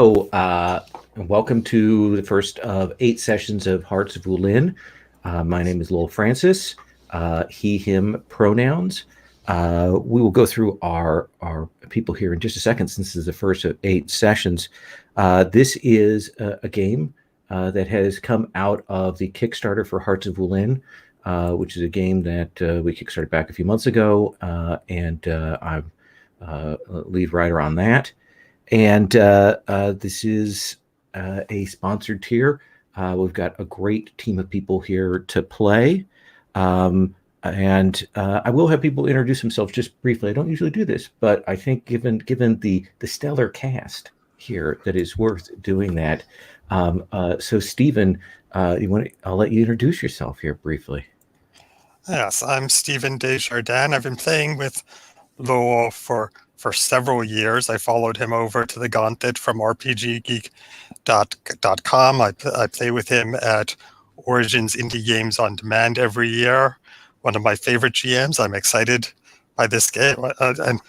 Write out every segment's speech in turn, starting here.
So, welcome to the first of 8 sessions of Hearts of Wulin. My name is Lowell Francis. He, him pronouns. We will go through our people here in just a second, since this is the first of 8 sessions. This is a game that has come out of the Kickstarter for Hearts of Wulin, which is a game that we kickstarted back a few months ago, and I'm lead writer on that. And this is a sponsored tier. We've got a great team of people here to play. And I will have people introduce themselves just briefly. I don't usually do this, but I think given the stellar cast here, that is worth doing that. So Stephen, I'll let you introduce yourself here briefly. Yes, I'm Stephen Desjardins. I've been playing with Lowell for several years. I followed him over to the Gauntlet from RPGgeek.com. I play with him at Origins Indie Games on Demand every year. One of my favorite GMs. I'm excited by this game. And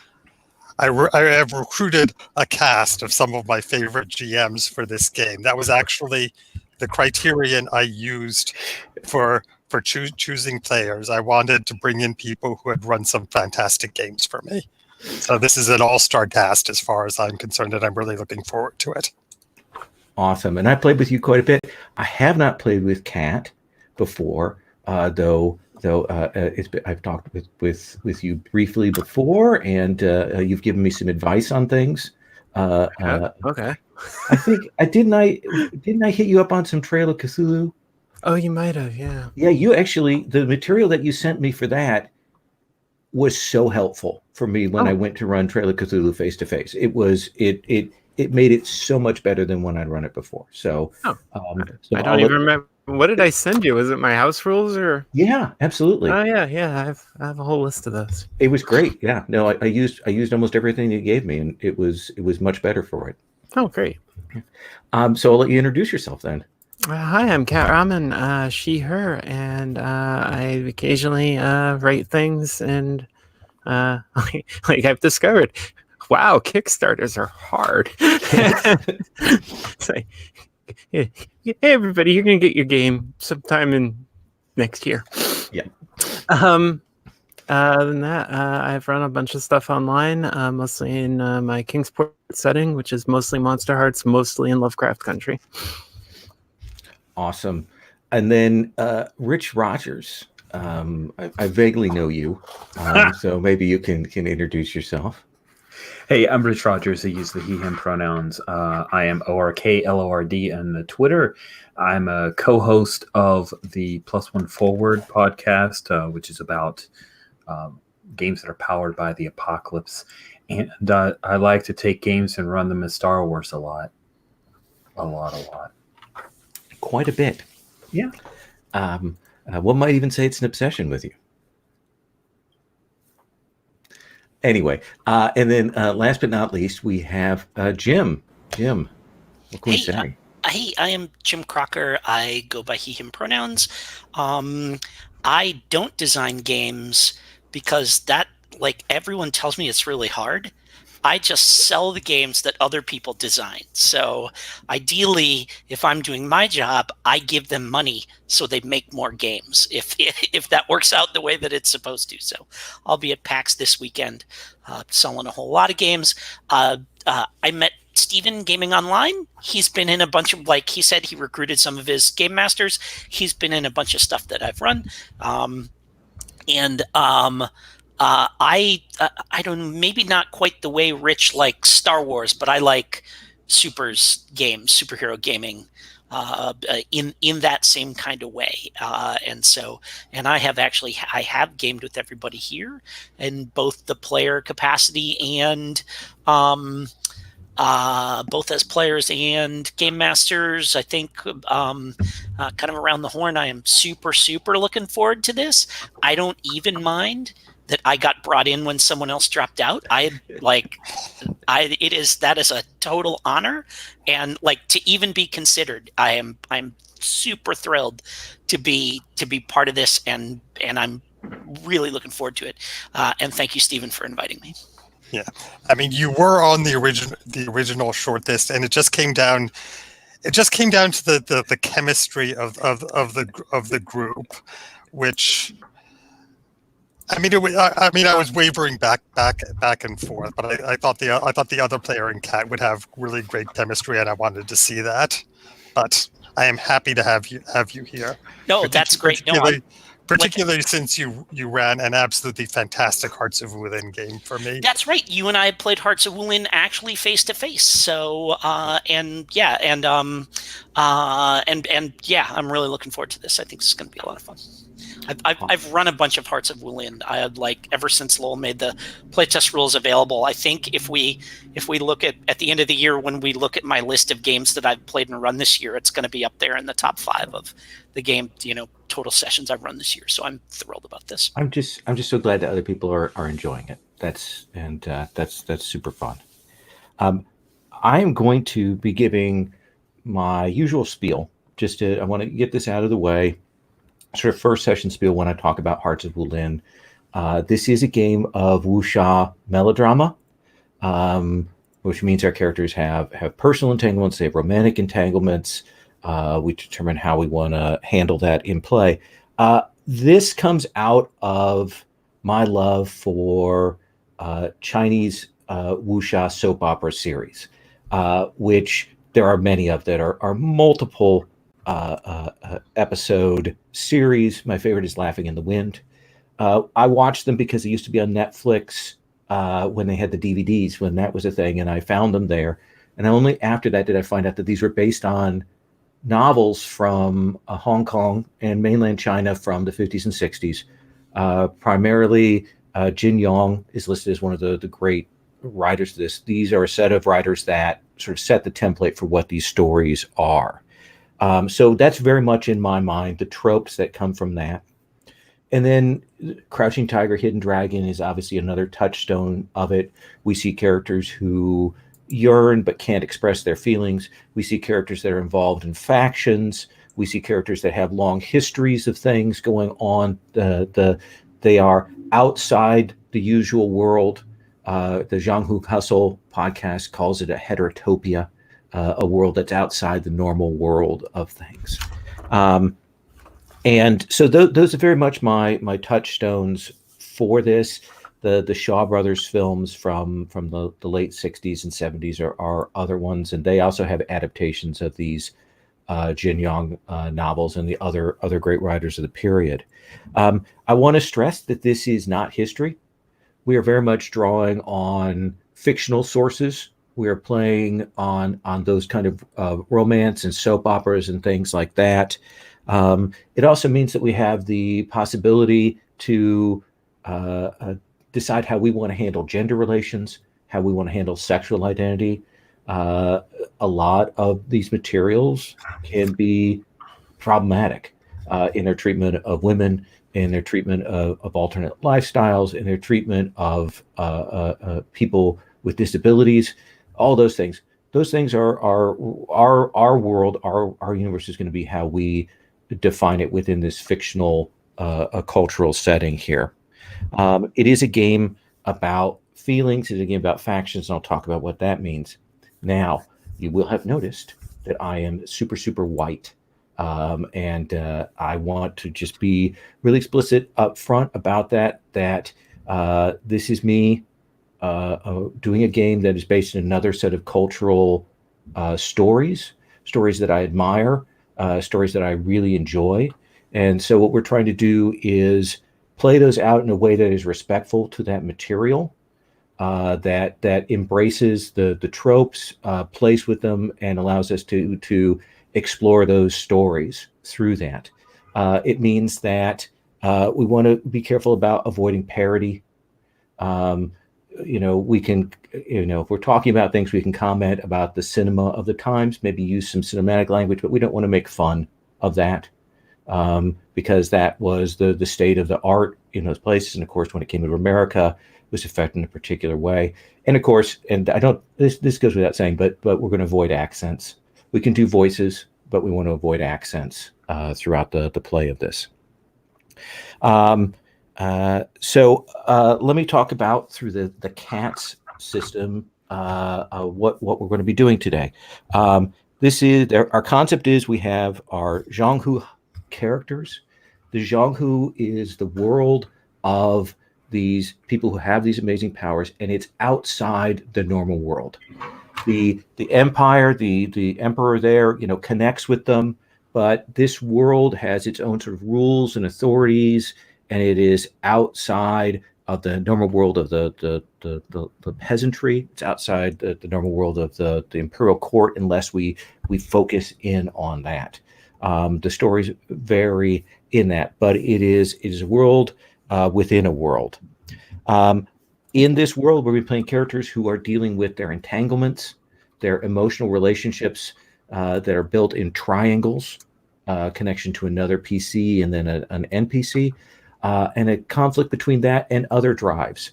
I have recruited a cast of some of my favorite GMs for this game. That was actually the criterion I used for choosing players. I wanted to bring in people who had run some fantastic games for me. So this is an all-star cast as far as I'm concerned, and I'm really looking forward to it. Awesome. And I played with you quite a bit. I have not played with Kat before, though I've talked with you briefly before, and you've given me some advice on things. Okay. I think didn't I hit you up on some Trail of Cthulhu? Oh, you might have, yeah. Yeah, you actually, the material that you sent me for that was so helpful for me when I went to run Trail of Cthulhu face to face. It made it so much better than when I'd run it before. So, I don't even remember. What did I send you? Was it my house rules or? Yeah, absolutely. Oh yeah. I have a whole list of those. It was great. Yeah, no, I used almost everything you gave me, and it was much better for it. Oh, great. So I'll let you introduce yourself then. Hi, I'm Kat Raman, she, her, and I occasionally write things, and like I've discovered, wow, Kickstarters are hard. It's like, hey, everybody, you're going to get your game sometime in next year. Yeah. Other than that, I've run a bunch of stuff online, mostly in my Kingsport setting, which is mostly Monster Hearts, mostly in Lovecraft Country. Awesome. And then Rich Rogers. I vaguely know you, so maybe you can introduce yourself. Hey, I'm Rich Rogers. I use the he, him pronouns. I am ORKLORD on the Twitter. I'm a co-host of the Plus One Forward podcast, which is about games that are powered by the apocalypse. And I like to take games and run them as Star Wars a lot. Quite a bit. Yeah. One might even say it's an obsession with you. Anyway, and then last but not least, we have Jim. Jim, what can we say? Hey, I am Jim Crocker. I go by he, him pronouns. I don't design games because everyone tells me it's really hard. I just sell the games that other people design. So ideally, if I'm doing my job, I give them money so they make more games, if that works out the way that it's supposed to. So I'll be at PAX this weekend selling a whole lot of games. I met Steven Gaming Online. He's been in a bunch of, he said, he recruited some of his game masters. He's been in a bunch of stuff that I've run. I don't know, maybe not quite the way Rich likes Star Wars, but I like superhero gaming, in that same kind of way. And I have gamed with everybody here in both the player capacity and both as players and game masters. I think kind of around the horn, I am super, super looking forward to this. I don't even mind that I got brought in when someone else dropped out. That is a total honor, and to even be considered, I'm super thrilled to be part of this, and I'm really looking forward to it. And thank you, Stephen, for inviting me. Yeah, I mean, you were on the original shortlist, and it just came down. It just came down to the chemistry of the group, which I mean, I mean, I was wavering back and forth, but I thought the other player in Cat would have really great chemistry, and I wanted to see that. But I am happy to have you here. No, that's great. No, Particularly since you ran an absolutely fantastic Hearts of Wulin game for me. That's right. You and I played Hearts of Wulin actually face to face. So and yeah, and yeah, I'm really looking forward to this. I think this is going to be a lot of fun. I've run a bunch of Hearts of Wulin. I had ever since Lowell made the playtest rules available. I think if we look at the end of the year, when we look at my list of games that I've played and run this year, it's going to be up there in the top 5 of the game, total sessions I've run this year. So I'm thrilled about this. I'm just so glad that other people are enjoying it. That's super fun. I am going to be giving my usual spiel. I want to get this out of the way. Sort of first session spiel when I talk about Hearts of Wulin. This is a game of wuxia melodrama, which means our characters have personal entanglements, they have romantic entanglements. We determine how we want to handle that in play. This comes out of my love for Chinese wuxia soap opera series, which there are many of that are multiple episode series. My favorite is Laughing in the Wind. I watched them because they used to be on Netflix when they had the DVDs, when that was a thing, and I found them there. And only after that did I find out that these were based on novels from Hong Kong and mainland China from the 50s and 60s. Primarily, Jin Yong is listed as one of the great writers of this. These are a set of writers that sort of set the template for what these stories are. So that's very much in my mind, the tropes that come from that. And then Crouching Tiger, Hidden Dragon is obviously another touchstone of it. We see characters who yearn but can't express their feelings. We see characters that are involved in factions. We see characters that have long histories of things going on. They are outside the usual world. The Zhang Hu Hustle podcast calls it a heterotopia. A world that's outside the normal world of things. And so those are very much my touchstones for this. The Shaw Brothers films from the late 60s and 70s are other ones, and they also have adaptations of these Jin Yong novels and the other great writers of the period. I want to stress that this is not history. We are very much drawing on fictional sources. We are playing on those kind of romance and soap operas and things like that. It also means that we have the possibility to decide how we want to handle gender relations, how we want to handle sexual identity. A lot of these materials can be problematic in their treatment of women, in their treatment of alternate lifestyles, in their treatment of people with disabilities. All those things. Those things are our world. Our universe is going to be how we define it within this fictional cultural setting here. It is a game about feelings. It's a game about factions, and I'll talk about what that means. Now, you will have noticed that I am super, super white. And I want to just be really explicit up front about that this is me doing a game that is based in another set of cultural stories that I admire, stories that I really enjoy. And so what we're trying to do is play those out in a way that is respectful to that material, that embraces the tropes, plays with them, and allows us to explore those stories through that. It means that we want to be careful about avoiding parody. We can, if we're talking about things, we can comment about the cinema of the times, maybe use some cinematic language, but we don't want to make fun of that because that was the state of the art in those places. And of course, when it came to America, it was affected in a particular way. And of course, and I don't, this goes without saying, but we're going to avoid accents. We can do voices, but we want to avoid accents throughout the play of this. So let me talk about through the CATS system what we're going to be doing today. This is our concept is we have our Zhanghu characters. The Zhanghu is the world of these people who have these amazing powers, and it's outside the normal world. The empire, the emperor there, connects with them, but this world has its own sort of rules and authorities, and it is outside of the normal world of the peasantry. It's outside the normal world of the imperial court, unless we focus in on that. The stories vary in that, but it is a world within a world. In this world, we'll be playing characters who are dealing with their entanglements, their emotional relationships that are built in triangles, connection to another PC and then an NPC, and a conflict between that and other drives,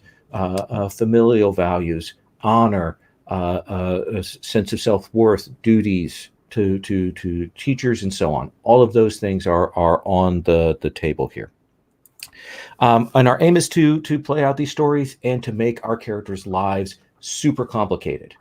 familial values, honor, a sense of self-worth, duties to teachers, and so on. All of those things are on the table here. And our aim is to play out these stories and to make our characters' lives super complicated.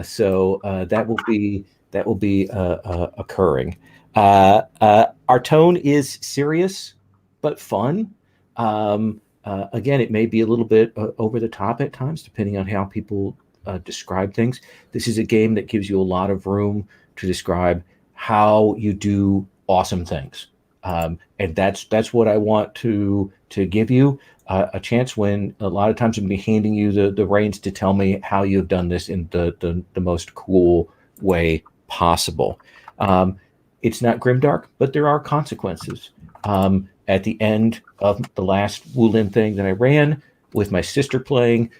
So that will be occurring. Our tone is serious but fun. Again, it may be a little bit over the top at times, depending on how people describe things. This is a game that gives you a lot of room to describe how you do awesome things. And that's what I want to give you a chance, when a lot of times I'm going to be handing you the reins to tell me how you've done this in the most cool way possible. It's not grimdark, but there are consequences. At the end of the last Wulin thing that I ran with my sister playing,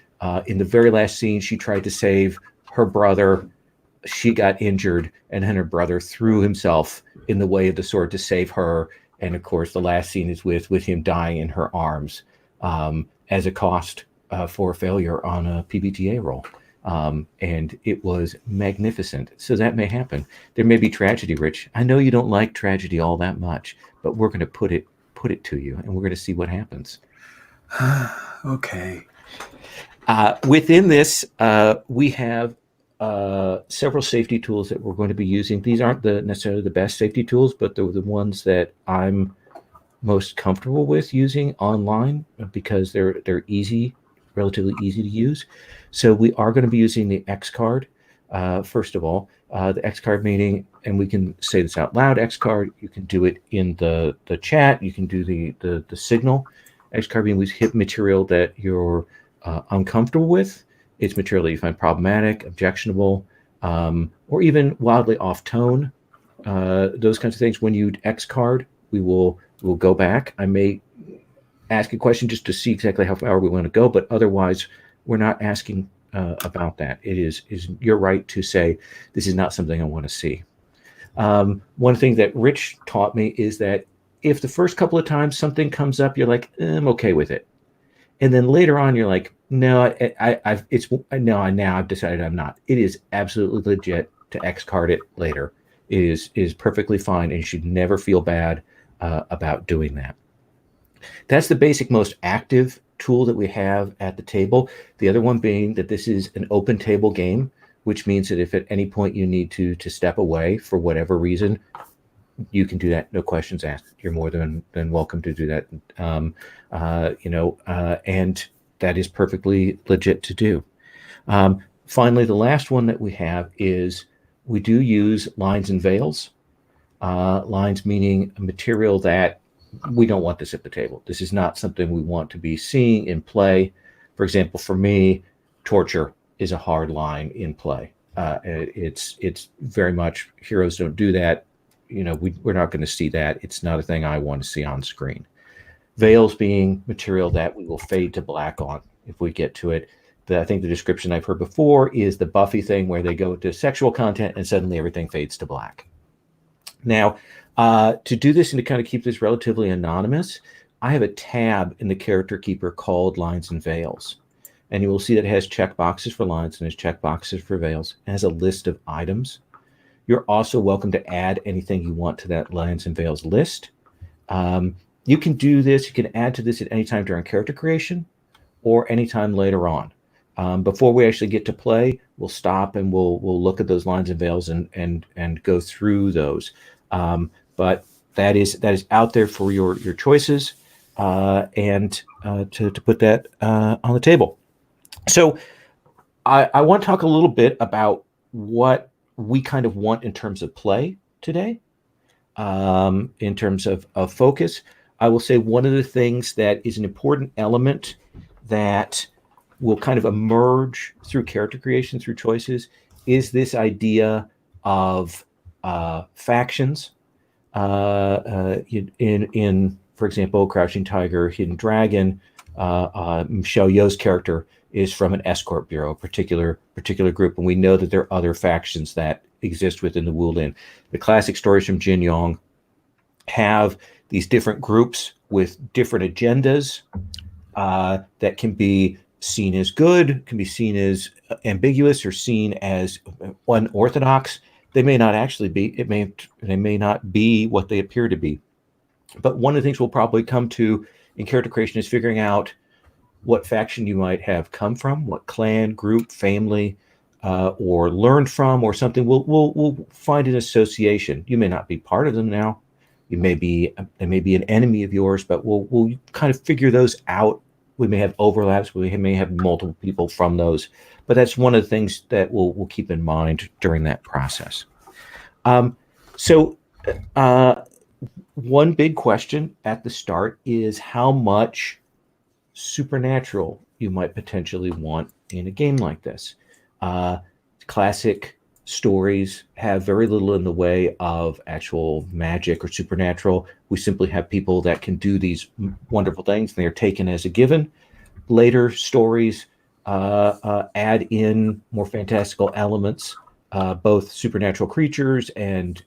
in the very last scene, she tried to save her brother. She got injured, and then her brother threw himself in the way of the sword to save her. And of course, the last scene is with him dying in her arms as a cost for failure on a PbtA roll. And it was magnificent. So that may happen. There may be tragedy, Rich. I know you don't like tragedy all that much, but we're going to put it to you, and we're going to see what happens. Okay. Within this, we have several safety tools that we're going to be using. These aren't necessarily the best safety tools, but they're the ones that I'm most comfortable with using online because they're relatively easy to use. So we are going to be using the X card. First of all, the X card meaning, and we can say this out loud, X card, you can do it in the chat, you can do the signal. X card meaning we hit material that you're uncomfortable with. It's material that you find problematic, objectionable, or even wildly off tone. Those kinds of things. When you X card, we'll go back. I may ask a question just to see exactly how far we want to go, but otherwise, we're not asking about that. It is your right to say, this is not something I want to see. One thing that Rich taught me is that if the first couple of times something comes up, you're like, I'm okay with it. And then later on, you're like, no, now I've decided I'm not. It is absolutely legit to X card it later. It is perfectly fine, and you should never feel bad about doing that. That's the basic, most active tool that we have at the table. The other one being that this is an open table game, which means that if at any point you need to step away for whatever reason, you can do that. No questions asked. You're more than welcome to do that. And that is perfectly legit to do. Finally, the last one that we have is we do use lines and veils. Lines meaning a material that we don't want this at the table. This is not something we want to be seeing in play. For example, for me, torture is a hard line in play. It's very much heroes don't do that. We're not going to see that. It's not a thing I want to see on screen. Veils being material that we will fade to black on if we get to it. I think the description I've heard before is the Buffy thing where they go to sexual content and suddenly everything fades to black. Now, to do this and to kind of keep this relatively anonymous, I have a tab in the Character Keeper called Lines and Veils. And you will see that it has checkboxes for lines and has checkboxes for veils. It has a list of items. You're also welcome to add anything you want to that Lines and Veils list. You can do this. You can add to this at any time during character creation or anytime later on. Before we actually get to play, we'll stop and we'll look at those lines and veils and go through those. But that is out there for your choices and to put that on the table. So I want to talk a little bit about what we kind of want in terms of play today, in terms of focus. I will say one of the things that is an important element that will kind of emerge through character creation, through choices, is this idea of factions. In for example, Crouching Tiger, Hidden Dragon, Michelle Yeoh's character is from an escort bureau, a particular group, and we know that there are other factions that exist within the Wulin. The classic stories from Jin Yong have these different groups with different agendas that can be seen as good, can be seen as ambiguous, or seen as unorthodox. They may not actually be. They may not be what they appear to be. But one of the things we'll probably come to in character creation is figuring out what faction you might have come from, what clan, group, family, or learned from, or something. We'll find an association. You may not be part of them now. They may be an enemy of yours, but we'll kind of figure those out. We may have overlaps. We may have multiple people from those, but that's one of the things that we'll keep in mind during that process. One big question at the start is how much supernatural you might potentially want in a game like this. Classic stories have very little in the way of actual magic or supernatural. We simply have people that can do these wonderful things, and they are taken as a given. Later stories add in more fantastical elements, both supernatural creatures and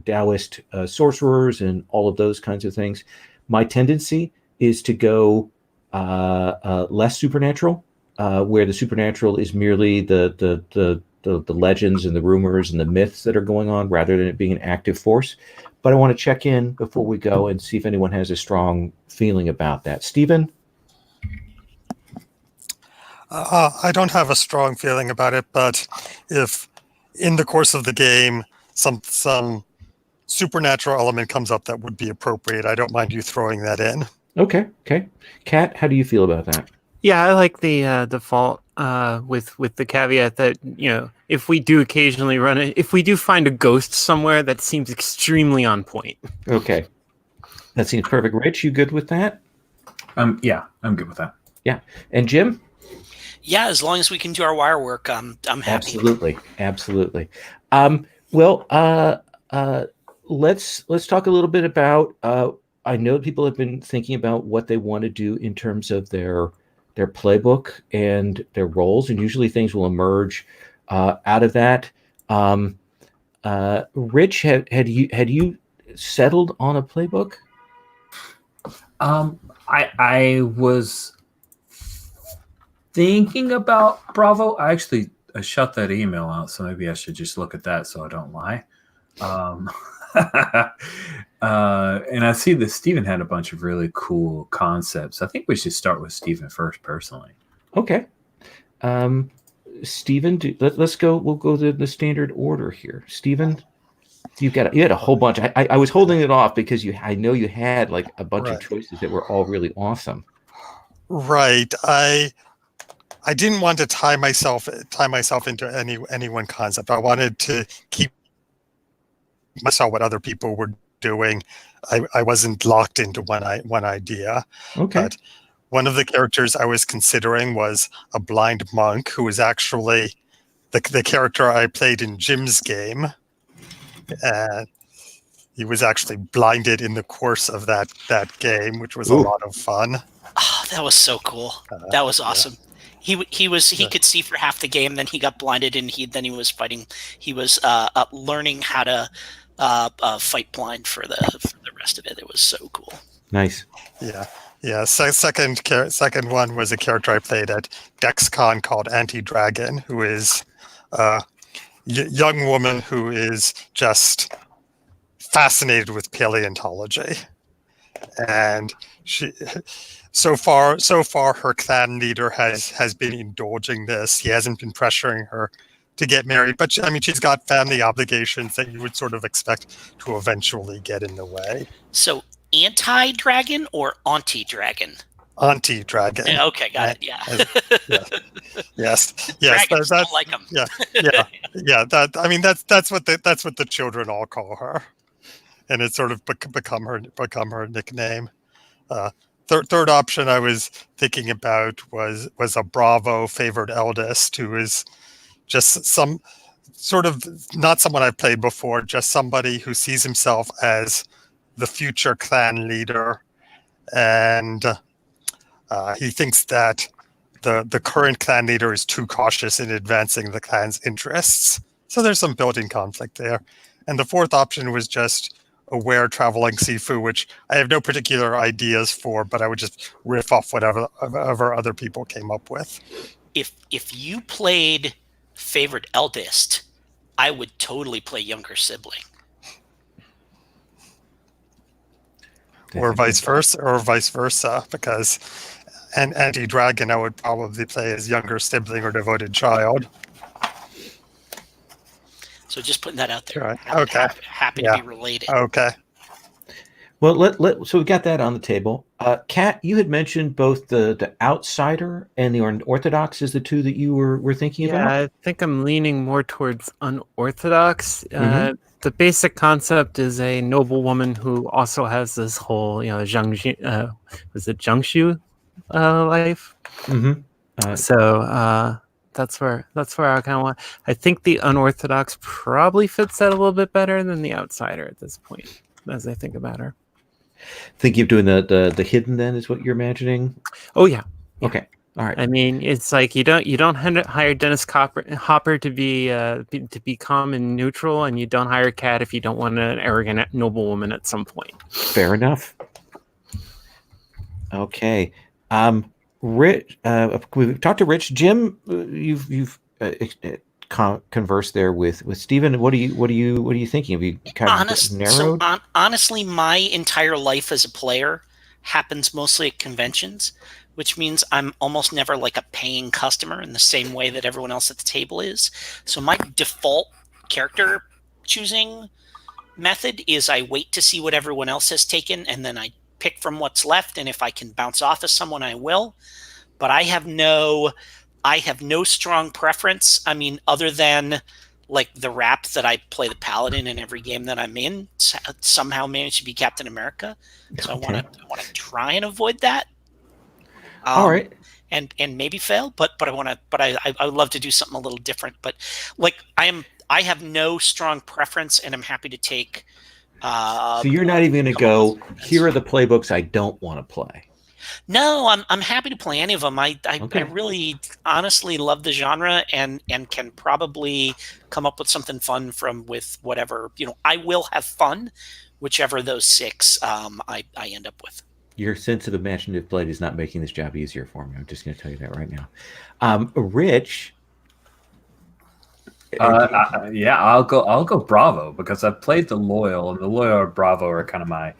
Taoist sorcerers and all of those kinds of things. My tendency is to go less supernatural, where the supernatural is merely the legends and the rumors and the myths that are going on, rather than it being an active force. But I want to check in before we go and see if anyone has a strong feeling about that. Stephen? I don't have a strong feeling about it, but if in the course of the game some supernatural element comes up that would be appropriate, I don't mind you throwing that in. Okay. Kat, how do you feel about that? Yeah, I like the default with the caveat that, if we do occasionally run it, if we do find a ghost somewhere, that seems extremely on point. Okay. That seems perfect. Rich, you good with that? Yeah, I'm good with that. Yeah. And Jim? Yeah, as long as we can do our wire work, I'm happy. Absolutely. Let's talk a little bit about. I know people have been thinking about what they want to do in terms of their playbook and their roles, and usually things will emerge out of that. Rich, had you settled on a playbook? I was thinking about Bravo. I shut that email out, so maybe I should just look at that so I don't lie. And I see that Stephen had a bunch of really cool concepts. I think we should start with Stephen first, personally. Okay. Stephen, let's go. We'll go to the standard order here. Stephen, you had a whole bunch. I was holding it off because I know you had like a bunch of choices that were all really awesome. Right. I didn't want to tie myself into any one concept. I wanted to keep myself what other people were doing. I wasn't locked into one idea. Okay. But one of the characters I was considering was a blind monk who was actually the character I played in Jim's game. He was actually blinded in the course of that game, which was a lot of fun. Oh, that was so cool. That was awesome. Yeah. He could see for half the game, then he got blinded, and he was fighting. He was learning how to fight blind for the rest of it. It was so cool. Nice. Yeah. Second one was a character I played at DexCon called Anti-Dragon, who is a young woman who is just fascinated with paleontology. and she so far her clan leader has been indulging this. He hasn't been pressuring her to get married, but I mean, she's got family obligations that you would sort of expect to eventually get in the way. So anti-dragon or anti-dragon? Anti-dragon. Okay, got it. Yeah. Yes. Dragons don't like them. Yeah. That's what the children all call her, and it's sort of become her nickname. Third option I was thinking about was a Bravo favored eldest, who is just some sort of not someone I've played before, just somebody who sees himself as the future clan leader, and he thinks that the current clan leader is too cautious in advancing the clan's interests. So there's some built-in conflict there. And the fourth option was just aware traveling Sifu, which I have no particular ideas for, but I would just riff off whatever other people came up with. If you played favorite eldest, I would totally play younger sibling. Or vice versa, because an anti-dragon I would probably play as younger sibling or devoted child. So just putting that out there. Right. Happy to be related. Okay. Well, so we've got that on the table. Kat, you had mentioned both the outsider and the unorthodox as the two that you were thinking about. I think I'm leaning more towards unorthodox. The basic concept is a noble woman who also has this whole, Jiangxu, was it Jiangxu life? So that's where I kind of want. I think the unorthodox probably fits that a little bit better than the outsider at this point, as I think about her. Think you're doing the hidden then is what you're imagining? Oh yeah. Okay. All right. I mean, it's like you don't hire Dennis Hopper to be calm and neutral, and you don't hire Kat if you don't want an arrogant noble woman at some point. Fair enough. Okay. Rich, we've talked to Rich. Jim, you've conversed there with Stephen. What are you thinking? Have you kind of narrowed? So honestly, my entire life as a player happens mostly at conventions, which means I'm almost never like a paying customer in the same way that everyone else at the table is. So my default character choosing method is I wait to see what everyone else has taken, and then I pick from what's left, and if I can bounce off of someone, I will. But I have no strong preference. I mean, other than like the rap that I play the Paladin in every game that I'm in, somehow managed to be Captain America. So I want to try and avoid that. All right. And maybe fail, but I would love to do something a little different. But like I have no strong preference, and I'm happy to take. So you're not even going to go, here are the playbooks I don't want to play. No, I'm happy to play any of them. I really honestly love the genre and can probably come up with something fun with whatever, I will have fun, whichever of those six I end up with. Your sensitive imaginative blade is not making this job easier for me. I'm just going to tell you that right now. Rich. I'll go Bravo, because I've played the Loyal, and the Loyal or Bravo are kind of my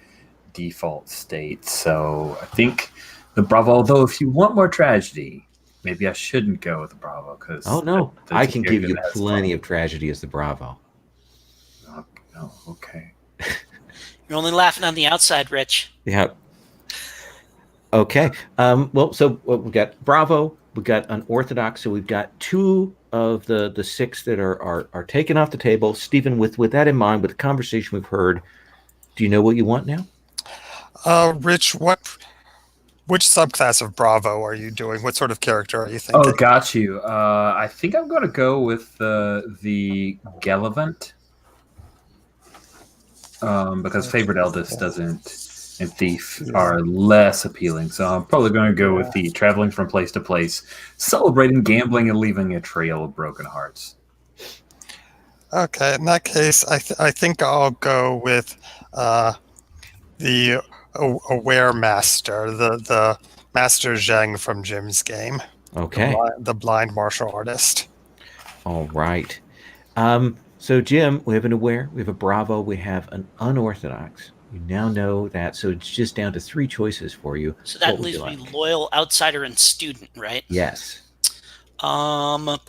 default state. So I think the Bravo, although if you want more tragedy, maybe I shouldn't go with the Bravo, because I can give you plenty of tragedy as the Bravo. Oh, okay. You're only laughing on the outside, Rich. Yeah. Okay. So we've got Bravo, we've got unorthodox, so we've got two of the six that are taken off the table. Stephen, with that in mind, with the conversation we've heard, do you know what you want now? Rich, which subclass of Bravo are you doing? What sort of character are you thinking? Oh, got you. I think I'm going to go with the Gallivant, because Favorite Eldest and Thief are less appealing. So I'm probably going to go with the traveling from place to place, celebrating gambling, and leaving a trail of broken hearts. Okay, in that case, I think I'll go with the Aware Master, the Master Zheng from Jim's game. Okay. The blind martial artist. All right. So Jim, we have an Aware, we have a Bravo, we have an unorthodox. You now know that, so it's just down to 3 choices for you. So that What would you leaves me like? loyal, outsider, and student, right? Yes. Um.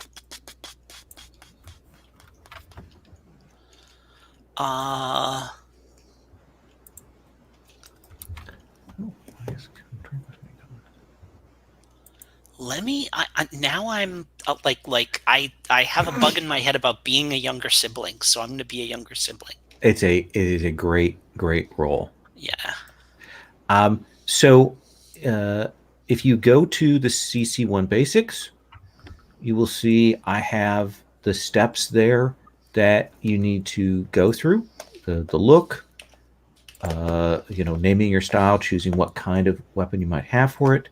Uh. Let me. Now I'm I have a bug in my head about being a younger sibling, so I'm going to be a younger sibling. It is a great role. Yeah. So if you go to the CC1 basics, you will see I have the steps there that you need to go through. The look, naming your style, choosing what kind of weapon you might have for it,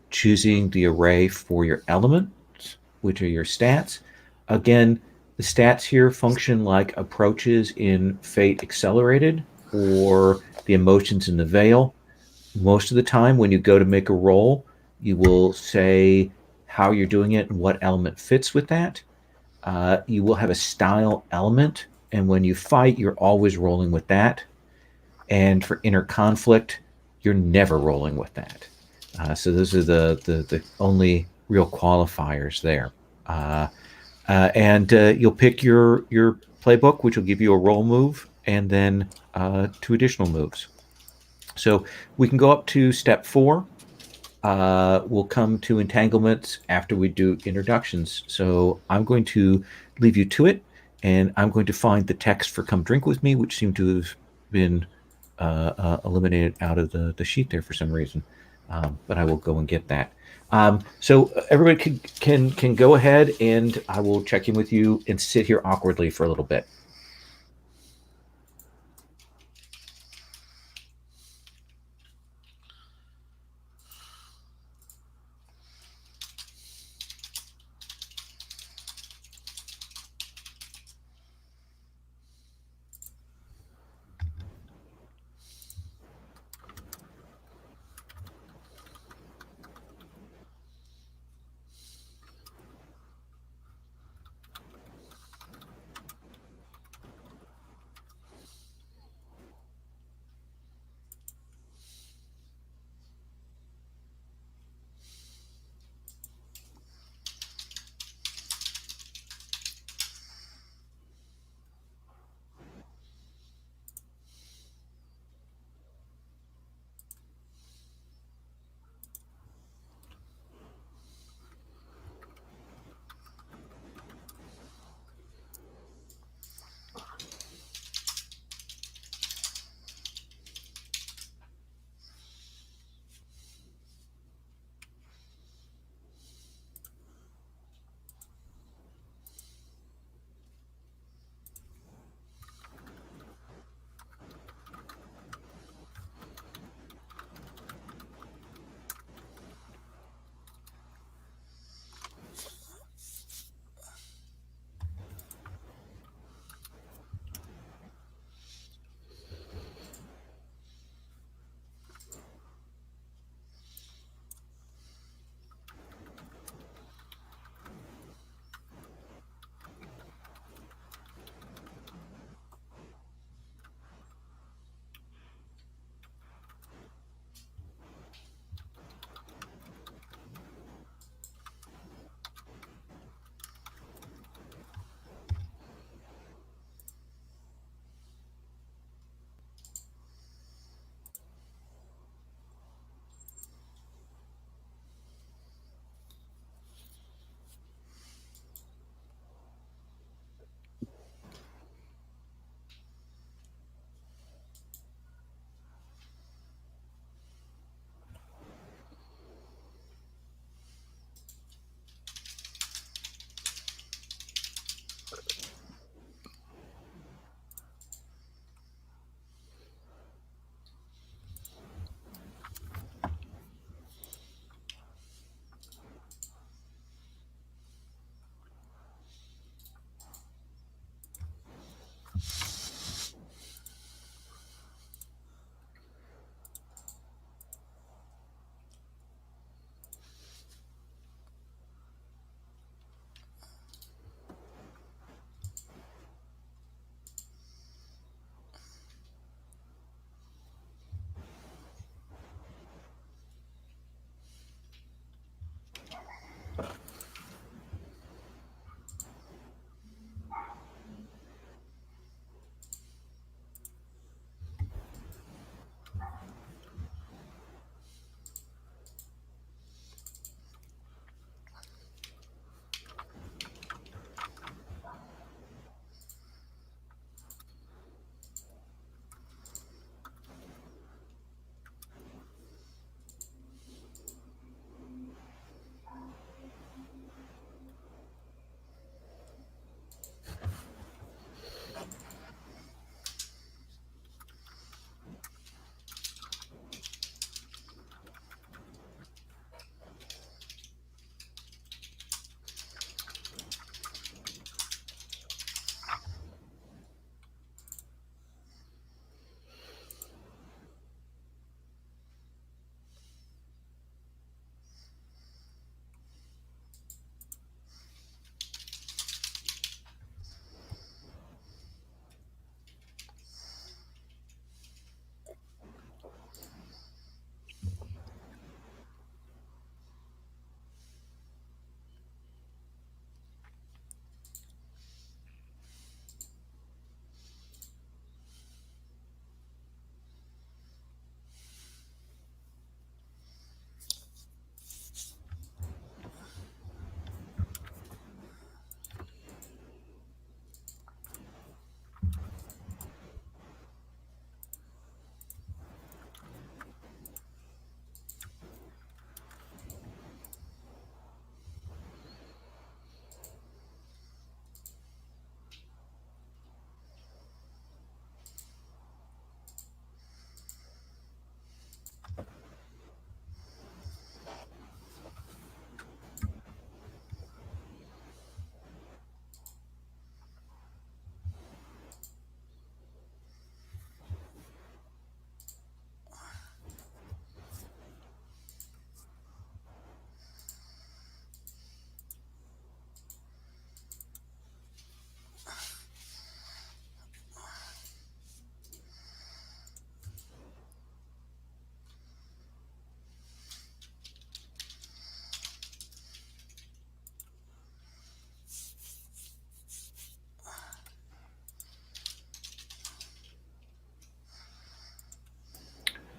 choosing the array for your elements, which are your stats. Again, the stats here function like approaches in Fate Accelerated or the emotions in the Veil. Most of the time, when you go to make a roll, you will say how you're doing it and what element fits with that. You will have a style element, and when you fight, you're always rolling with that. And for inner conflict, you're never rolling with that. So those are the only real qualifiers there. And you'll pick your playbook, which will give you a roll move and then 2 additional moves. So we can go up to step 4. We'll come to entanglements after we do introductions. So I'm going to leave you to it, and I'm going to find the text for "Come Drink with Me," which seemed to have been eliminated out of the sheet there for some reason. But I will go and get that. So everybody can go ahead, and I will check in with you and sit here awkwardly for a little bit.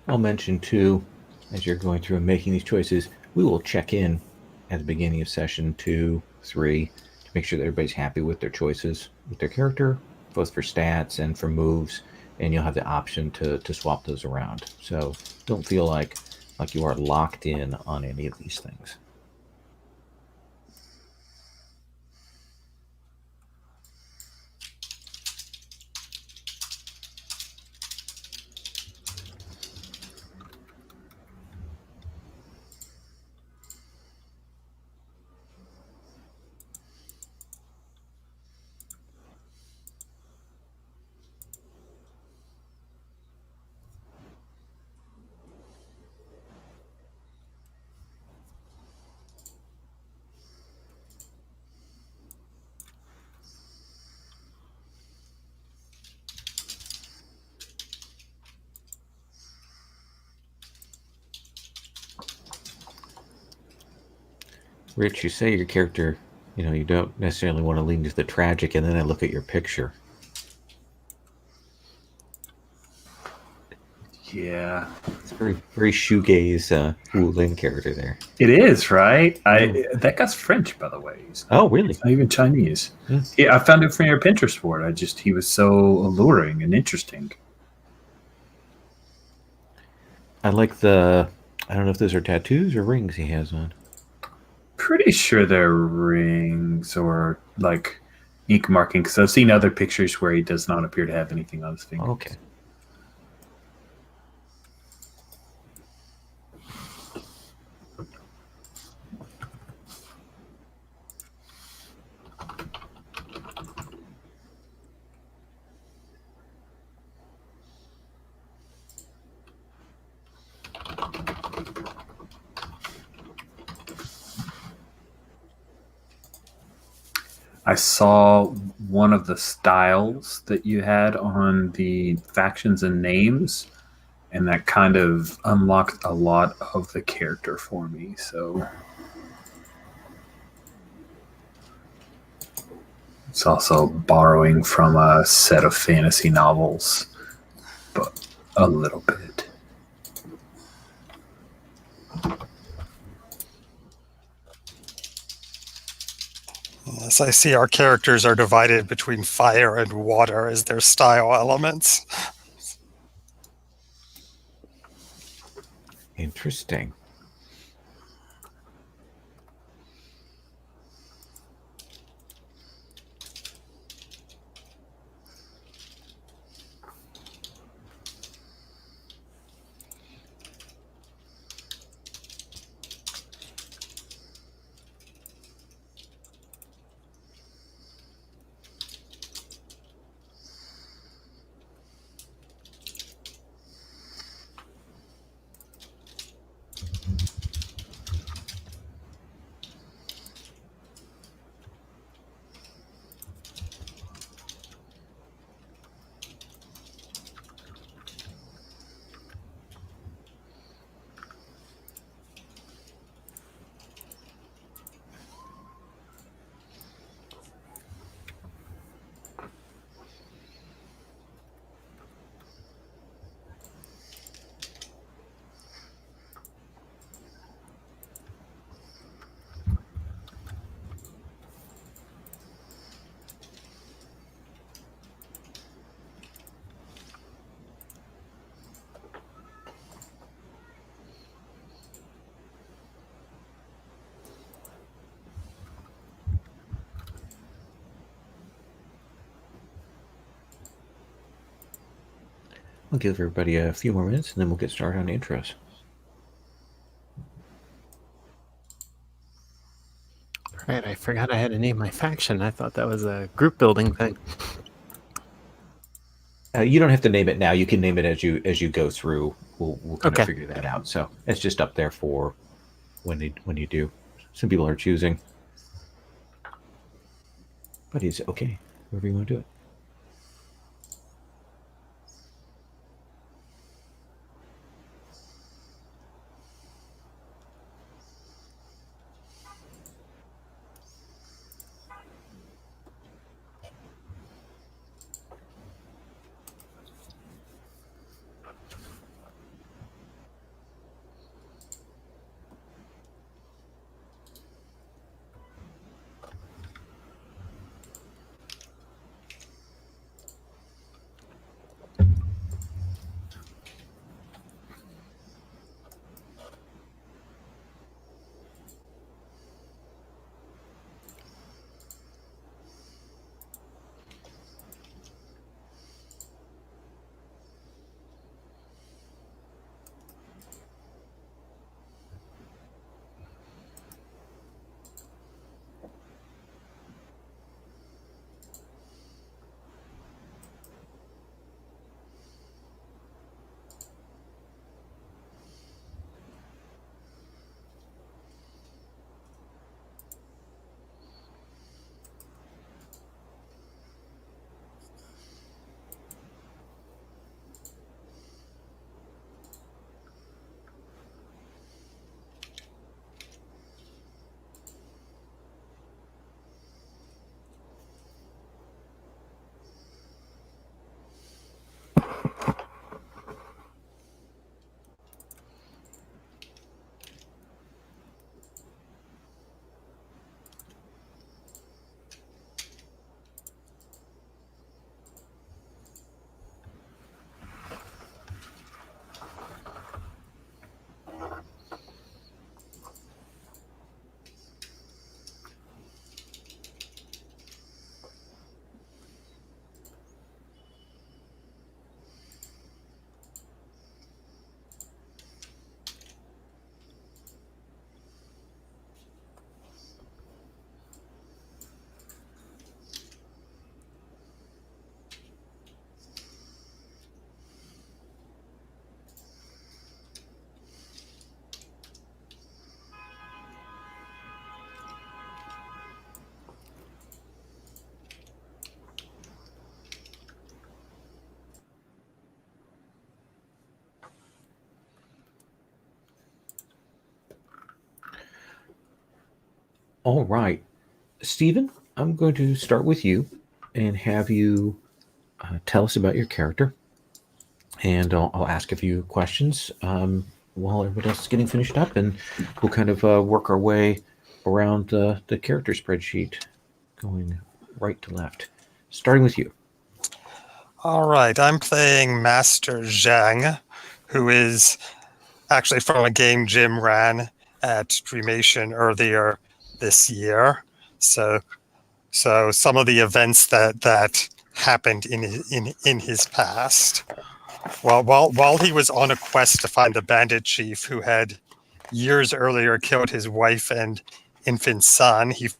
I'll mention too, as you're going through and making these choices, we will check in at the beginning of session 2, 3 to make sure that everybody's happy with their choices with their character, both for stats and for moves, and you'll have the option to swap those around. So don't feel like you are locked in on any of these things. Rich, you say your character, you don't necessarily want to lean to the tragic, and then I look at your picture. Yeah, It's a very, very shoegaze Wulin character there. it is, right? That guy's French, by the way. Oh, really? He's not even Chinese. Yeah, I found him from your Pinterest board. He was so alluring and interesting. I like I don't know if those are tattoos or rings he has on. Pretty sure they're rings or like ink marking, because I've seen other pictures where he does not appear to have anything on his fingers. Okay. I saw one of the styles that you had on the factions and names, and that kind of unlocked a lot of the character for me. So it's also borrowing from a set of fantasy novels, but a little bit. As I see, our characters are divided between fire and water as their style elements. Interesting. I'll give everybody a few more minutes, and then we'll get started on intros. Right, I forgot I had to name my faction. I thought that was a group building thing. You don't have to name it now. You can name it as you go through. We'll kind of figure that out. So it's just up there for when you do. Some people are choosing, but it's okay. Whoever you want to do it. All right. Stephen, I'm going to start with you and have you tell us about your character. And I'll ask a few questions while everybody else is getting finished up, and we'll kind of work our way around the character spreadsheet, going right to left. Starting with you. All right, I'm playing Master Zhang, who is actually from a game Jim ran at Dreamation earlier this year. So some of the events that happened in his past. While he was on a quest to find the bandit chief who had years earlier killed his wife and infant son, he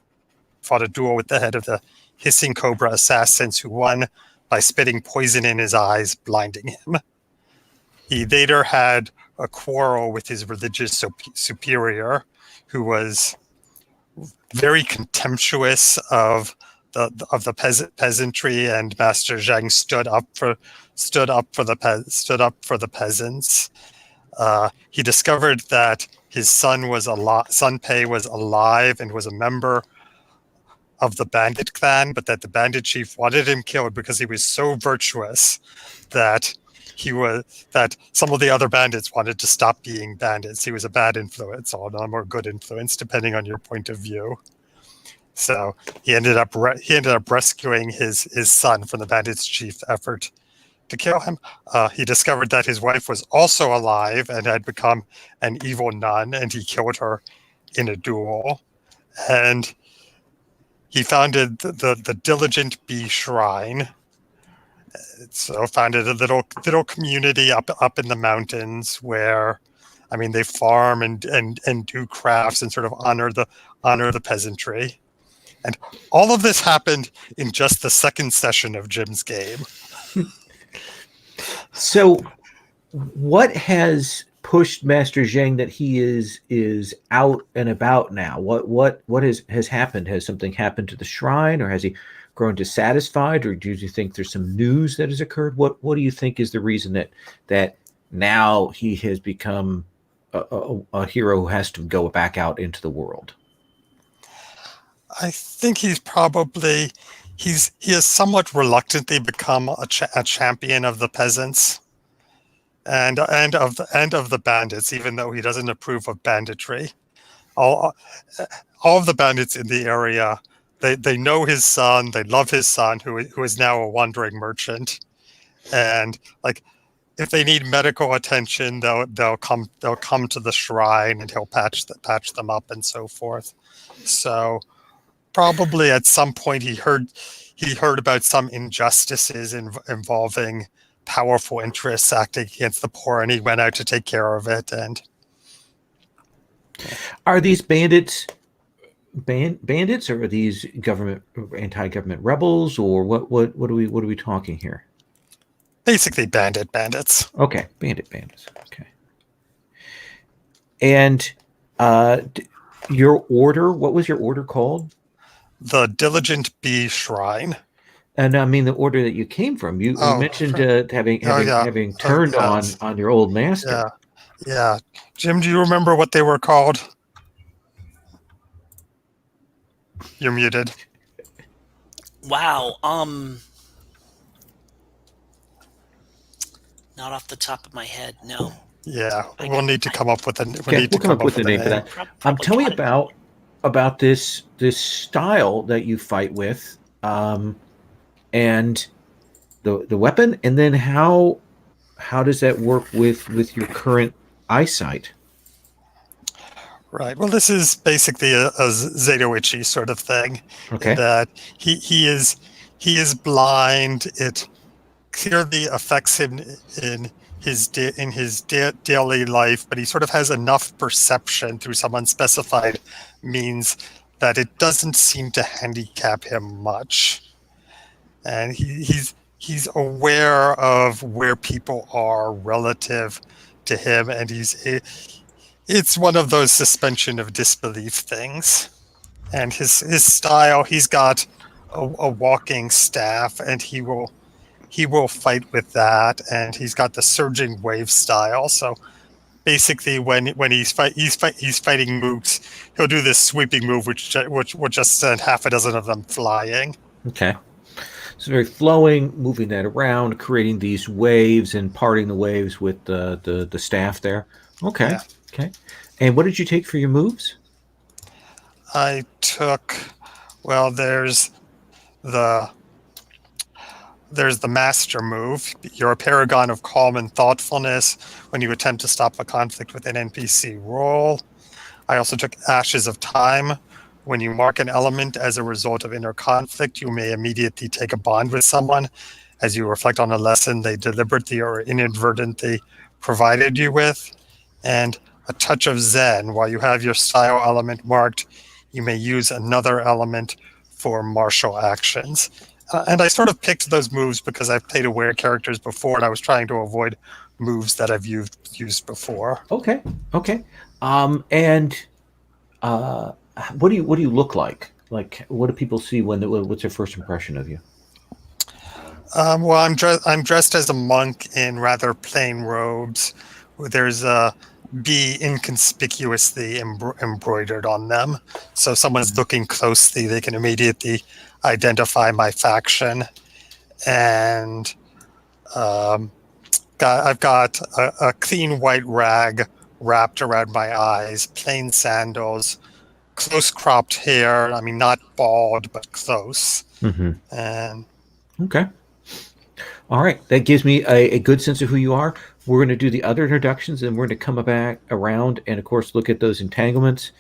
fought a duel with the head of the hissing cobra assassins, who won by spitting poison in his eyes, blinding him. He later had a quarrel with his religious superior, who was very contemptuous of the peasantry, and Master Zhang stood up for the peasants. He discovered that his son Pei was alive and was a member of the bandit clan, but that the bandit chief wanted him killed because he was so virtuous that some of the other bandits wanted to stop being bandits. He was a bad influence, or a good influence, depending on your point of view. So he ended up rescuing his son from the bandits chief's effort to kill him. He discovered that his wife was also alive and had become an evil nun, and he killed her in a duel. And he founded the Diligent Bee Shrine. So founded a little community up in the mountains where, I mean, they farm and do crafts and sort of honor the peasantry. And all of this happened in just the second session of Jim's game. So, what has pushed Master Zhang that he is out and about now? What has happened? Has something happened to the shrine, or has he grown dissatisfied, or do you think there's some news that has occurred? What do you think is the reason that now he has become a hero who has to go back out into the world? I think he has somewhat reluctantly become a champion of the peasants and of the bandits, even though he doesn't approve of banditry. All of the bandits in the area, they know his son, they love his son, who is now a wandering merchant, and like, if they need medical attention, they'll come to the shrine, and he'll patch them up and so forth. So probably at some point he heard about some injustices involving powerful interests acting against the poor, and he went out to take care of it. And are these bandits, or are these anti-government rebels, or what are we talking here? Basically bandits. Okay, bandits. Okay. And your order, what was your order called? The Diligent Bee Shrine. And I mean the order that you came from. You mentioned having turned on your old master. Yeah. Jim, do you remember what they were called? You're muted. Wow. Not off the top of my head, no. Yeah, we'll need to come up with a name. We'll come up with a name for that. Tell me about this style that you fight with, and the weapon, and then how does that work with your current eyesight? Right. Well, this is basically a Zatoichi sort of thing. Okay. That he is blind. It clearly affects him in his daily life, but he sort of has enough perception through some unspecified means that it doesn't seem to handicap him much. And he's aware of where people are relative to him, and it's one of those suspension of disbelief things. And his style, he's got a walking staff, and he will fight with that, and he's got the surging wave style. So basically when he's fighting mooks, he'll do this sweeping move, which will just send half a dozen of them flying. Okay. So very flowing, moving that around, creating these waves and parting the waves with the staff there. Okay. Yeah. Okay. And what did you take for your moves? I took, well, there's the master move. You're a paragon of calm and thoughtfulness when you attempt to stop a conflict with an NPC roll. I also took Ashes of Time. When you mark an element as a result of inner conflict, you may immediately take a bond with someone as you reflect on a lesson they deliberately or inadvertently provided you with. And a Touch of Zen. While you have your style element marked, you may use another element for martial actions. And I sort of picked those moves because I've played aware characters before, and I was trying to avoid moves that I've used before. Okay. Okay. And what do you look like? Like, what do people see what's their first impression of you? Well, I'm dressed as a monk in rather plain robes. There's a B inconspicuously embroidered on them, so if someone's looking closely, they can immediately identify my faction. And I've got a clean white rag wrapped around my eyes, plain sandals, close cropped hair. I mean, not bald, but close. Mm-hmm. And okay. All right. That gives me a good sense of who you are. We're going to do the other introductions, and we're going to come back around and, of course, look at those entanglements.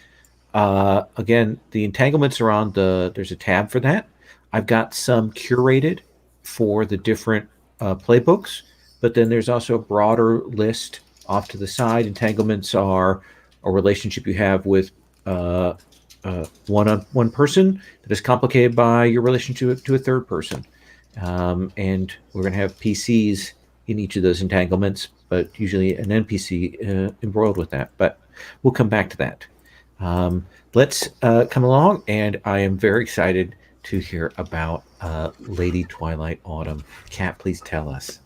Again, the entanglements are on there's a tab for that. I've got some curated for the different playbooks, but then there's also a broader list off to the side. Entanglements are a relationship you have with one person that is complicated by your relationship to a third person. And we're going to have PCs in each of those entanglements, but usually an NPC embroiled with that. But we'll come back to that. Let's come along, and I am very excited to hear about Lady Twilight Autumn. Kat, please tell us.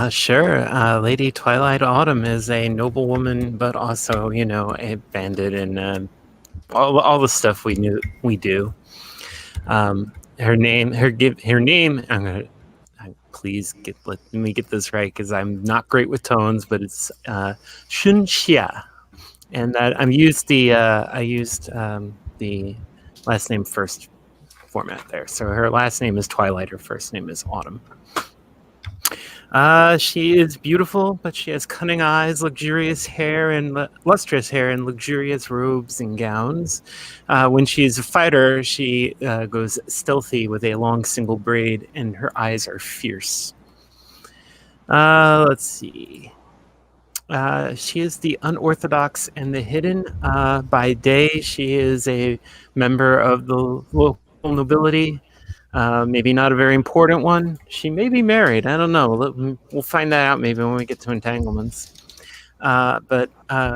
Sure. Lady Twilight Autumn is a noblewoman, but also, a bandit and all the stuff we do. Her name. Please let me get this right because I'm not great with tones, but it's Shunxia, and that I used the last name first format there. So her last name is Twilight. Her first name is Autumn. She is beautiful, but she has cunning eyes, luxurious hair, and lustrous hair, and luxurious robes and gowns. When she's a fighter, she goes stealthy with a long single braid, and her eyes are fierce. Let's see. She is the unorthodox and the hidden. By day, she is a member of the local nobility. Maybe not a very important one. She may be married. I don't know. We'll find that out maybe when we get to entanglements. But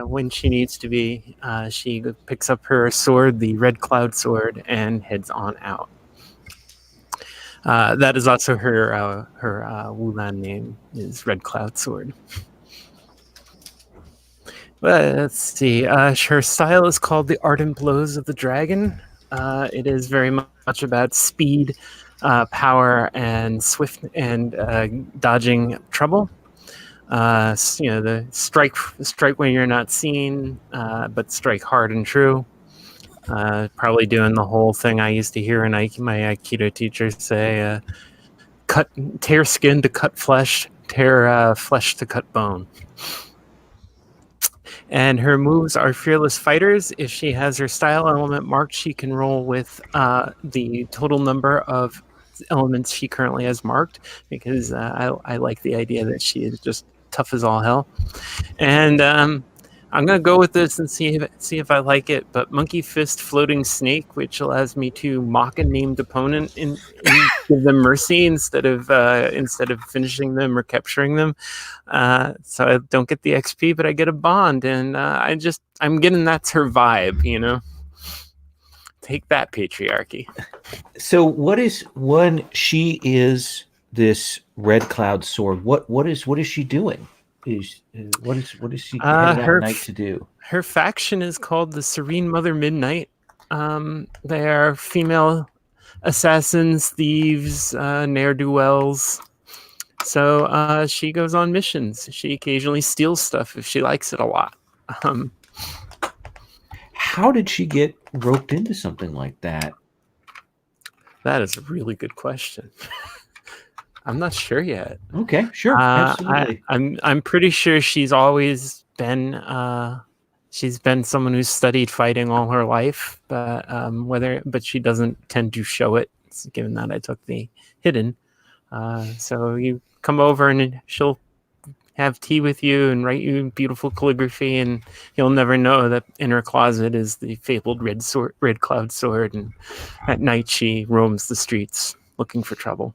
when she needs to be, she picks up her sword, the Red Cloud Sword, and heads on out. That is also her Wulin name is Red Cloud Sword. But let's see. Her style is called the Ardent Blows of the Dragon. It is very much about speed, power, and swift and dodging trouble. The strike when you're not seen, but strike hard and true. Probably doing the whole thing I used to hear my Aikido teacher say: tear skin to cut flesh, tear flesh to cut bone. And her moves are fearless fighters. If she has her style element marked, she can roll with the total number of elements she currently has marked, because I like the idea that she is just tough as all hell. And I'm going to go with this and see if I like it. But Monkey Fist Floating Snake, which allows me to mock a named opponent and give them mercy instead of finishing them or capturing them. So I don't get the XP, but I get a bond, and I'm getting that's her vibe, Take that, patriarchy. So what is when she is this Red Cloud Sword? What is she doing? what is she heading out at night to do? Her faction is called the Serene Mother Midnight. They are female assassins, thieves, ne'er-do-wells. So she goes on missions. She occasionally steals stuff if she likes it a lot. How did she get roped into something like that? That is a really good question. I'm not sure yet. Okay, sure, absolutely. I'm pretty sure she's always been someone who's studied fighting all her life, but she doesn't tend to show it, given that I took the hidden. So you come over and she'll have tea with you and write you beautiful calligraphy, and you'll never know that in her closet is the fabled red cloud sword, and at night she roams the streets looking for trouble.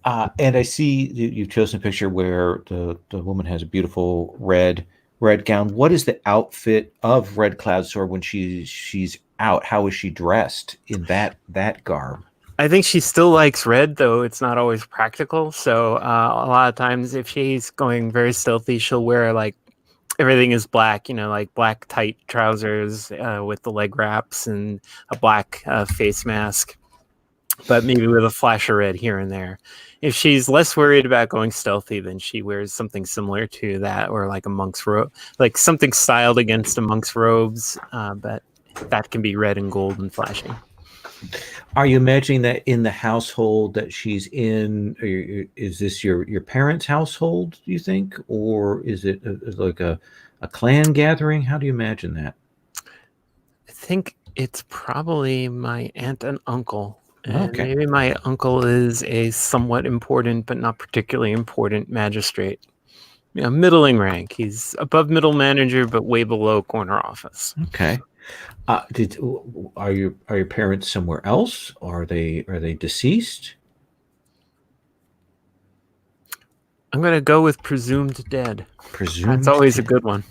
And I see you've chosen a picture where the woman has a beautiful red gown. What is the outfit of Red Cloud Sword when she's out? How is she dressed in that garb? I think she still likes red, though it's not always practical. So a lot of times, if she's going very stealthy, she'll wear like everything is black, like black tight trousers with the leg wraps and a black face mask, but maybe with a flash of red here and there. If she's less worried about going stealthy, then she wears something similar to that, or like a monk's robe, like something styled against a monk's robes, but that can be red and gold and flashing. Are you imagining that in the household that she's in? Is this your parents' household, do you think? Or is it like a clan gathering? How do you imagine that? I think it's probably my aunt and uncle. And Okay. maybe my uncle is a somewhat important, but not particularly important magistrate. Middling rank. He's above middle manager, but way below corner office. Okay. Are your parents somewhere else? Are they deceased? I'm gonna go with presumed dead. Presumed. That's always a dead. good one.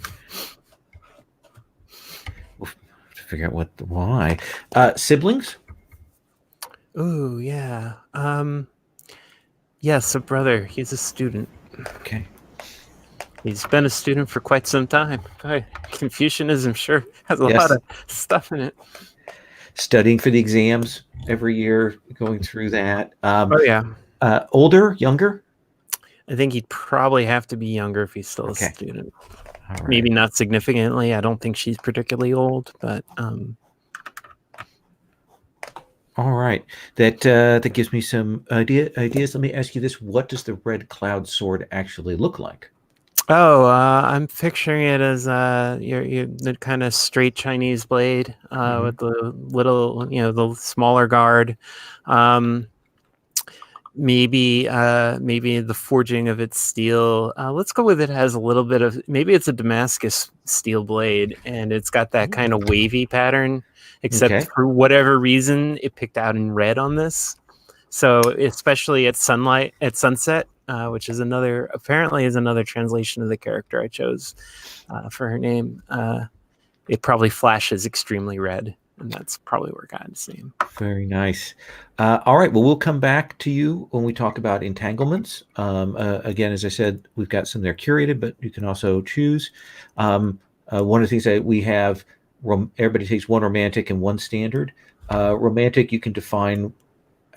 We'll figure out why. Siblings? Ooh, yeah. Yes, a brother. He's a student. Okay. He's been a student for quite some time. Confucianism sure has a lot of stuff in it. Studying for the exams every year, going through that. Oh, yeah. Older, younger? I think he'd probably have to be younger if he's still a student. All right. Maybe not significantly. I don't think she's particularly old, but... All right. That gives me some ideas. Let me ask you this. What does the Red Cloud Sword actually look like? Oh, I'm picturing it as the kind of straight Chinese blade with the little, the smaller guard. Maybe the forging of its steel. Let's go with it has a little bit of, maybe it's a Damascus steel blade, and it's got that kind of wavy pattern, except for whatever reason it picked out in red on this. So especially at sunset, which is another translation of the character I chose for her name. It probably flashes extremely red, and that's probably where God is seeing. Very nice. All right. Well, we'll come back to you when we talk about entanglements. Again, as I said, we've got some there curated, but you can also choose. One of the things that we have, everybody takes one romantic and one standard. Romantic, you can define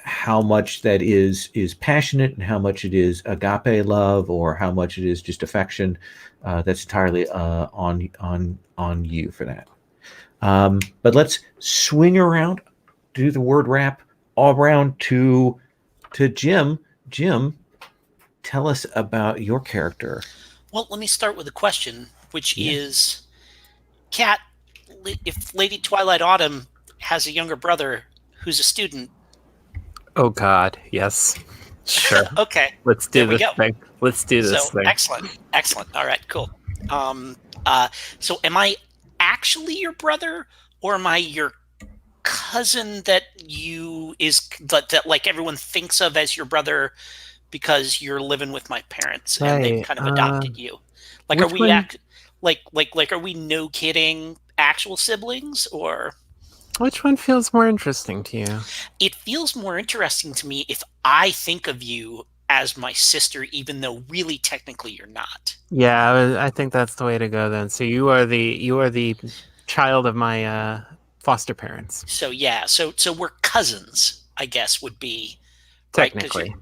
how much that is passionate and how much it is agape love, or how much it is just affection. That's entirely on you for that. But let's swing around, do the word wrap all around to Jim. Jim, tell us about your character. Well, let me start with a question, which is, Kat, if Lady Twilight Autumn has a younger brother who's a student. Oh God, yes. Sure. Okay. Let's do this thing. Let's do this thing. Excellent. All right, cool. So am I actually your brother, or am I your cousin that like everyone thinks of as your brother because you're living with my parents and they kind of adopted you? Like, are we are we no kidding actual siblings, or? Which one feels more interesting to you? It feels more interesting to me if I think of you as my sister, even though really technically you're not. Yeah, I think that's the way to go then. So you are the child of my foster parents, So yeah, so we're cousins, I guess would be right because technically.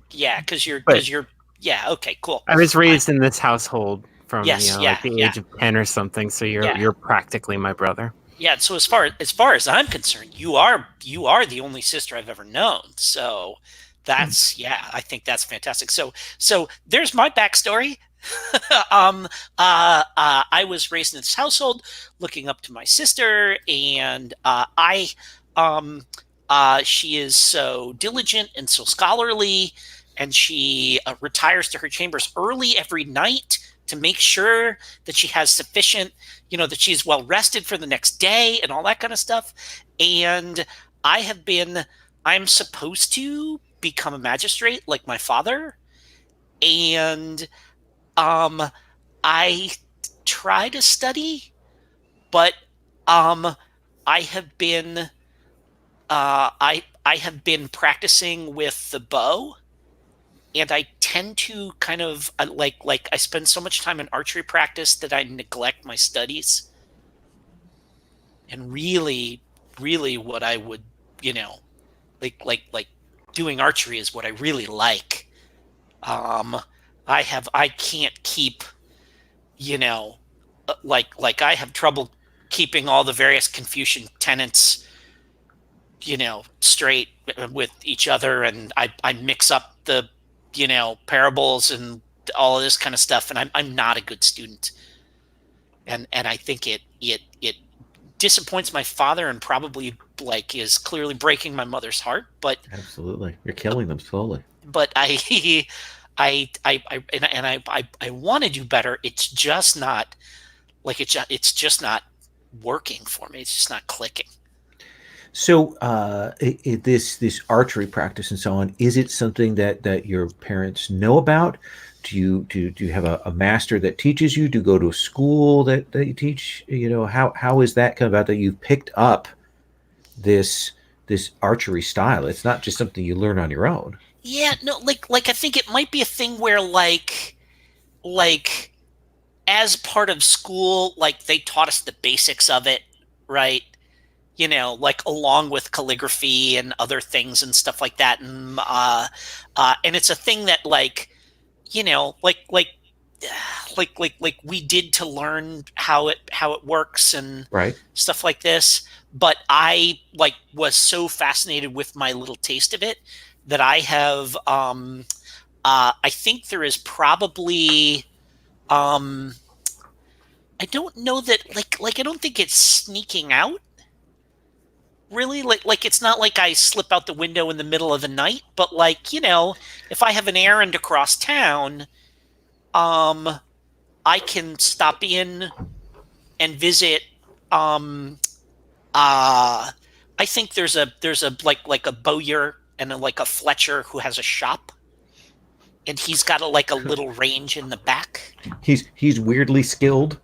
But you're yeah, okay, cool. I was raised in this household from, Yes, like the age of 10 or something, so Yeah. you're practically my brother. Yeah, so as far as I'm concerned, you are the only sister I've ever known. So that's I think that's fantastic. So there's my backstory. I was raised in this household, looking up to my sister, and she is so diligent and so scholarly, and she retires to her chambers early every night to make sure that she has sufficient, that she's well rested for the next day and all that kind of stuff. And I'm supposed to become a magistrate like my father, and I try to study, but I have been I have been practicing with the bow, and I tend to kind of like I spend so much time in archery practice that I neglect my studies. And really, really, what I would, like doing archery is what I really like. I can't keep, like I have trouble keeping all the various Confucian tenets, straight with each other, and I mix up the, parables and all of this kind of stuff, and I'm not a good student, and I think it disappoints my father and probably is clearly breaking my mother's heart, but Absolutely. You're killing them slowly. but I want to do better. It's just not it's just not working for me. It's just not clicking. So, this archery practice and so on, is it something that your parents know about? Do you have a master that teaches you? Do you go to a school that you teach? How is that come about that you've picked up this archery style? It's not just something you learn on your own. Yeah, no, like I think it might be a thing where like as part of school, like they taught us the basics of it, right? Like along with calligraphy and other things and stuff like that, and it's a thing that like we did to learn how it works and Right. stuff like this. But I was so fascinated with my little taste of it that I have I think there is probably I don't know that I don't think it's sneaking out really, like it's not like I slip out the window in the middle of the night, but if I have an errand across town, I can stop in and visit. I think there's a like a bowyer and a Fletcher who has a shop, and he's got a little range in the back. He's weirdly skilled.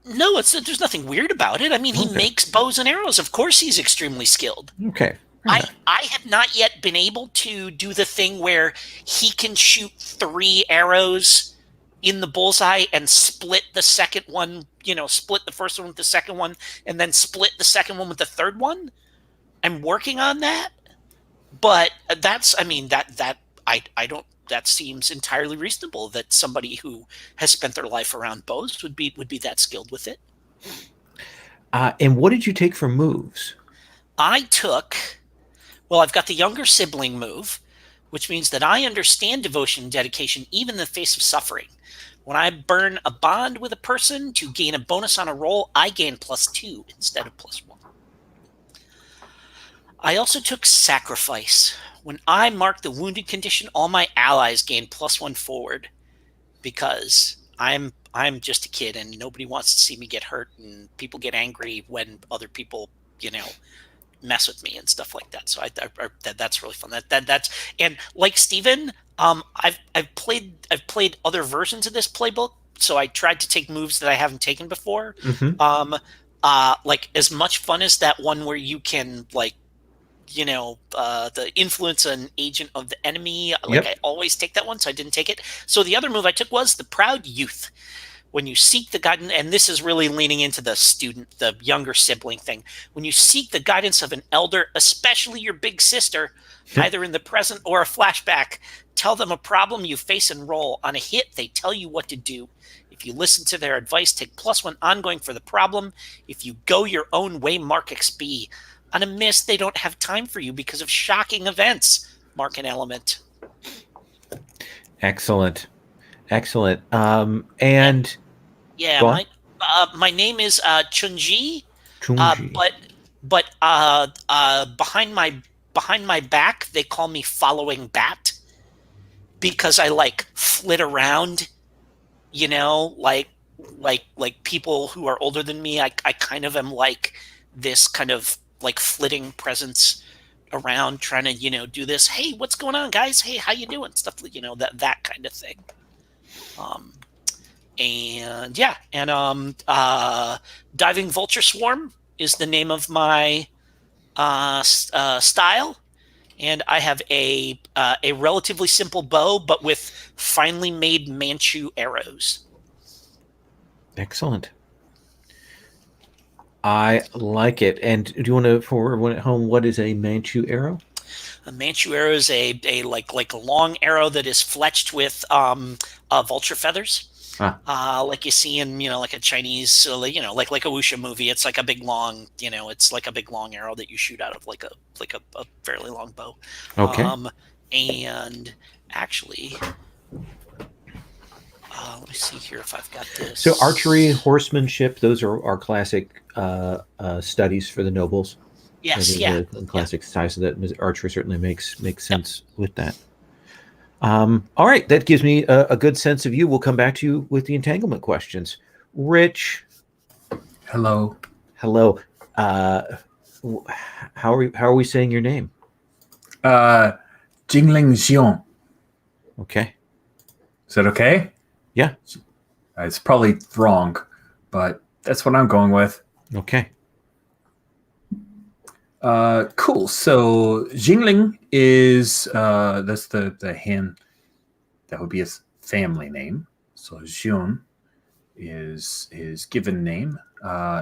No, there's nothing weird about it. I mean, he makes bows and arrows. Of course, he's extremely skilled. Okay. I have not yet been able to do the thing where he can shoot 3 arrows in the bullseye and split the second one, split the first one with the second one, and then split the second one with the third one. I'm working on that, but that seems entirely reasonable that somebody who has spent their life around bows would be that skilled with it. And what did you take for moves? I've got the younger sibling move, which means that I understand devotion and dedication even in the face of suffering. When I burn a bond with a person to gain a bonus on a roll, I gain +2 instead of +1. I also took sacrifice. When I mark the wounded condition, all my allies gain +1 forward, because I'm just a kid and nobody wants to see me get hurt, and people get angry when other people, mess with me and stuff like that. So that's really fun. That's and like Steven, I've played other versions of this playbook, so I tried to take moves that I haven't taken before. Mm-hmm. Like as much fun as that one where you can the influence an agent of the enemy. Yep. I always take that one, so I didn't take it. So the other move I took was the proud youth. When you seek the guidance, and this is really leaning into the younger sibling thing. When you seek the guidance of an elder, especially your big sister, either in the present or a flashback, tell them a problem you face and roll. On a hit, they tell you what to do. If you listen to their advice, take +1 ongoing for the problem. If you go your own way, mark XP. On a miss, they don't have time for you because of shocking events. Mark an element. Excellent. And yeah, my name is Chunji. Chungji. But behind my back, they call me Following Bat because I flit around, like people who are older than me. I kind of am like this kind of flitting presence around, trying to do this. Hey, what's going on, guys? Hey, how you doing? Stuff that kind of thing. Diving Vulture Swarm is the name of my style, and I have a relatively simple bow, but with finely made Manchu arrows. Excellent. I like it. And do you want to, for everyone at home, what is a Manchu arrow? A Manchu arrow is a long arrow that is fletched with vulture feathers. Like you see in like a Chinese like a wuxia movie. It's like a big long it's like a big long arrow that you shoot out of like a fairly long bow. Okay. And actually, let me see here if I've got this. So archery, horsemanship, those are our classic studies for the nobles. Yes, the classic styles. So that archery certainly makes sense with that. All right, that gives me a good sense of you. We'll come back to you with the entanglement questions. Rich. Hello. How are we saying your name? Jingling Xiong. Okay. Is that okay? Yeah. It's probably wrong, but that's what I'm going with. Okay. Cool. So Jingling is that's the hen. That would be his family name. So Xiong is his given name.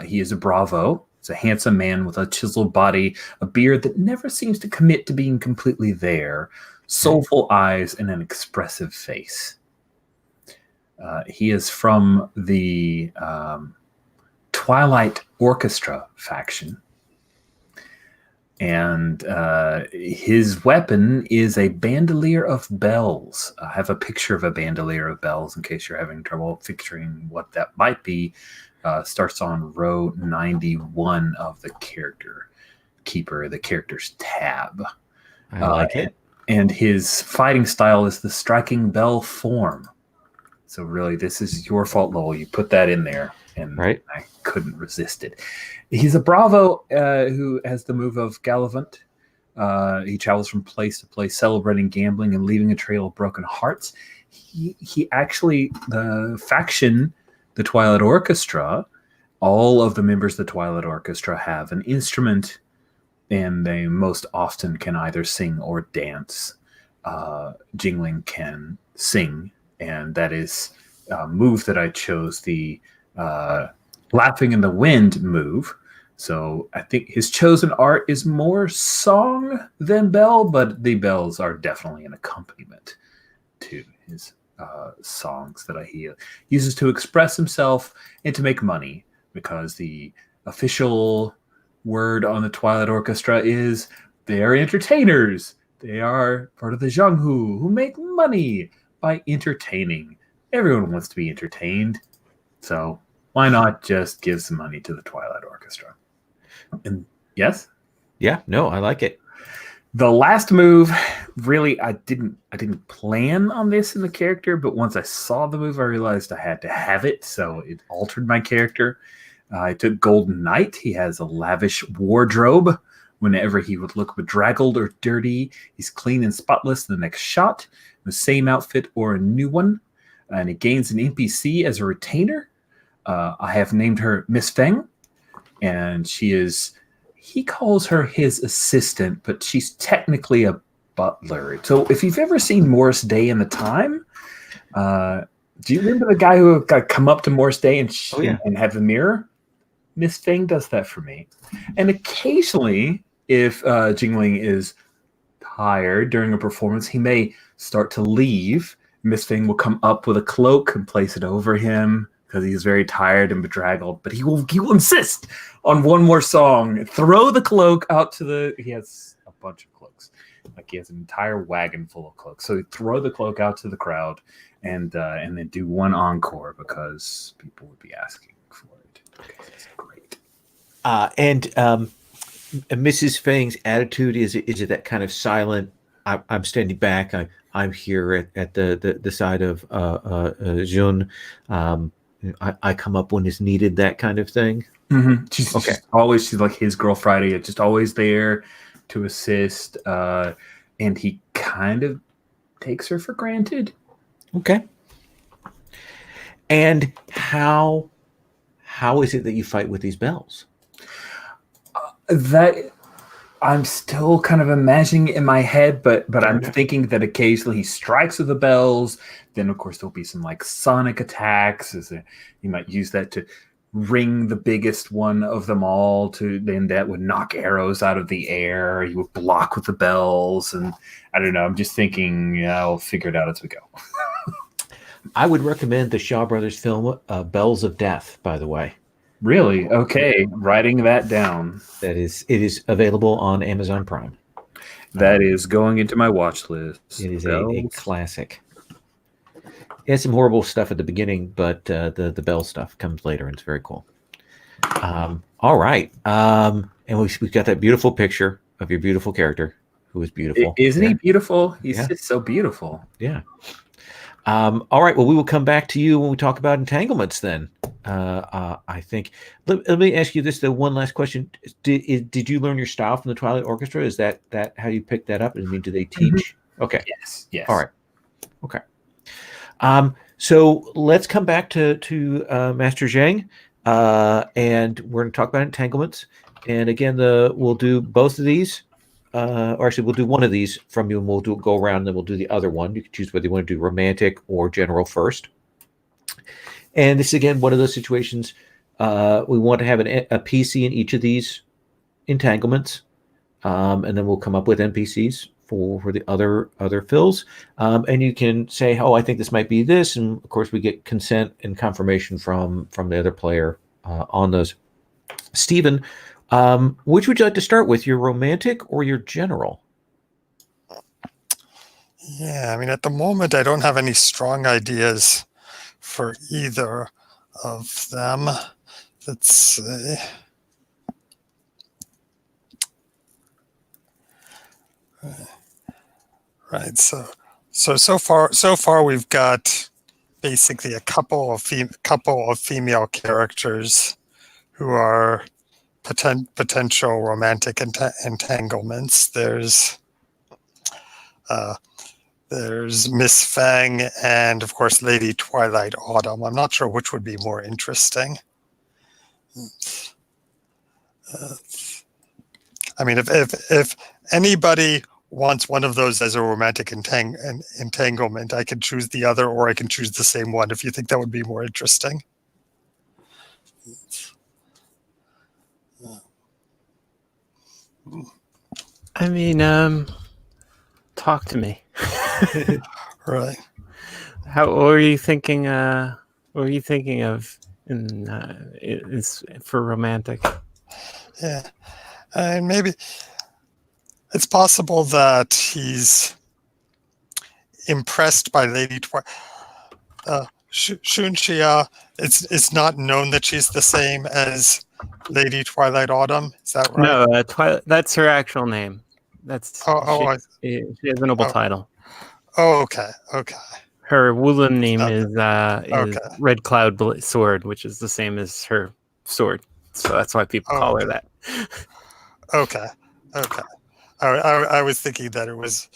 He is a bravo. He's a handsome man with a chiseled body, a beard that never seems to commit to being completely there, soulful eyes, and an expressive face. He is from the Twilight Orchestra faction. And his weapon is a bandolier of bells. I have a picture of a bandolier of bells in case you're having trouble picturing what that might be. Starts on row 91 of the character keeper, the character's tab. I like it. And his fighting style is the striking bell form. So really, this is your fault, Lowell. You put that in there, and right. I couldn't resist it. He's a bravo who has the move of gallivant. He travels from place to place, celebrating gambling and leaving a trail of broken hearts. He actually, the faction, the Twilight Orchestra, all of the members of the Twilight Orchestra have an instrument, and they most often can either sing or dance. Jingling can sing, and that is a move that I chose, the Laughing in the Wind move. So I think his chosen art is more song than bell, but the bells are definitely an accompaniment to his songs that he uses to express himself and to make money, because the official word on the Twilight Orchestra is they are entertainers. They are part of the Zhanghu who make money by entertaining. Everyone wants to be entertained. So why not just give some money to the Twilight Orchestra? And yes? Yeah, no, I like it. The last move, really, I didn't plan on this in the character, but once I saw the move, I realized I had to have it, so it altered my character. I took Golden Knight. He has a lavish wardrobe. Whenever he would look bedraggled or dirty, he's clean and spotless in the next shot, the same outfit or a new one. And he gains an NPC as a retainer. I have named her Miss Feng, and he calls her his assistant, but she's technically a butler. So if you've ever seen Morris Day in the Time, do you remember the guy who got come up to Morris Day and and have the mirror? Miss Fang does that for me. And occasionally, if Jingling is tired during a performance, he may start to leave. Miss Fang will come up with a cloak and place it over him because he's very tired and bedraggled. But he will insist on one more song. Throw the cloak out to the... He has a bunch of cloaks. Like he has an entire wagon full of cloaks. So he'd throw the cloak out to the crowd and then do one encore because people would be asking for it. Okay, that's great. And Mrs. Fang's attitude is it that kind of silent? I'm standing back. I'm here at the side of Jun. I come up when it's needed. That kind of thing. Mm-hmm. She's like his girl Friday. Just always there to assist. And he kind of takes her for granted. Okay. And how is it that you fight with these bells? That I'm still kind of imagining in my head, but I'm thinking that occasionally he strikes with the bells. Then of course there'll be some like sonic attacks. You might use that to ring the biggest one of them all. Then that would knock arrows out of the air. You would block with the bells, and I don't know. I'm just thinking I'll figure it out as we go. I would recommend the Shaw Brothers film Bells of Death, by the way. Really? Okay. Writing that down. It is available on Amazon Prime. That is going into my watch list. It is a classic. It has some horrible stuff at the beginning, but the bell stuff comes later, and it's very cool. All right. And we've got that beautiful picture of your beautiful character, who is beautiful. Isn't he beautiful? He's just so beautiful. Yeah. All right. Well, we will come back to you when we talk about entanglements then. I think. Let me ask you this, the one last question. Did you learn your style from the Twilight Orchestra? Is that how you picked that up? I mean, do they teach? Mm-hmm. Okay. Yes. All right. Okay. So let's come back to Master Zhang, and we're going to talk about entanglements. And again, we'll do both of these. Or actually, we'll do one of these from you, and we'll go around, and then we'll do the other one. You can choose whether you want to do romantic or general first. And this is, again, one of those situations we want to have a PC in each of these entanglements, and then we'll come up with NPCs for the other fills. And you can say, oh, I think this might be this, and of course we get consent and confirmation from the other player on those. Stephen, which would you like to start with, your romantic or your general? Yeah, I mean, at the moment, I don't have any strong ideas for either of them. Let's see. Right. So far we've got basically a couple of female characters who are potential romantic entanglements. There's Miss Fang and, of course, Lady Twilight Autumn. I'm not sure which would be more interesting. I mean, if anybody wants one of those as a romantic entanglement, I can choose the other, or I can choose the same one if you think that would be more interesting. I mean, talk to me. Right. What were you thinking? What were you thinking of is for romantic? Yeah, and maybe it's possible that he's impressed by Lady Shunxia. It's not known that she's the same as Lady Twilight Autumn. Is that right? No, that's her actual name. That's she has a noble title. Oh, okay. Her Wulin name is Red Cloud Sword, which is the same as her sword. So that's why people call her that. Okay. I was thinking that it was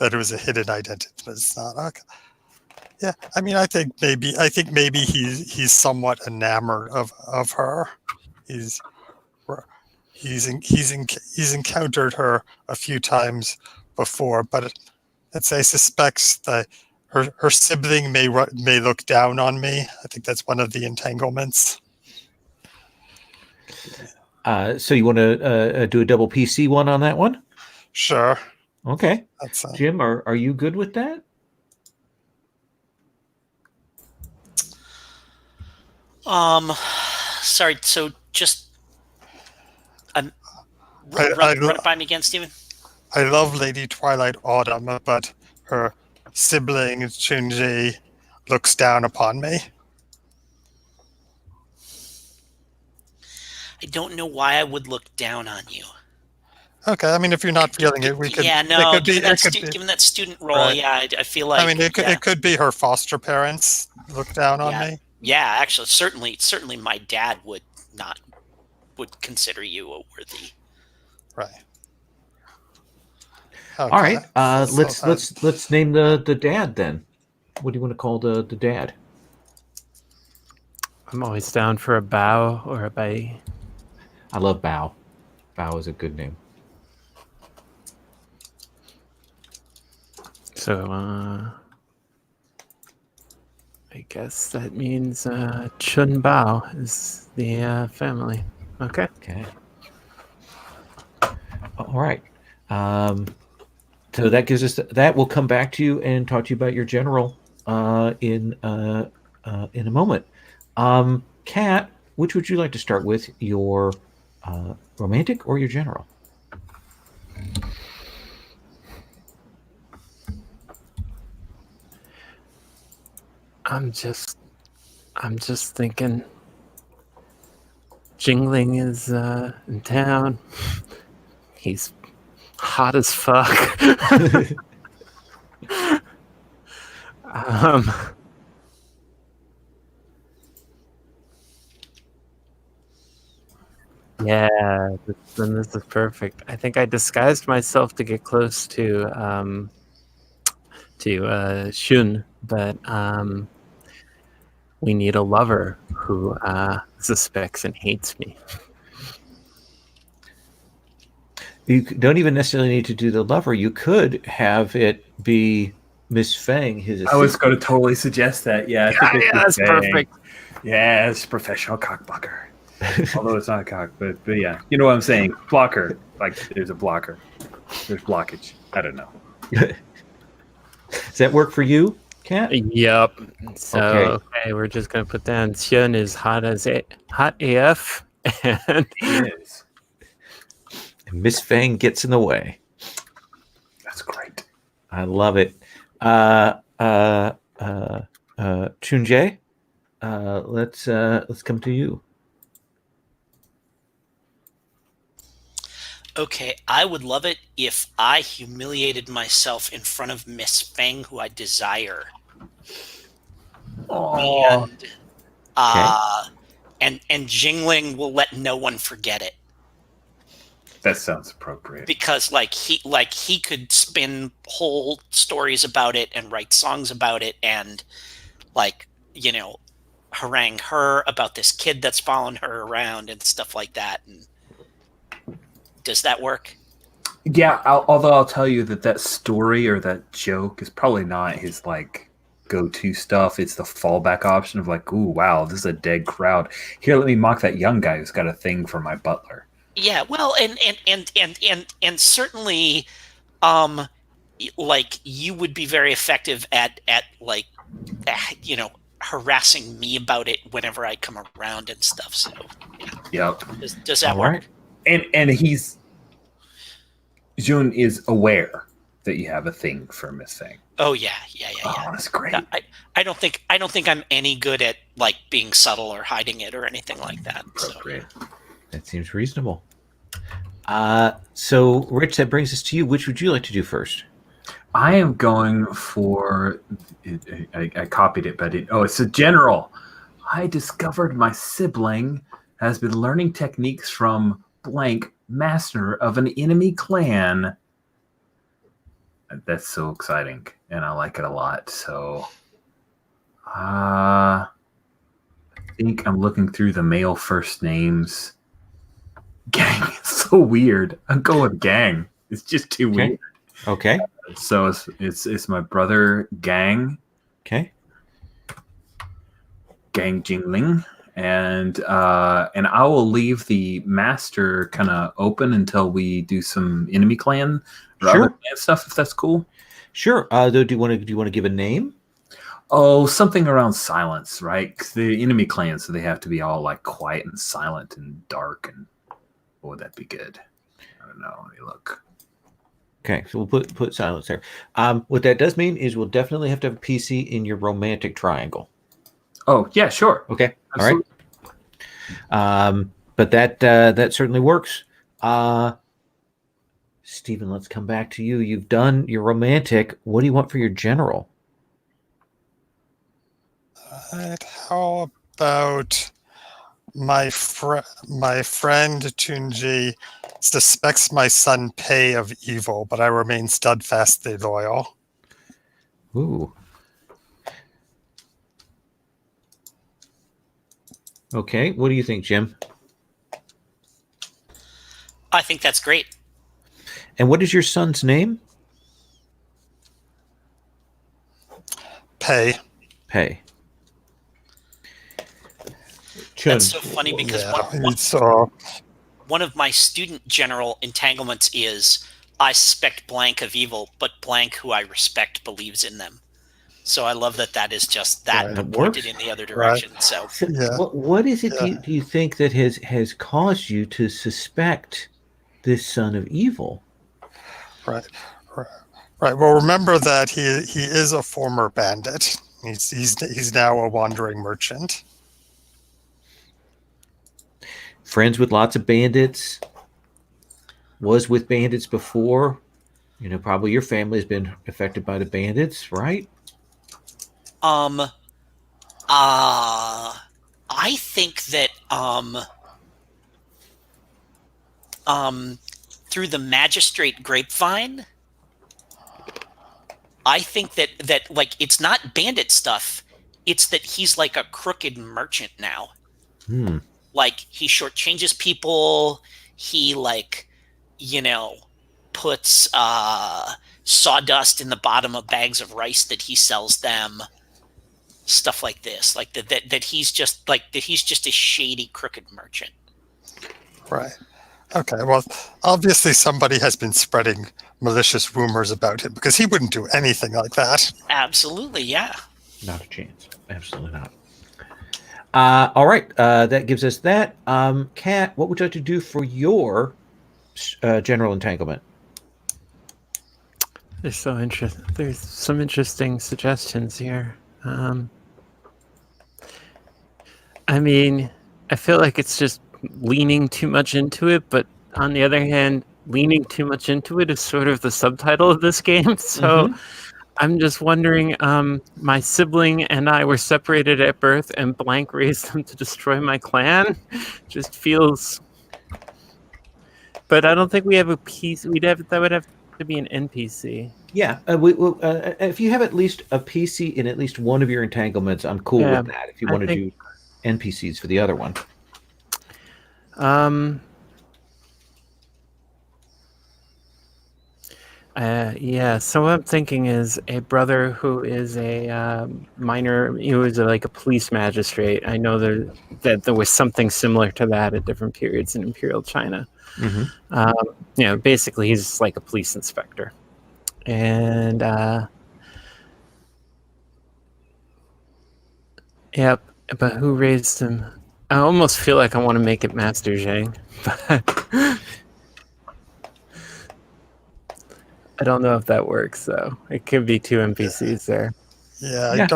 a hidden identity, but it's not. Okay. Yeah, I mean, I think maybe he's somewhat enamored of her. he's encountered her a few times before, but let's say suspects that her sibling may look down on me. I think that's one of the entanglements. So you want to do a double PC one on that one? Sure. Okay. That's Jim, are you good with that? Sorry. So just run it by me again, Steven. I love Lady Twilight Autumn, but her sibling Chunji looks down upon me. I don't know why I would look down on you. Okay, I mean, if you're not feeling it, we could. Yeah, no. Given that student role, right. yeah, I feel like. I mean, it could be her foster parents look down on me. Yeah, actually, certainly, my dad would consider you a worthy. Right. Okay. All right. Let's name the dad then. What do you want to call the dad? I'm always down for a bow or a bay. I love Bao. Bao is a good name. So, I guess that means Chun Bao is the family. Okay. Okay. All right. So that gives us that. We'll come back to you and talk to you about your general in a moment. Kat, which would you like to start with, your romantic or your general? I'm just thinking Jingling is in town. He's hot as fuck. Yeah, this is perfect. I think I disguised myself to get close to Shun, but we need a lover who suspects and hates me. You don't even necessarily need to do the lover. You could have it be Miss Fang, his assistant. I was going to totally suggest that. Yeah, I think that's perfect. Yeah, it's professional cock blocker. Although it's not a cock, but yeah, you know what I'm saying. Blocker, like there's a blocker. There's blockage. I don't know. Does that work for you, Kat? Yep. So okay, we're just gonna put down Xian is hot AF, and He is. And Miss Fang gets in the way. That's great. I love it. Chunjae, let's come to you. Okay, I would love it if I humiliated myself in front of Miss Fang, who I desire. Oh. And Jingling will let no one forget it. That sounds appropriate. Because he could spin whole stories about it and write songs about it and harangue her about this kid that's following her around and stuff like that. And does that work? Yeah, although I'll tell you that story or that joke is probably not his go-to stuff. It's the fallback option of ooh, wow, this is a dead crowd. Here, let me mock that young guy who's got a thing for my butler. Yeah, well, and certainly, you would be very effective at harassing me about it whenever I come around and stuff. So, yeah. Yep. Does that work? Right. And Jun is aware that you have a thing for Miss Fang. Oh yeah. Oh, that's great. I don't think I'm any good at being subtle or hiding it or anything like that. Appropriate. So. That seems reasonable. So Rich, that brings us to you. Which would you like to do first? I am going for. I copied it, but it's a general. I discovered my sibling has been learning techniques from blank master of an enemy clan. That's so exciting, and I like it a lot. So, I think I'm looking through the male first names. Gang is so weird. I'm going with gang. It's just too Okay. weird. Okay. So it's my brother Gang Okay. Jingling, and I will leave the master kind of open until we do some enemy clan or Sure. other clan stuff, if that's cool. Sure. Though, do you want to give a name? Oh, something around silence, right? 'Cause the enemy clans, so they have to be all like quiet and silent and dark. And what would that be good? I don't know. Let me look. Okay, so we'll put silence there. What that does mean is we'll definitely have to have a PC in your romantic triangle. Oh yeah, sure. Okay. Absolutely. All right. But that certainly works. Stephen, let's come back to you. You've done your romantic. What do you want for your general? How about my friend Tunji suspects my son Pei of evil, but I remain steadfastly loyal. Ooh. Okay, what do you think, Jim? I think that's great. And what is your son's name? Pei. Pei. Chun. That's so funny because So one of my student general entanglements is I suspect blank of evil, but blank who I respect believes in them. So I love that is just that, Right, but it pointed works. in the other direction. So yeah. What is it Yeah. do you think that has caused you to suspect this son of evil? Right. Well, remember that he is a former bandit. He's now a wandering merchant. Friends with lots of bandits, was with bandits before. You know, probably your family has been affected by the bandits, right? I think that through the magistrate grapevine, I think that like it's not bandit stuff. It's that he's like a crooked merchant now. Like he shortchanges people. He puts sawdust in the bottom of bags of rice that he sells them. Stuff like this, like that he's just a shady, crooked merchant. Right. Okay. Well, obviously somebody has been spreading malicious rumors about him because he wouldn't do anything like that. Absolutely, yeah. Not a chance. Absolutely not. All right. That gives us that. Kat, what would you like to do for your general entanglement? There's some interesting suggestions here. I mean, I feel like it's just leaning too much into it, but on the other hand, leaning too much into it is sort of the subtitle of this game. So I'm just wondering, my sibling and I were separated at birth and blank raised them to destroy my clan. Just feels... But I don't think we have a piece. That would have to be an NPC. Yeah. If you have at least a PC in at least one of your entanglements, I'm cool with that. If you want to do NPCs for the other one. Yeah, so what I'm thinking is a brother who is a minor, who is like a police magistrate. I know that there was something similar to that at different periods in Imperial China. Basically he's like a police inspector. And yep, but who raised him? I almost feel like I want to make it Master Zhang, but I don't know if that works, though. It could be two NPCs there. I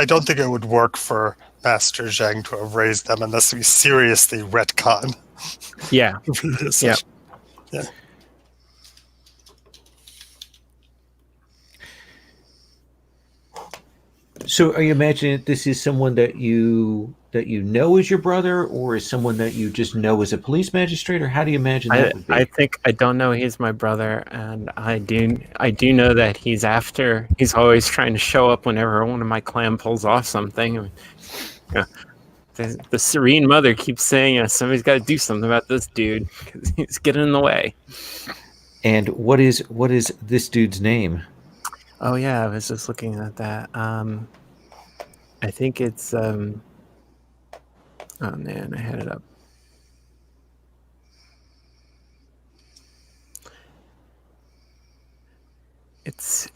don't think it would work for Master Zhang to have raised them unless we seriously retcon. Yeah. Yeah. So are you imagining this is someone that you know is your brother, or is someone that you just know as a police magistrate, or how do you imagine that would be? I think I don't know he's my brother, and I do know that he's always trying to show up whenever one of my clan pulls off something. Yeah. The Serene Mother keeps saying, somebody's got to do something about this dude because he's getting in the way. And what is this dude's name? Oh yeah, I was just looking at that. I think it's oh man, I had it up.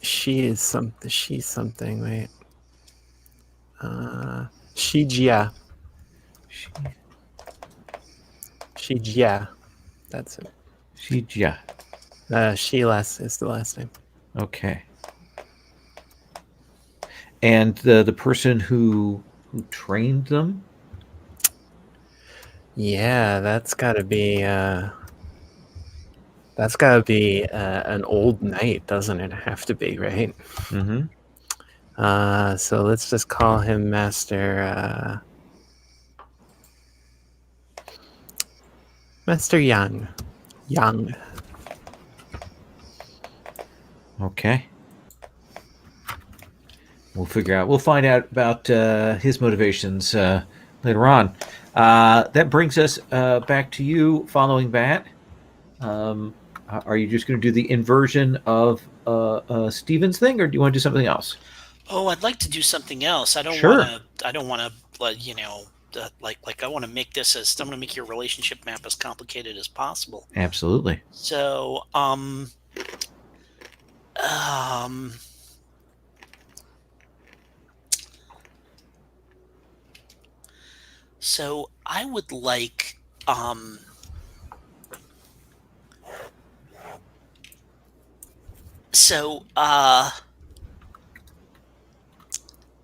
She's something. Wait. Shijia. Shijia. That's it. Shijia. She is the last name. Okay. And the person who trained them? Yeah, that's got to be an old knight, doesn't it? Have to be, right? Mm-hmm. So let's just call him Master Yang. Yang. Okay. We'll find out about his motivations later on. That brings us back to you following that. Are you just going to do the inversion of Steven's thing, or do you want to do something else? Oh, I'd like to do something else. I don't Sure. want to. I don't want to. I want to make this as. I'm going to make your relationship map as complicated as possible. Absolutely. So, so I would like,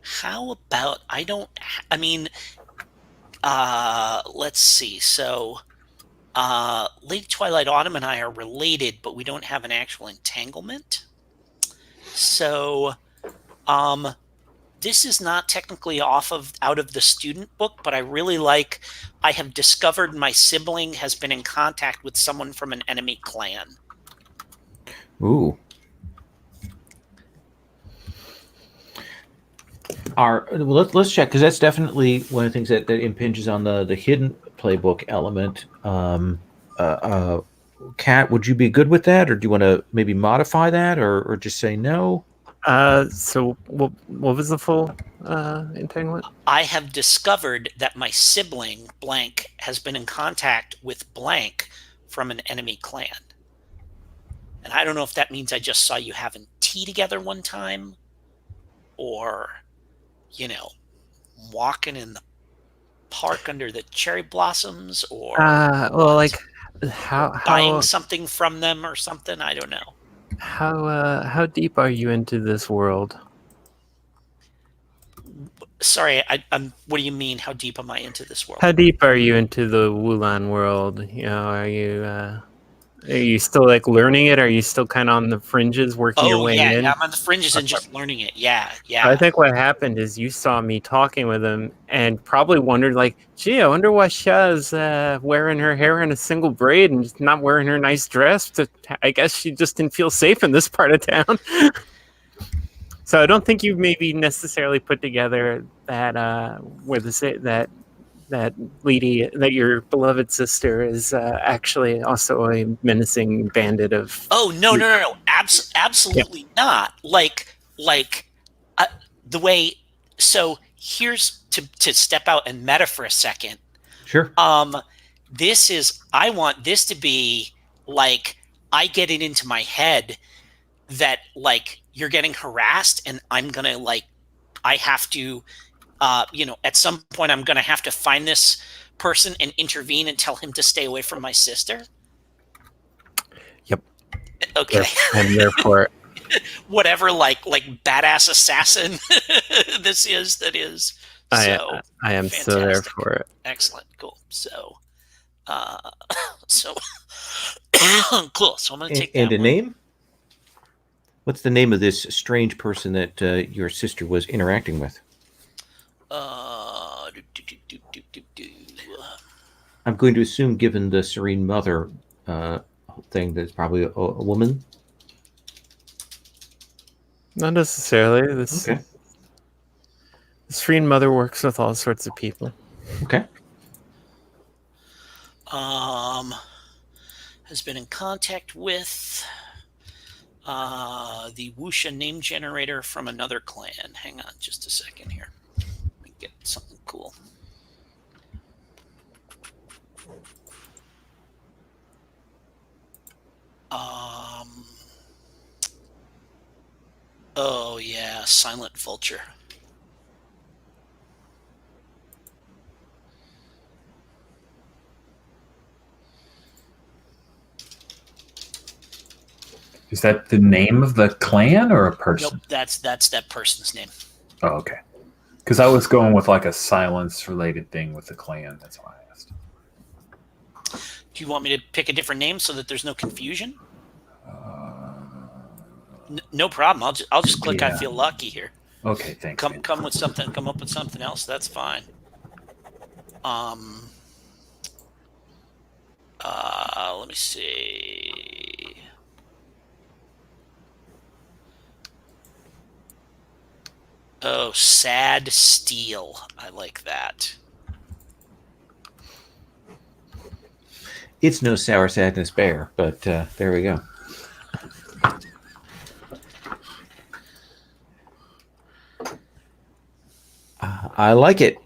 how about let's see. So, Lady Twilight Autumn and I are related, but we don't have an actual entanglement. So, this is not technically out of the student book, but I really like. I have discovered my sibling has been in contact with someone from an enemy clan. Ooh. Let's check, because that's definitely one of the things that impinges on the hidden playbook element. Kat, would you be good with that, or do you want to maybe modify that, or just say no? So what was the full entanglement? I have discovered that my sibling blank has been in contact with blank from an enemy clan, and I don't know if that means I just saw you having tea together one time, or walking in the park under the cherry blossoms, or buying something from them or something. I don't know. How deep are you into this world? Sorry, I'm. What do you mean? How deep am I into this world? How deep are you into the Wulin world? Are you still learning it? Are you still kind of on the fringes, working your way in? Yeah, I'm on the fringes and just learning it. Yeah. I think what happened is you saw me talking with him and probably wondered, gee, I wonder why Sha's wearing her hair in a single braid and not wearing her nice dress. I guess she just didn't feel safe in this part of town. So I don't think you maybe necessarily put together that that lady, that your beloved sister is actually also a menacing bandit of. Oh no! Absolutely not. The way. So here's to step out and meta for a second. Sure. I want this to be I get it into my head that you're getting harassed, and I'm gonna I have to. At some point, I'm going to have to find this person and intervene and tell him to stay away from my sister. Yep. Okay. I'm there for it. Whatever, badass assassin this is. That is. So I am fantastic. so there for it. Excellent. Cool. So, cool. So I'm going to take that. And a name? What's the name of this strange person that your sister was interacting with? I'm going to assume, given the Serene Mother thing, that it's probably a woman. Not necessarily. The Serene Mother works with all sorts of people. Okay. Has been in contact with the wuxia name generator from another clan. Hang on just a second here. Let me get something cool. Oh yeah, Silent Vulture. Is that the name of the clan or a person? Nope, that's that person's name. Oh, okay. Because I was going with like a silence-related thing with the clan. That's why I asked. Do you want me to pick a different name so that there's no confusion? No problem. I'll just click. I Yeah. feel lucky here. Okay, thanks. Come man. come with something. Come up with something else. That's fine. Let me see. Oh, Sad Steel. I like that. It's no sour sadness bear, but there we go. I like it.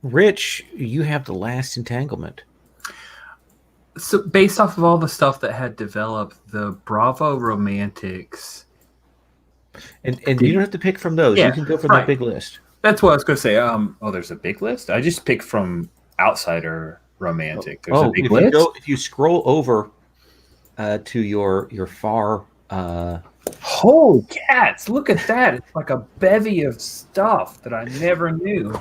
Rich, you have the last entanglement. So, based off of all the stuff that had developed, the Bravo Romantics. And you don't have to pick from those. Yeah, You can go from right. that big list. That's what I was going to say. Oh, there's a big list. I just picked from Outsider Romantic. There's a big list. If you scroll over to your far. Holy cats! Look at that. It's like a bevy of stuff that I never knew.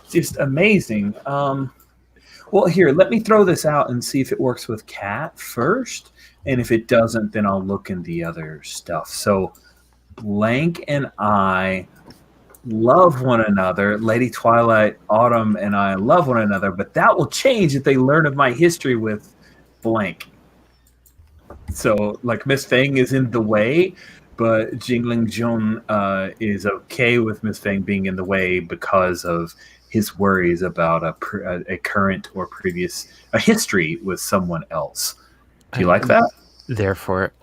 Just amazing. Well, here, let me throw this out and see if it works with Cat first. And if it doesn't, then I'll look in the other stuff. So Blank and I love one another. Lady Twilight, Autumn, and I love one another. But that will change if they learn of my history with Blank. So, like, Miss Fang is in the way, but Jingling Jun is okay with Miss Fang being in the way because of his worries about a current or previous a history with someone else. Do you like that? There for it.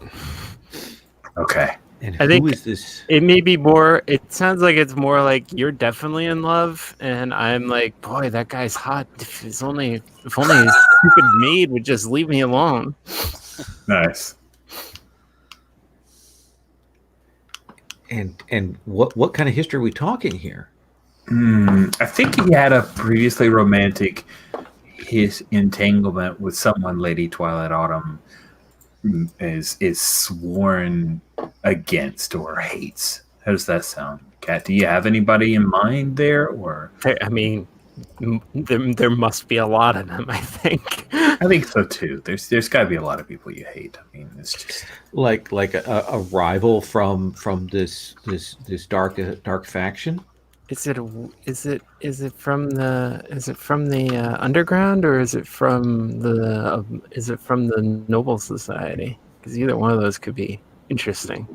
Okay. And I think who is this? it may be more. It sounds like it's more like you're definitely in love, and I'm like, boy, that guy's hot. If only his stupid maid would just leave me alone. Nice. And what kind of history are we talking here? I think he had a previously romantic his entanglement with someone Lady Twilight Autumn is sworn against or hates. How does that sound, Kat? Do you have anybody in mind there, or? I mean, there must be a lot of them. I think. I think so too. There's got to be a lot of people you hate. I mean, it's just Like a rival from this dark faction? Is it from the underground, or is it from the noble society? Because either one of those could be interesting.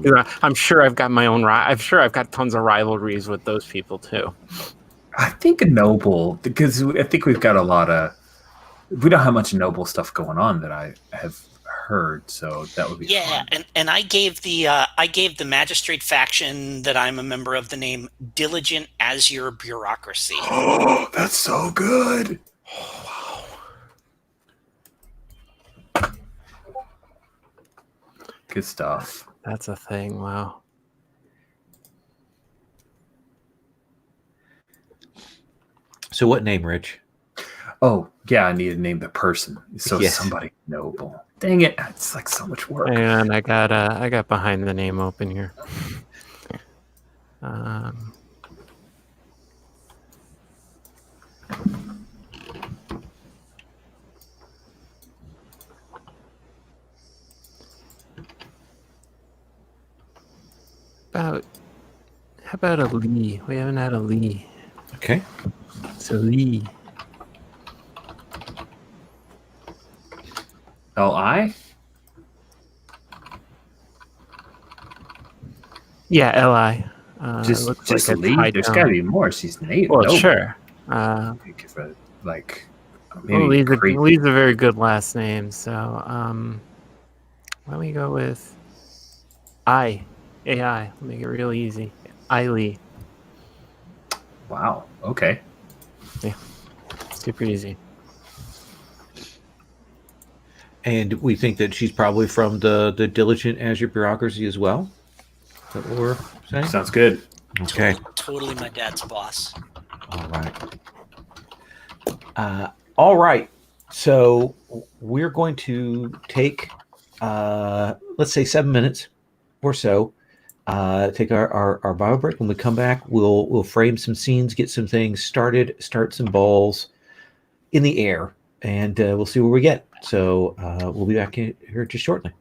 You know, I'm sure I've got my own. I'm sure I've got tons of rivalries with those people too. I think a noble, because I think we've got a lot of. We don't have much noble stuff going on that I have heard, so that would be fun. and I gave the magistrate faction that I'm a member of the name Diligent as Your Bureaucracy. Oh, that's so good. Oh, wow. Good stuff. That's a thing. Wow. So what name, Rich? Oh, yeah, I need to name the person. So Yes. somebody noble. Dang it, it's like so much work. And I got behind the name open here. How about a Lee? We haven't had a Lee. Okay. So Lee. L.I.? Yeah, Li. It looks just like it's Lee. high There's down. got to be more. She's Well, noble. sure. Give her, like Well, maybe crazy. Lee's a very good last name, so why don't we go with AI? We'll make it real easy. Lee. Wow. Okay. Super easy. And we think that she's probably from the diligent Azure bureaucracy as well. Is that what we're saying? Sounds good. Okay. Totally my dad's boss. All right. All right. So we're going to take, let's say, 7 minutes or so. Take our bio break. When we come back, we'll frame some scenes, get some things started, start some balls in the air, and we'll see where we get. So we'll be back here just shortly.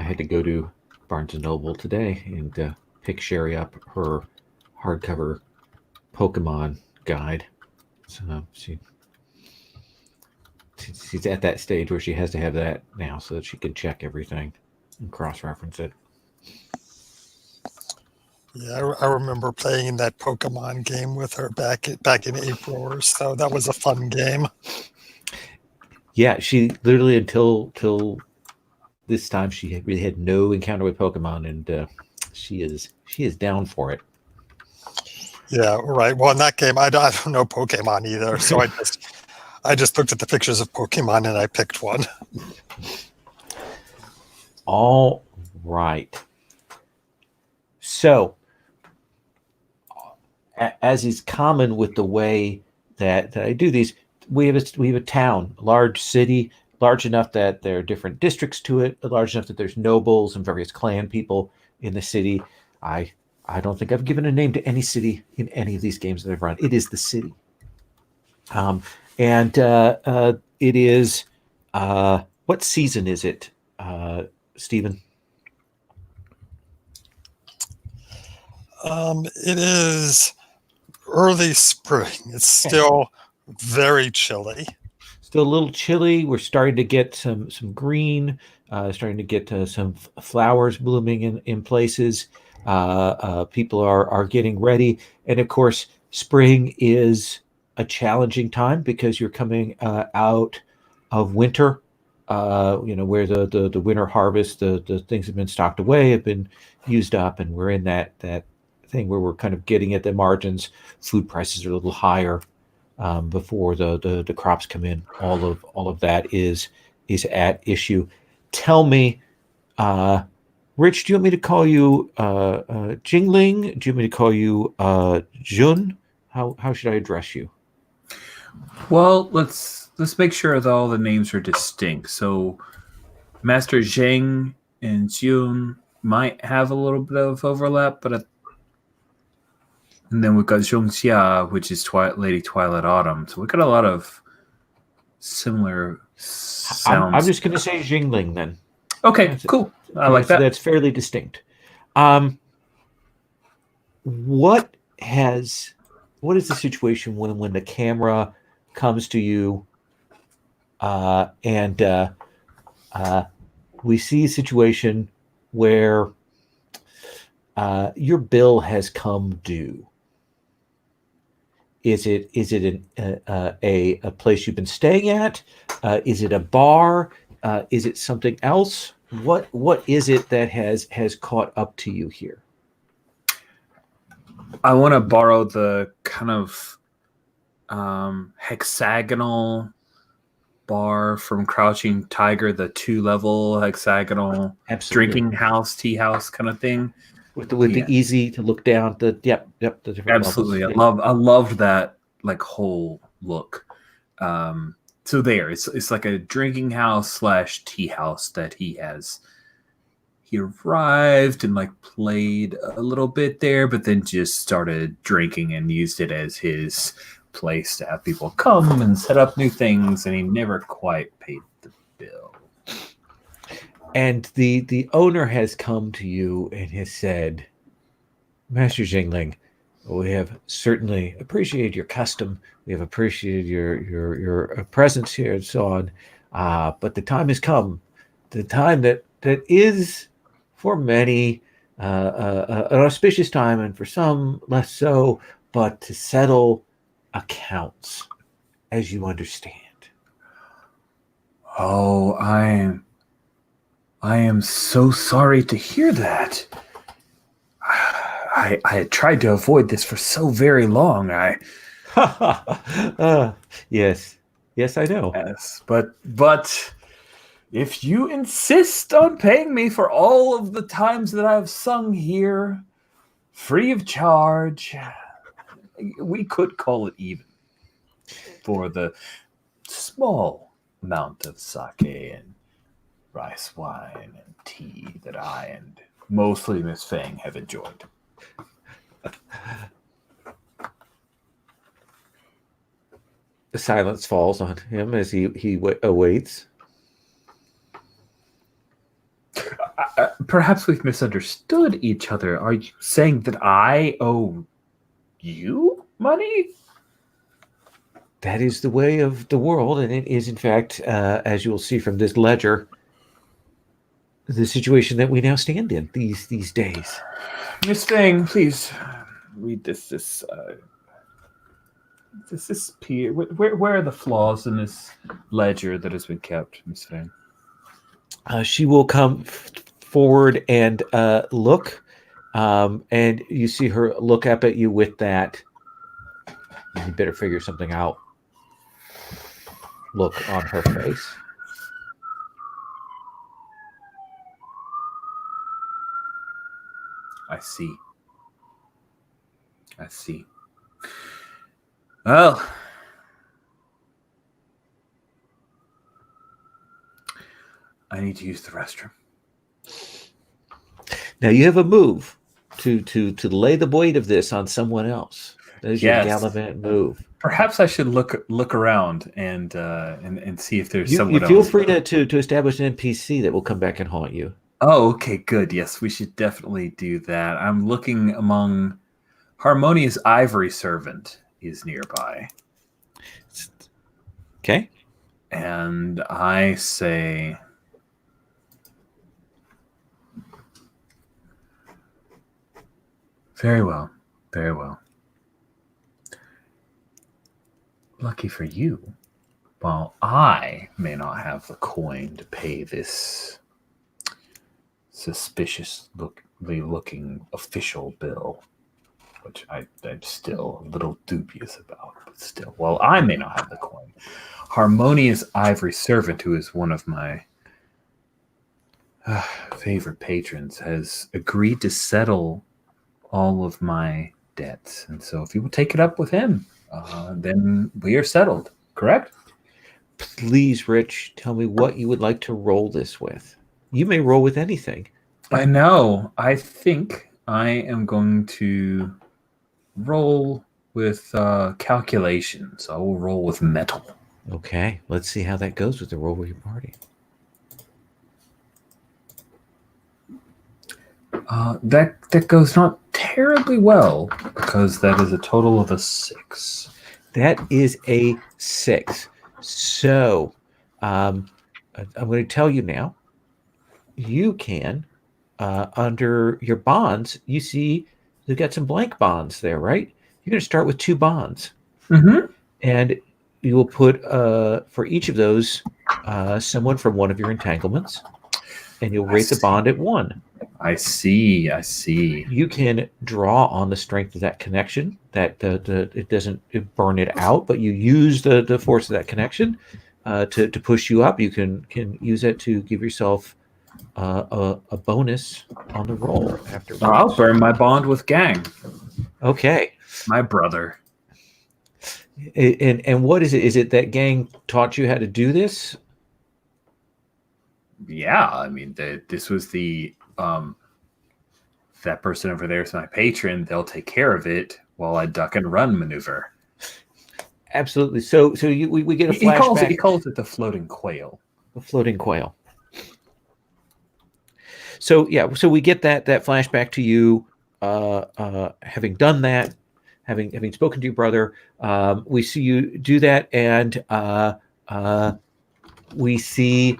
had to go to Barnes and Noble today and pick Sherry up her hardcover Pokemon guide. So she's at that stage where she has to have that now so that she can check everything and cross-reference it. Yeah, I remember playing in that Pokemon game with her back in April or so. That was a fun game. Yeah, she literally till this time she really had no encounter with Pokemon, and she is down for it. Yeah, right. Well, in that game, I don't know Pokemon either, so I just looked at the pictures of Pokemon and I picked one. All right. So, as is common with the way that I do these, we have a town, a large city, large enough that there are different districts to it, large enough that there's nobles and various clan people in the city. I don't think I've given a name to any city in any of these games that I've run. It is the city. And it is, what season is it, Stephen? It is early spring. It's still very chilly. Still a little chilly. We're starting to get some green, starting to get some flowers blooming in places. People are getting ready. And of course, spring is a challenging time because you're coming out of winter, where the winter harvest, the things have been stocked away, have been used up, and we're in that thing where we're kind of getting at the margins. Food prices are a little higher before the crops come in. All of that is at issue. Tell me, Rich, do you want me to call you Jingling? Do you want me to call you Jun? How should I address you? Well, let's make sure that all the names are distinct. So, Master Zheng and Jun might have a little bit of overlap, but and then we've got Zhongxia, which is Lady Twilight Autumn. So we've got a lot of similar sounds. I'm just going to say Jingling then. Okay, cool. I like that. That's fairly distinct. What is the situation when the camera comes to you and we see a situation where your bill has come due? Is it a place you've been staying at? Is it a bar? Is it something else? What is it that has caught up to you here? I want to borrow the kind of hexagonal bar from Crouching Tiger, the 2-level hexagonal drinking house, tea house kind of thing. With the easy to look down, the different absolutely levels. I loved that like whole look. So it's like a drinking house / tea house that he arrived and like played a little bit there, but then just started drinking and used it as his place to have people come and set up new things, and he never quite paid the bill. And the owner has come to you and has said, Master Jingling, we have certainly appreciated your custom. We have appreciated your presence here and so on. But the time has come. The time that is for many an auspicious time, and for some less so, but to settle accounts, as you understand. Oh, I am so sorry to hear that. I had tried to avoid this for so very long. Yes, I know. Yes, but if you insist on paying me for all of the times that I've sung here, free of charge, we could call it even for the small amount of sake and rice wine and tea that I and mostly Miss Fang have enjoyed. The silence falls on him as he awaits. Perhaps we've misunderstood each other. Are you saying that I owe you money? That is the way of the world, and it is, in fact, as you will see from this ledger, the situation that we now stand in these days. Miss Fang, please read this. Where are the flaws in this ledger that has been kept, Miss Fang? She will come forward and look, and you see her look up at you with that. You better figure something out. Look on her face. I see. Well, I need to use the restroom. Now you have a move to lay the weight of this on someone else. That is your gallivant move. Perhaps I should look around and see if there's someone You feel else. free to establish an NPC that will come back and haunt you. Oh, okay, good. Yes, we should definitely do that. I'm looking among Harmonious Ivory Servant is nearby. Okay. And I say, very well. Lucky for you, while I may not have the coin to pay this suspiciously looking official bill, which I'm still a little dubious about, but still, while I may not have the coin, Harmonious Ivory Servant, who is one of my favorite patrons, has agreed to settle all of my debts. And so if you will take it up with him, then we are settled, correct? Please, Rich, tell me what you would like to roll this with. You may roll with anything. I know. I think I am going to roll with calculations. I will roll with metal. Okay, let's see how that goes with the roll with your party. That goes not terribly well, because that is a total of a 6. That is a 6. So, I'm going to tell you now. You can, under your bonds, you see you've got some blank bonds there, right? You're going to start with 2 bonds. Mm-hmm. And you will put, for each of those, someone from one of your entanglements. And you'll rate the bond at 1. I see. You can draw on the strength of that connection. That it doesn't burn it out, but you use the force of that connection to push you up. You can use it to give yourself a bonus on the roll afterwards. I'll burn my bond with Gang. Okay. My brother. And what is it? Is it that Gang taught you how to do this? Yeah, I mean, this was the that person over there is my patron. They'll take care of it while I duck and run maneuver. Absolutely. So we get a flashback. He calls it the floating quail. The floating quail. So we get that flashback to you having done that, having spoken to your brother. We see you do that, and we see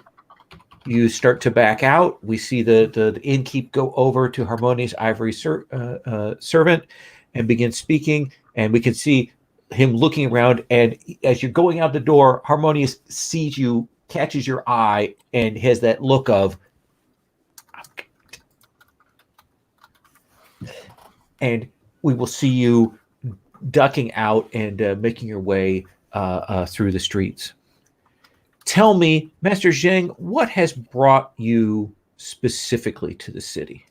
you start to back out. We see the innkeep go over to Harmonious Ivory Servant and begin speaking, and we can see him looking around, and as you're going out the door, Harmonious sees you, catches your eye, and has that look of, and we will see you ducking out and making your way through the streets. Tell me, Master Zheng, what has brought you specifically to the city?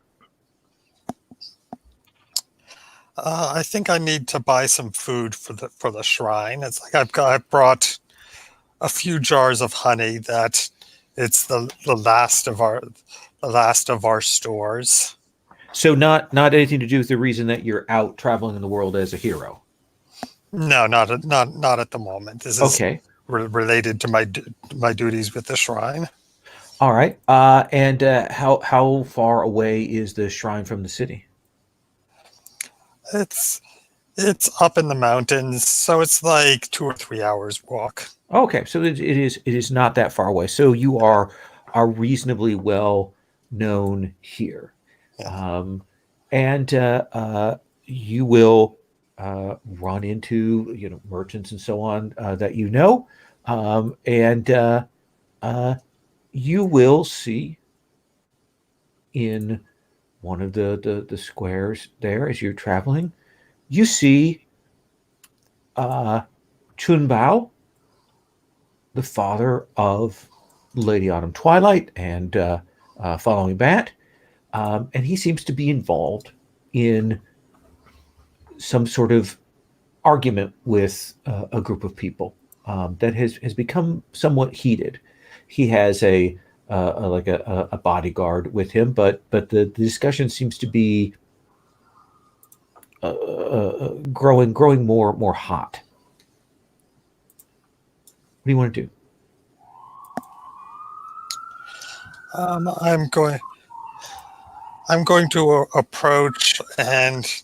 I think I need to buy some food for the shrine. It's like I've brought a few jars of honey that it's the last of our stores. So not anything to do with the reason that you're out traveling in the world as a hero. No, not at the moment. This is okay. Related to my duties with the shrine. All right. And how far away is the shrine from the city? It's up in the mountains, so it's like 2 or 3 hours walk. Okay, so it is not that far away. So you are reasonably well known here, Yeah. and you will run into merchants and so on that and you will see in one of the squares there as you're traveling. You see Chun Bao, the father of Lady Autumn Twilight and following that. And he seems to be involved in some sort of argument with a group of people that has become somewhat heated. He has a bodyguard with him, but the discussion seems to be growing more hot. What do you want to do? I'm going to approach and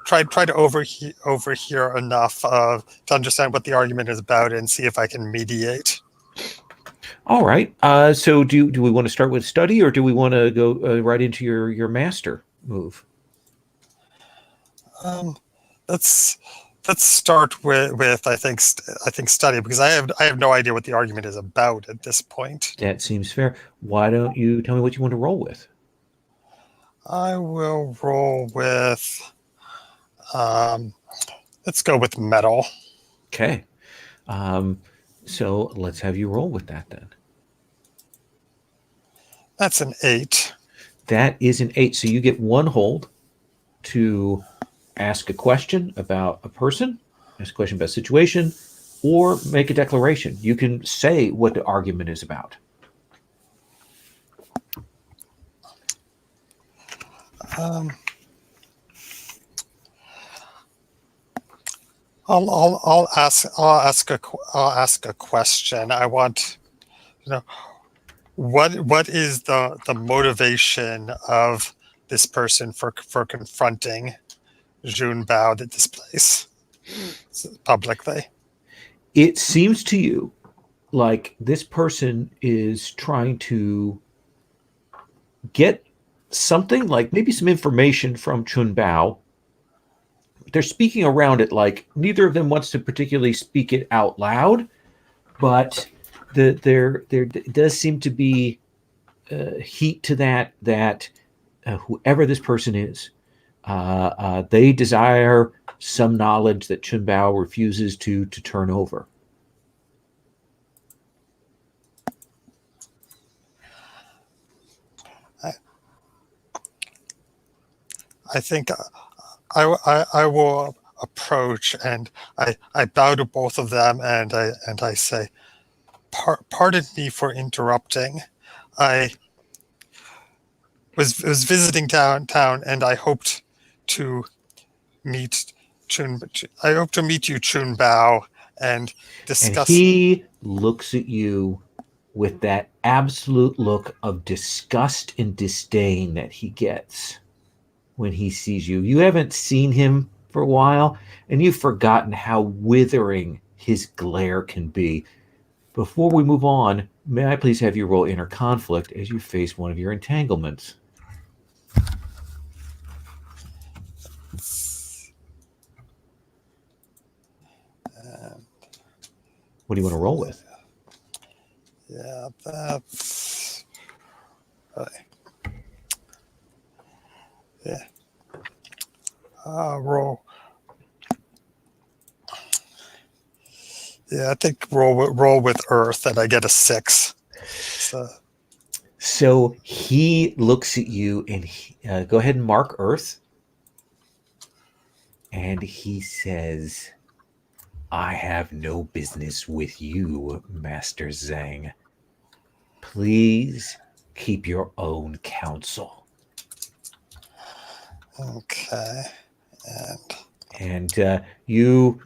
try to overhear enough to understand what the argument is about and see if I can mediate. All right. So do we want to start with study, or do we want to go right into your master move? Let's start with I think study, because I have no idea what the argument is about at this point. That seems fair. Why don't you tell me what you want to roll with? I will roll with. Let's go with metal. Okay. So let's have you roll with that then. That's an 8. That is an 8. So you get one hold to ask a question about a person, ask a question about a situation, or make a declaration. You can say what the argument is about. I'll ask a question. I want, what is the motivation of this person for confronting Jun Bao at this place publicly? It seems to you like this person is trying to get something, like maybe some information from Chun Bao. They're speaking around it, like neither of them wants to particularly speak it out loud, but there does seem to be heat to that whoever this person is, they desire some knowledge that Chun Bao refuses to turn over. I think I will approach, and I bow to both of them, and I say, pardon me for interrupting. I was visiting downtown, and I hoped to meet I hope to meet you, Chun Bao, and discuss. And he looks at you with that absolute look of disgust and disdain that he gets when he sees you. You haven't seen him for a while, and you've forgotten how withering his glare can be. Before we move on, may I please have you roll inner conflict as you face one of your entanglements? What do you want to roll with? Yeah, that's right. Yeah. Roll. Yeah, I think roll with Earth, and I get a 6. So he looks at you and go ahead and mark Earth. And he says, I have no business with you, Master Zhang. Please keep your own counsel. Okay. And you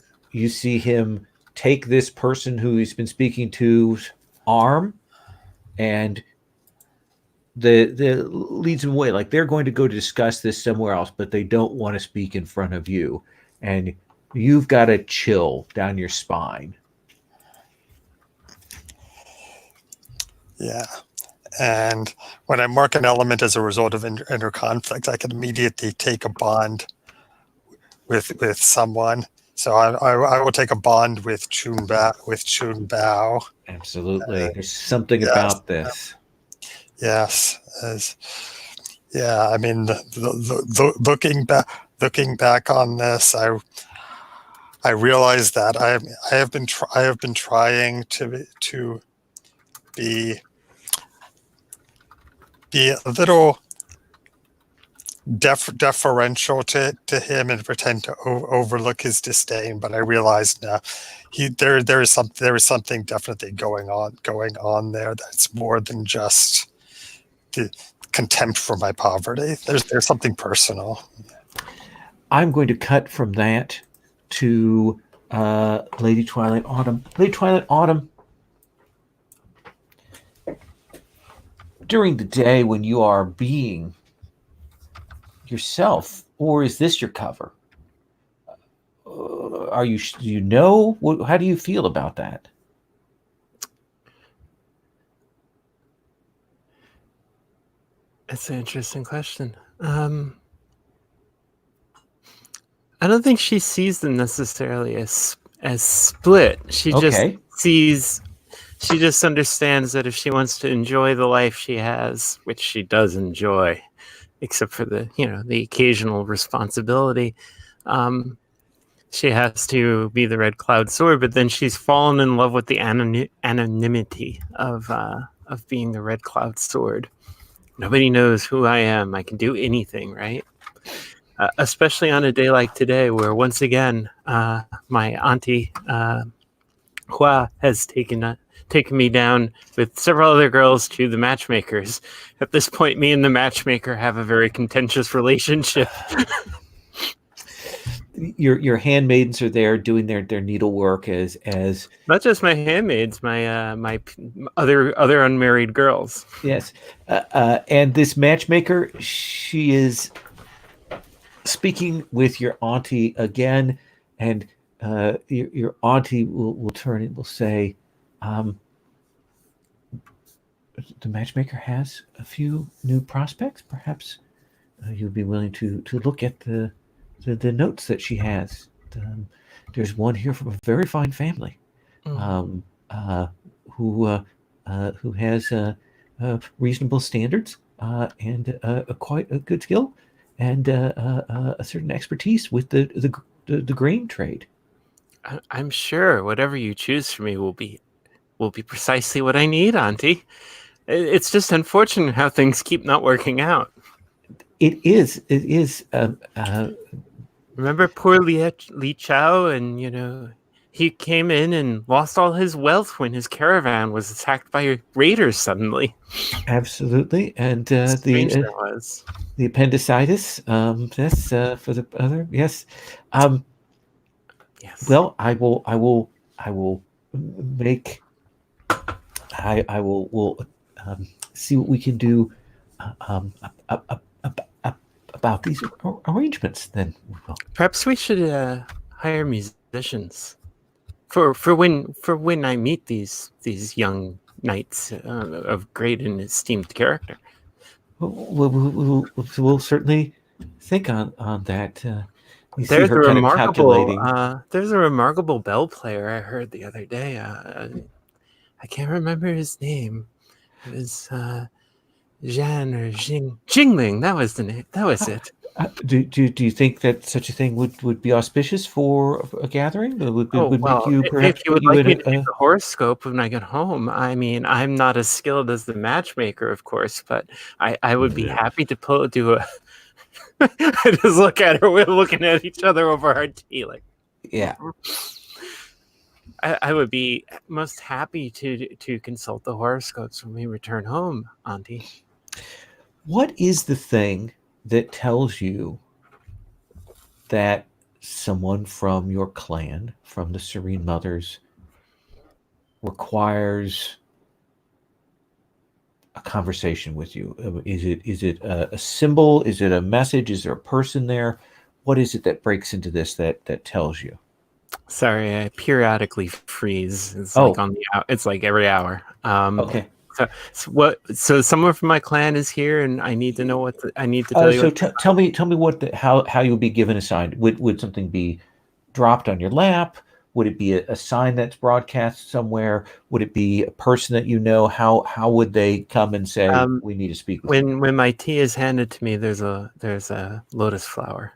see him take this person who he's been speaking to's arm and the leads them away. Like they're going to go discuss this somewhere else, but they don't want to speak in front of you, and you've got a chill down your spine. Yeah. And when I mark an element as a result of inner conflict, I can immediately take a bond with someone. So I will take a bond with Chun Bao. Absolutely. There's something yes. about this. Yes. Yeah. I mean, looking back on this, I realized that I have been trying to be a little deferential to him and pretend to overlook his disdain, but I realized now there is something definitely going on there that's more than just the contempt for my poverty. There's something personal. I'm going to cut from that to Lady Twilight Autumn. Lady Twilight Autumn, during the day when you are being yourself, or is this your cover? Do you know? How do you feel about that? That's an interesting question. I don't think she sees them necessarily as split. She Okay. just understands that if she wants to enjoy the life she has, which she does enjoy, except for the occasional responsibility, she has to be the Red Cloud Sword. But then she's fallen in love with the anonymity of being the Red Cloud Sword. Nobody knows who I am. I can do anything, right? Especially on a day like today, where once again my auntie Hua has taken me down with several other girls to the matchmakers. At this point, me and the matchmaker have a very contentious relationship. Your handmaidens are there doing their needlework as not just my handmaids, my other unmarried girls. Yes, and this matchmaker, she is speaking with your auntie again, and your auntie will turn and will say, the matchmaker has a few new prospects. Perhaps you'd be willing to look at the notes that she has. There's one here from a very fine family, who has reasonable standards and quite a good skill and a certain expertise with the grain trade. I'm sure whatever you choose for me will be precisely what I need, Auntie. It's just unfortunate how things keep not working out. It is. Remember poor Li Chao, and he came in and lost all his wealth when his caravan was attacked by raiders suddenly. Absolutely, and Strange that was. The appendicitis. Yes, for the other. Yes. Yes. Well, I will make. I will see what we can do about these arrangements. Then we will. Perhaps we should hire musicians for when I meet these young knights of great and esteemed character. We'll certainly think on that. There's a remarkable bell player I heard the other day. I can't remember his name. It was Zhan or Jingling. That was the name. That was it. Do you think that such a thing would be auspicious for a gathring? Would make you perhaps? If you would like me to do the horoscope when I get home, I mean, I'm not as skilled as the matchmaker, of course, but I would be happy to do a. I just look at her. We're looking at each other over our tea, like. Yeah. I would be most happy to consult the horoscopes when we return home, Auntie. What is the thing that tells you that someone from your clan, from the Serene Mothers, requires a conversation with you? Is it a symbol? Is it a message? Is there a person there? What is it that breaks into this that tells you? Sorry, I periodically freeze. It's Oh. like on the it's like every hour. Okay. So someone from my clan is here, and I need to know what I need to tell you. So tell me what how you'll be given a sign. Would something be dropped on your lap? Would it be a sign that's broadcast somewhere? Would it be a person that you know? How would they come and say we need to speak with you? When my tea is handed to me, there's a lotus flower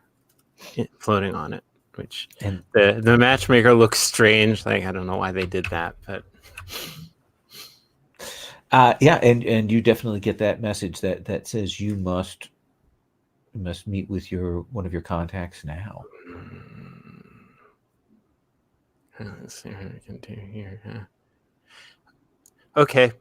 floating on it, which And the matchmaker looks strange. Like, I don't know why they did that, but yeah, and you definitely get that message that says you must meet with one of your contacts now. let's see what I can do here. Okay.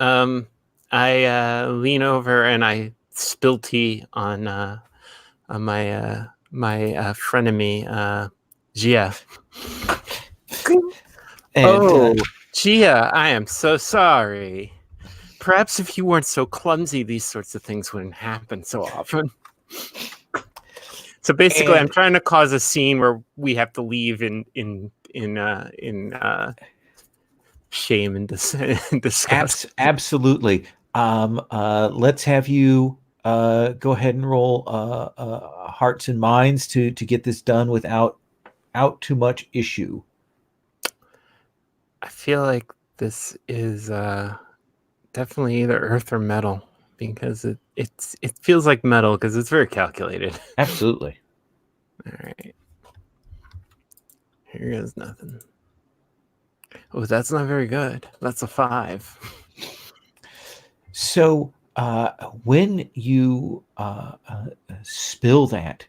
I lean over and I spill tea on my frenemy, Gia. And, Gia, I am so sorry. Perhaps if you weren't so clumsy, these sorts of things wouldn't happen so often. So basically, I'm trying to cause a scene where we have to leave in shame and disgust. Absolutely. Let's have you go ahead and roll hearts and minds to get this done without too much issue. I feel like this is definitely either earth or metal, because it feels like metal because it's very calculated. Absolutely. All right. Here goes nothing. Oh, that's not very good. That's a 5. So when you spill that,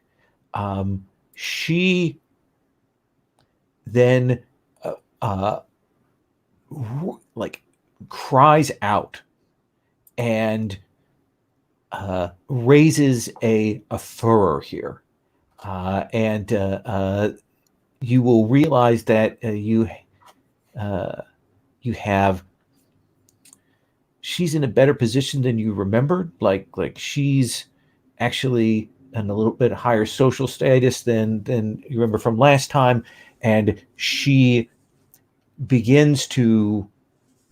she then like cries out and raises a furor here, and you will realize that you have. She's in a better position than you remembered. Like she's actually in a little bit higher social status than you remember from last time, and she begins to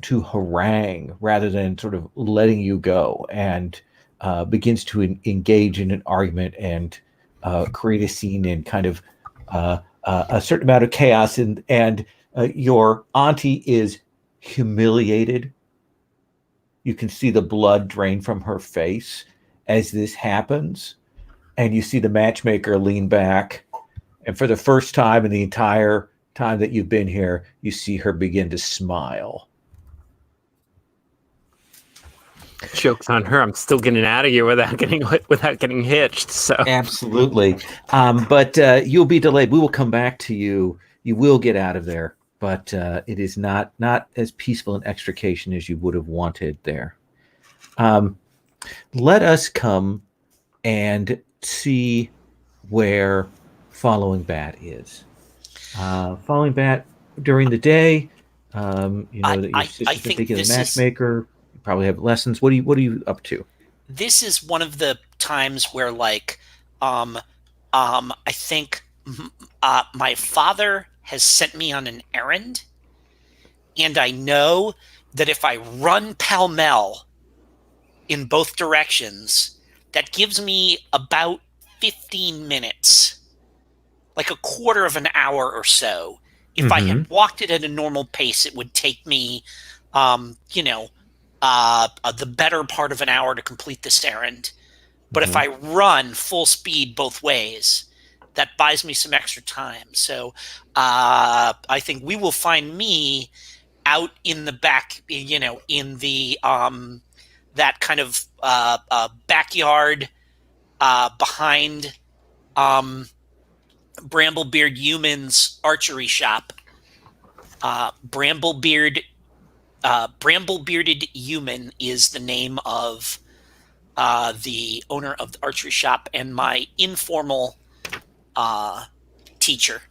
harangue rather than sort of letting you go, and begins to engage in an argument and create a scene and kind of a certain amount of chaos, and your auntie is humiliated. You can see the blood drain from her face as this happens, and you see the matchmaker lean back, and for the first time in the entire time that you've been here, you see her begin to smile. Joke's on her. I'm still getting out of here without getting hitched. So Absolutely. But you'll be delayed. We will come back to you. You will get out of there, but it is not as peaceful an extrication as you would have wanted there. Let us come and see where Following Bat is. Following Bat during the day, that your sister's been thinking of the matchmaker. You probably have lessons. What are you up to? This is one of the times where, like, I think my father has sent me on an errand, and I know that if I run pell-mell in both directions, that gives me about 15 minutes, like a quarter of an hour or so. If I had walked it at a normal pace, it would take me, the better part of an hour to complete this errand. But if I run full speed both ways, that buys me some extra time. So I think we will find me out in the back, in the that kind of backyard behind Bramblebeard Human's archery shop. Bramblebearded Human is the name of the owner of the archery shop and my informal teacher.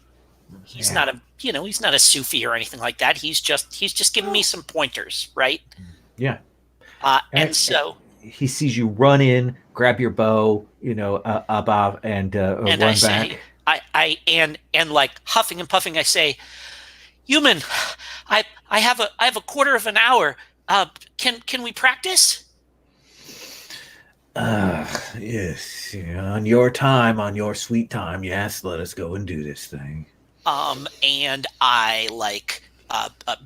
He's not a Sufi or anything like that. He's just giving me some pointers, right? Yeah. And so, he sees you run in, grab your bow, above, and and run I say, back. and like huffing and puffing, I say, "Human, I have a quarter of an hour. Can we practice?" Yes, on your time, on your sweet time. Yes, let us go and do this thing. And I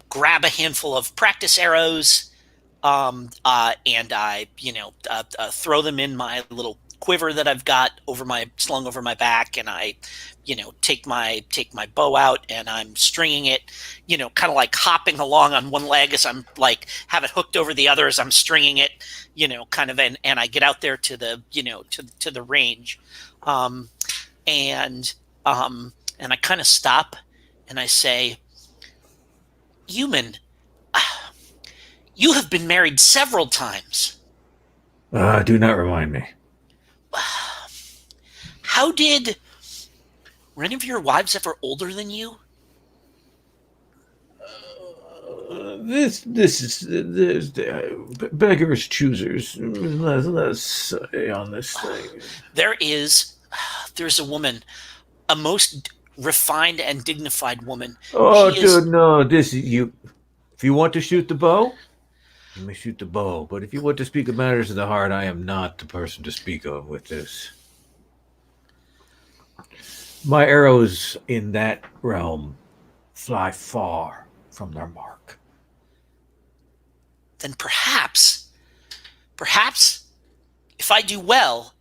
grab a handful of practice arrows, and I throw them in my little quiver that I've got slung over my back, and I take my bow out, and I'm stringing it, kind of like hopping along on one leg as I'm like have it hooked over the other as I'm stringing it, kind of, and I get out there to the to the range, and I kind of stop, and I say, "Human, you have been married several times. Do not remind me. Were any of your wives ever older than you?" This is beggars choosers. Let's say on this thing. There's a woman, a most refined and dignified woman. Oh, She is- dude, no! This is you. If you want to shoot the bow, you may shoot the bow. But if you want to speak of matters of the heart, I am not the person to speak of with this. My arrows in that realm fly far from their mark. Then perhaps, if I do well,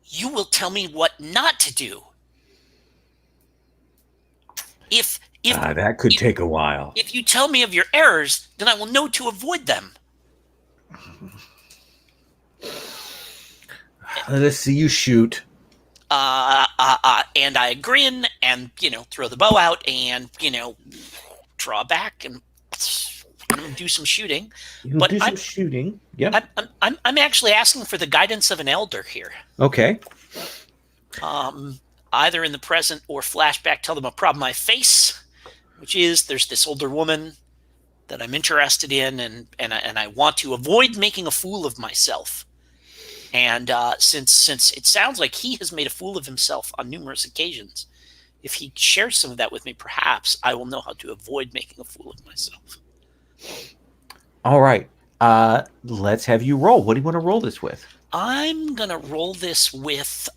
you will tell me what not to do. If That could take a while. if you tell me of your errors, then I will know to avoid them. Let's see you shoot. And I grin and throw the bow out and draw back and do some shooting. You'll do some shooting. Yep. I'm actually asking for the guidance of an elder here. Okay. Either in the present or flashback, tell them a problem I face, which is there's this older woman that I'm interested in, and I want to avoid making a fool of myself. And since it sounds like he has made a fool of himself on numerous occasions, if he shares some of that with me, perhaps I will know how to avoid making a fool of myself. All right. Let's have you roll. What do you want to roll this with? I'm gonna roll this with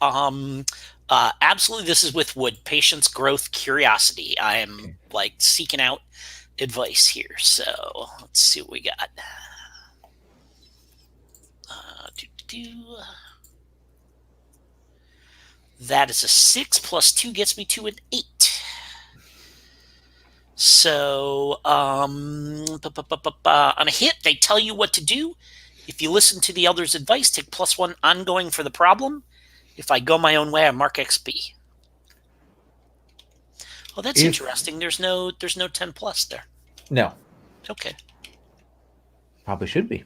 absolutely. This is with wood, patience, growth, curiosity. I am seeking out advice here. So let's see what we got. That is a 6 plus 2 gets me to an 8. So on a hit, they tell you what to do. If you listen to the elder's advice, take +1 ongoing for the problem. If I go my own way, I mark XP. Oh, that's interesting. There's no 10 plus there. No. Okay. Probably should be.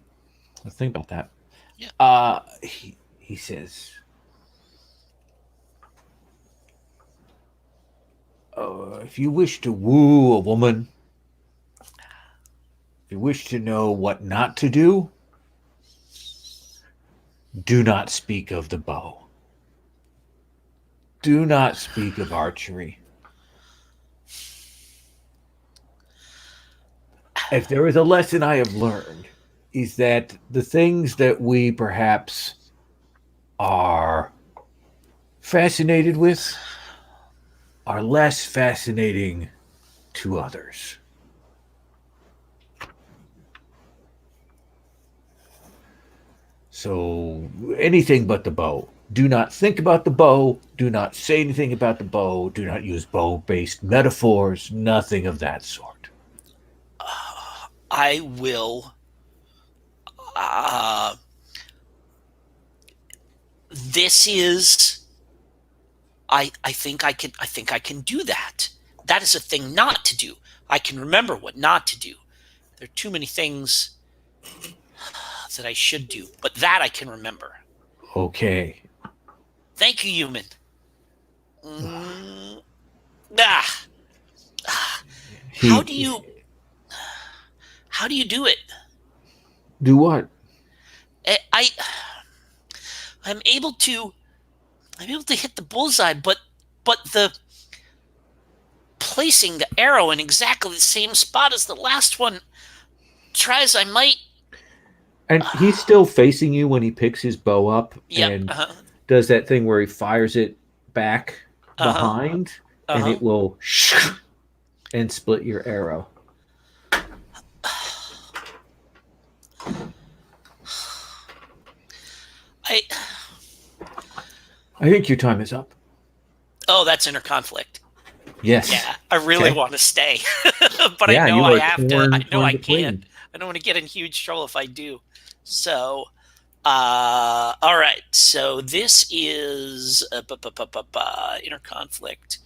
Let's think about that. Yeah. He says, if you wish to woo a woman, if you wish to know what not to do not speak of the bow. Do not speak of archery. If there is a lesson I have learned, is that the things that we perhaps are fascinated with are less fascinating to others. So anything but the bow. Do not think about the bow. Do not say anything about the bow. Do not use bow-based metaphors. Nothing of that sort. I will. This is. I think I can do that. That is a thing not to do. I can remember what not to do. There are too many things that I should do, but that I can remember. Okay. Thank you, human. How do you do it? Do what? I'm able to hit the bullseye, but the placing the arrow in exactly the same spot as the last one, try as I might. And he's still facing you when he picks his bow up Yep. and does that thing where he fires it back behind, and it will and split your arrow. I think your time is up. Oh, that's inner conflict. Yes. Yeah, I really want to stay, but Yeah, I know you I are have to. torn- I know torn I between. can't. I don't want to get in huge trouble if I do. So, all right. So this is inner conflict.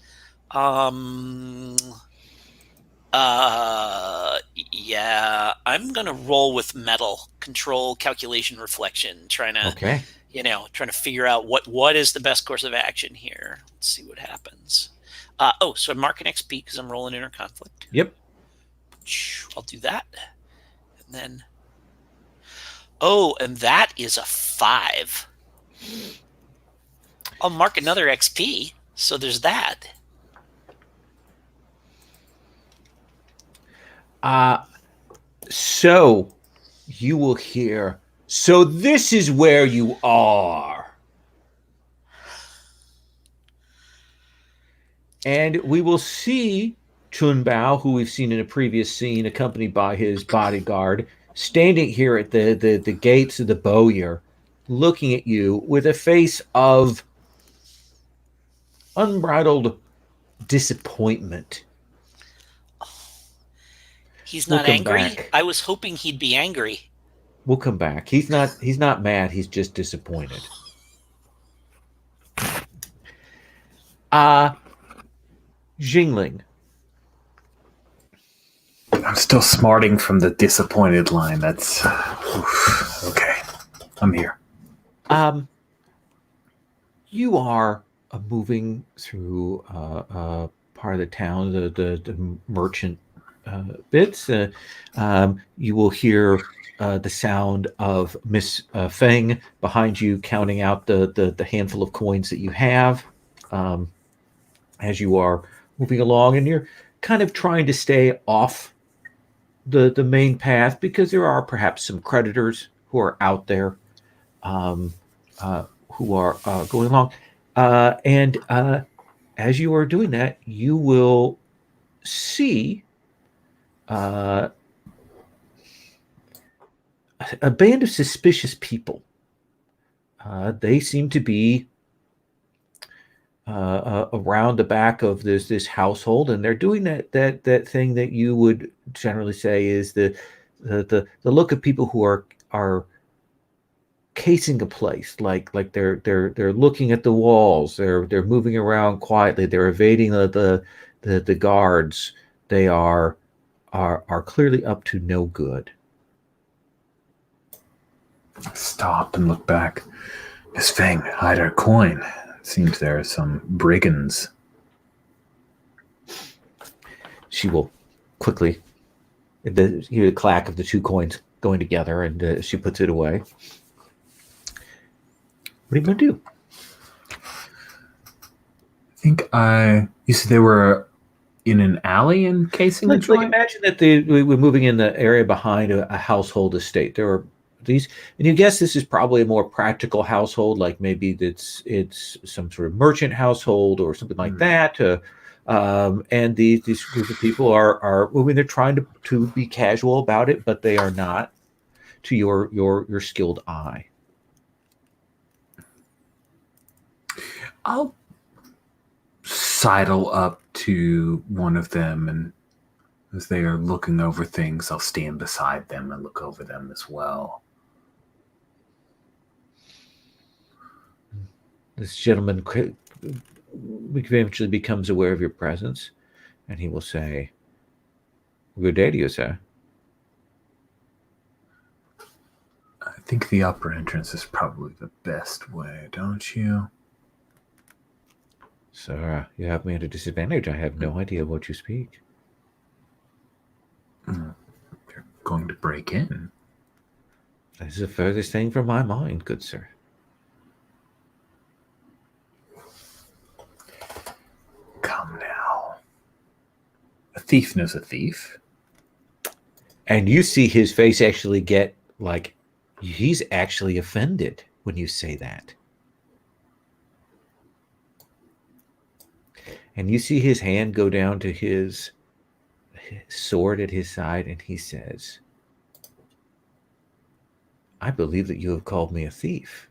Yeah, I'm gonna roll with metal control, calculation, reflection, trying to Okay. trying to figure out what is the best course of action here. Let's see what happens. So I mark an XP because I'm rolling inner conflict. Yep. I'll do that, and then and that is a 5. I'll mark another XP. So there's that. So you will hear, so this is where you are. And we will see Chun Bao, who we've seen in a previous scene, accompanied by his bodyguard, standing here at the gates of the bowyer, looking at you with a face of unbridled disappointment. He's We'll not come angry. back. I was hoping he'd be angry. We'll come back. He's not mad. He's just disappointed. Jingling. I'm still smarting from the disappointed line. That's okay. I'm here. You are moving through part of the town, the merchant bits. You will hear the sound of Miss Feng behind you, counting out the handful of coins that you have as you are moving along, and you're kind of trying to stay off the main path because there are perhaps some creditors who are out there who are going along. And as you are doing that, you will see a band of suspicious people. They seem to be around the back of this household, and they're doing that thing that you would generally say is the look of people who are casing a place, like they're looking at the walls, they're moving around quietly, they're evading the guards. They are clearly up to no good. Stop and look back. Miss Feng, hide our coin. Seems there are some brigands. She will quickly hear the clack of the 2 coins going together, and she puts it away. What are you going to do? I think you said they were in an alley encasing the Like joint? imagine that we were moving in the area behind a household estate. There are these, and you guess this is probably a more practical household, like maybe it's some sort of merchant household or something like that. And these group of people are moving. They're trying to be casual about it, but they are not to your skilled eye. I'll sidle up to one of them, and as they are looking over things, I'll stand beside them and look over them as well. This gentleman eventually becomes aware of your presence, and he will say, "Good day to you, sir." I think the upper entrance is probably the best way, don't you? Sir, you have me at a disadvantage. I have no idea what you speak. They're going to break in. That is the furthest thing from my mind, good sir. Come now. A thief knows a thief. And you see his face actually get like, he's actually offended when you say that. And you see his hand go down to his sword at his side, and he says, I believe that you have called me a thief.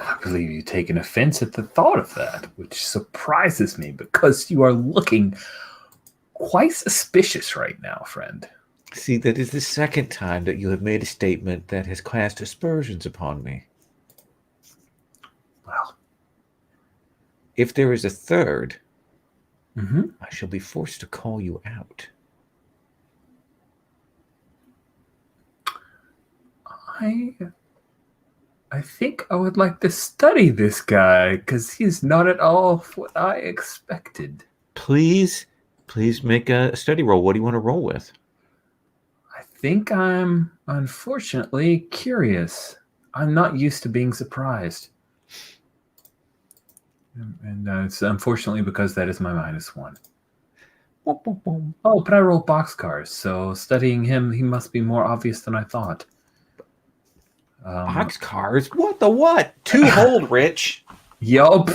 I believe you take an offense at the thought of that, which surprises me because you are looking quite suspicious right now, friend. See, that is the second time that you have made a statement that has cast aspersions upon me. Well, If there is a third, mhm. I shall be forced to call you out. I think I would like to study this guy because he's not at all what I expected. Please make a study roll. What do you want to roll with? I think I'm unfortunately curious. I'm not used to being surprised. And it's unfortunately because that is my -1. Boom, boom, boom. Oh, but I roll boxcars, so studying him, he must be more obvious than I thought. Boxcars? What the what? 2 hold, Rich. Yup.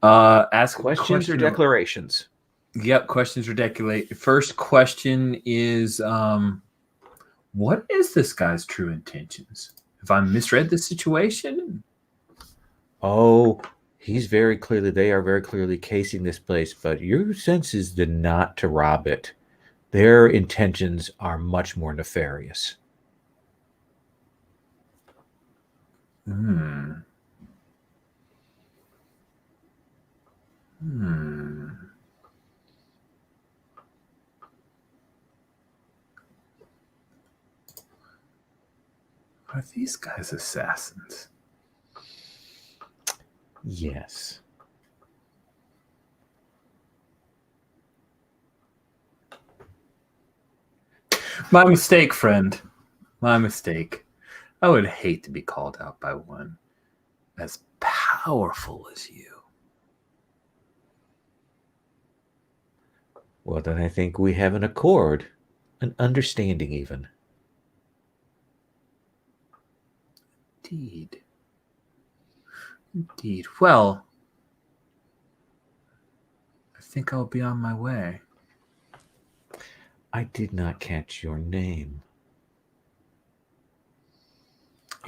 Ask Questions or declarations? Yep, questions or declarations. First question is, what is this guy's true intentions? Have I misread the situation? Oh, they are very clearly casing this place, but your sense is not to rob it. Their intentions are much more nefarious. Are these guys assassins? Yes. My mistake, friend. My mistake. I would hate to be called out by one as powerful as you. Well, then I think we have an accord, an understanding even. Indeed. Indeed. Well, I think I'll be on my way. I did not catch your name.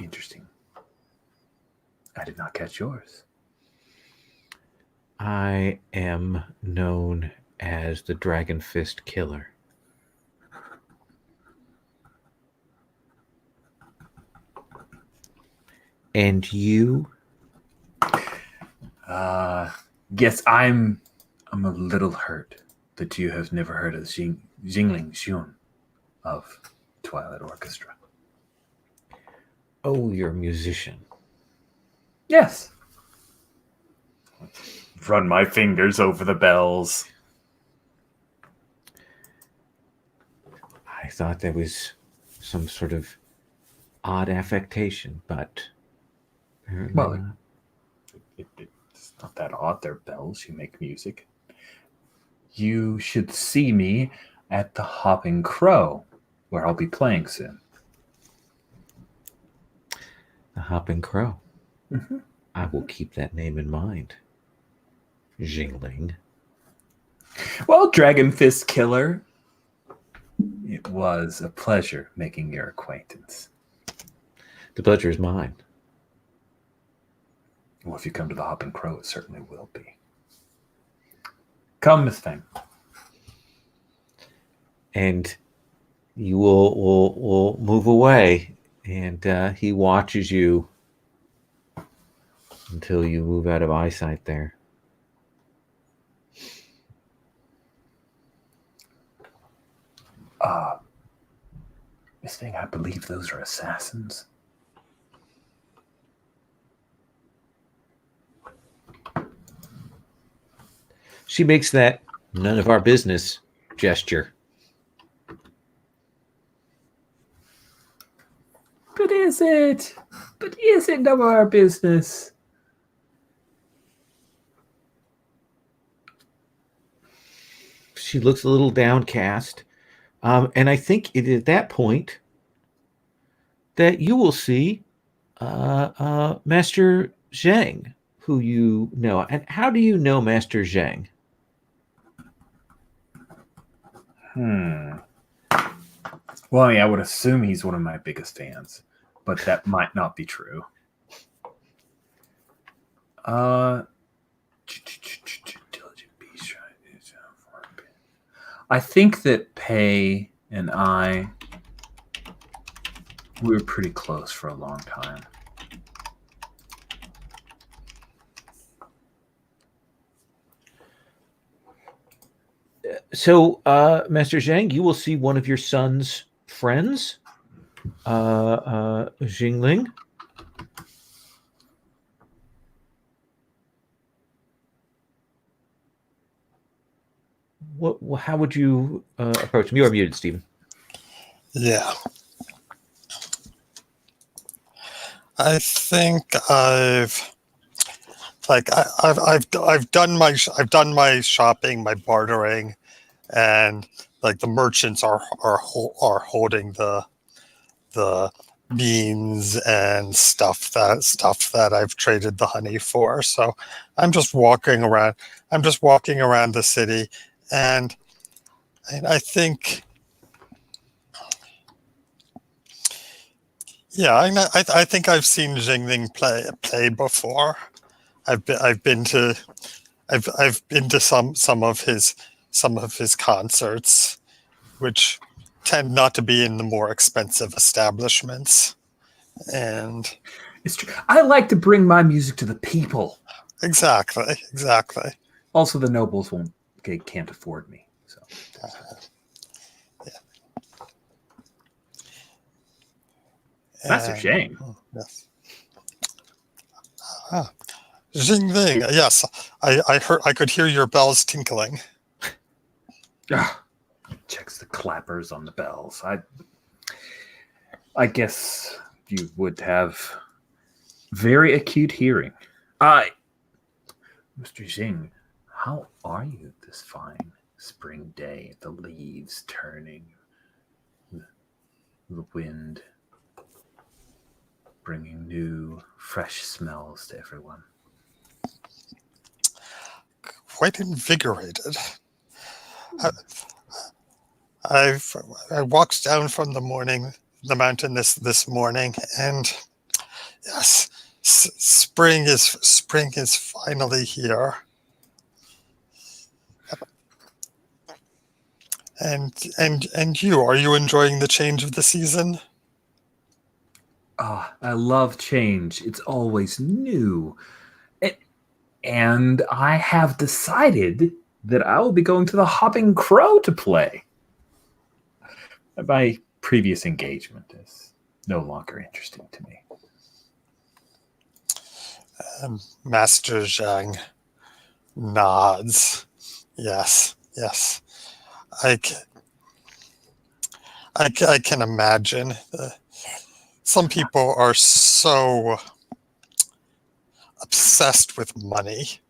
Interesting. I did not catch yours. I am known as the Dragon Fist Killer. And you? Yes, I'm a little hurt that you have never heard of Jingling Xun of Twilight Orchestra. Oh, you're a musician. Yes. Run my fingers over the bells. I thought there was some sort of odd affectation, but apparently Well, not. It's not that odd. They're bells. You make music. You should see me at the Hopping Crow, where I'll be playing soon. The Hopping Crow. Mm-hmm. I will keep that name in mind. Jingling. Well, Dragon Fist Killer, it was a pleasure making your acquaintance. The pleasure is mine. Well, if you come to the Hopping Crow, it certainly will be. Come, Miss Fang. And you will move away, and he watches you until you move out of eyesight there. Miss Fang, I believe those are assassins. She makes that none of our business gesture. But is it? But is it none of our business? She looks a little downcast. And I think it is at that point that you will see Master Zhang, who you know. And how do you know Master Zhang? Well, I mean, I would assume he's one of my biggest fans, but that might not be true. I think that Pei and we were pretty close for a long time. So, Master Zhang, you will see one of your son's friends, Jingling. How would you approach him? You are muted, Stephen. Yeah. I think I've done my shopping, my bartering, and like the merchants are holding the beans and stuff that I've traded the honey for. So I'm just walking around. I'm just walking around the city, and I think, yeah, I think I've seen Jingling play before. I've been to some of his concerts, which tend not to be in the more expensive establishments. And It's true. I like to bring my music to the people. exactly. Also, the nobles can't afford me. So. Master Zhang. Yes. Jingling. Yes, I heard. I could hear your bells tinkling. Checks the clappers on the bells. I guess you would have very acute hearing. Mr. Jing, how are you this fine spring day? The leaves turning, the wind bringing new, fresh smells to everyone. Quite invigorated. I walked down from the mountain this morning, and yes, spring is finally here. And you, are you enjoying the change of the season? I love change. It's always new. And I have decided that I will be going to the Hopping Crow to play. My previous engagement is no longer interesting to me. Master Zhang nods. Yes. I can imagine. Some people are so obsessed with money.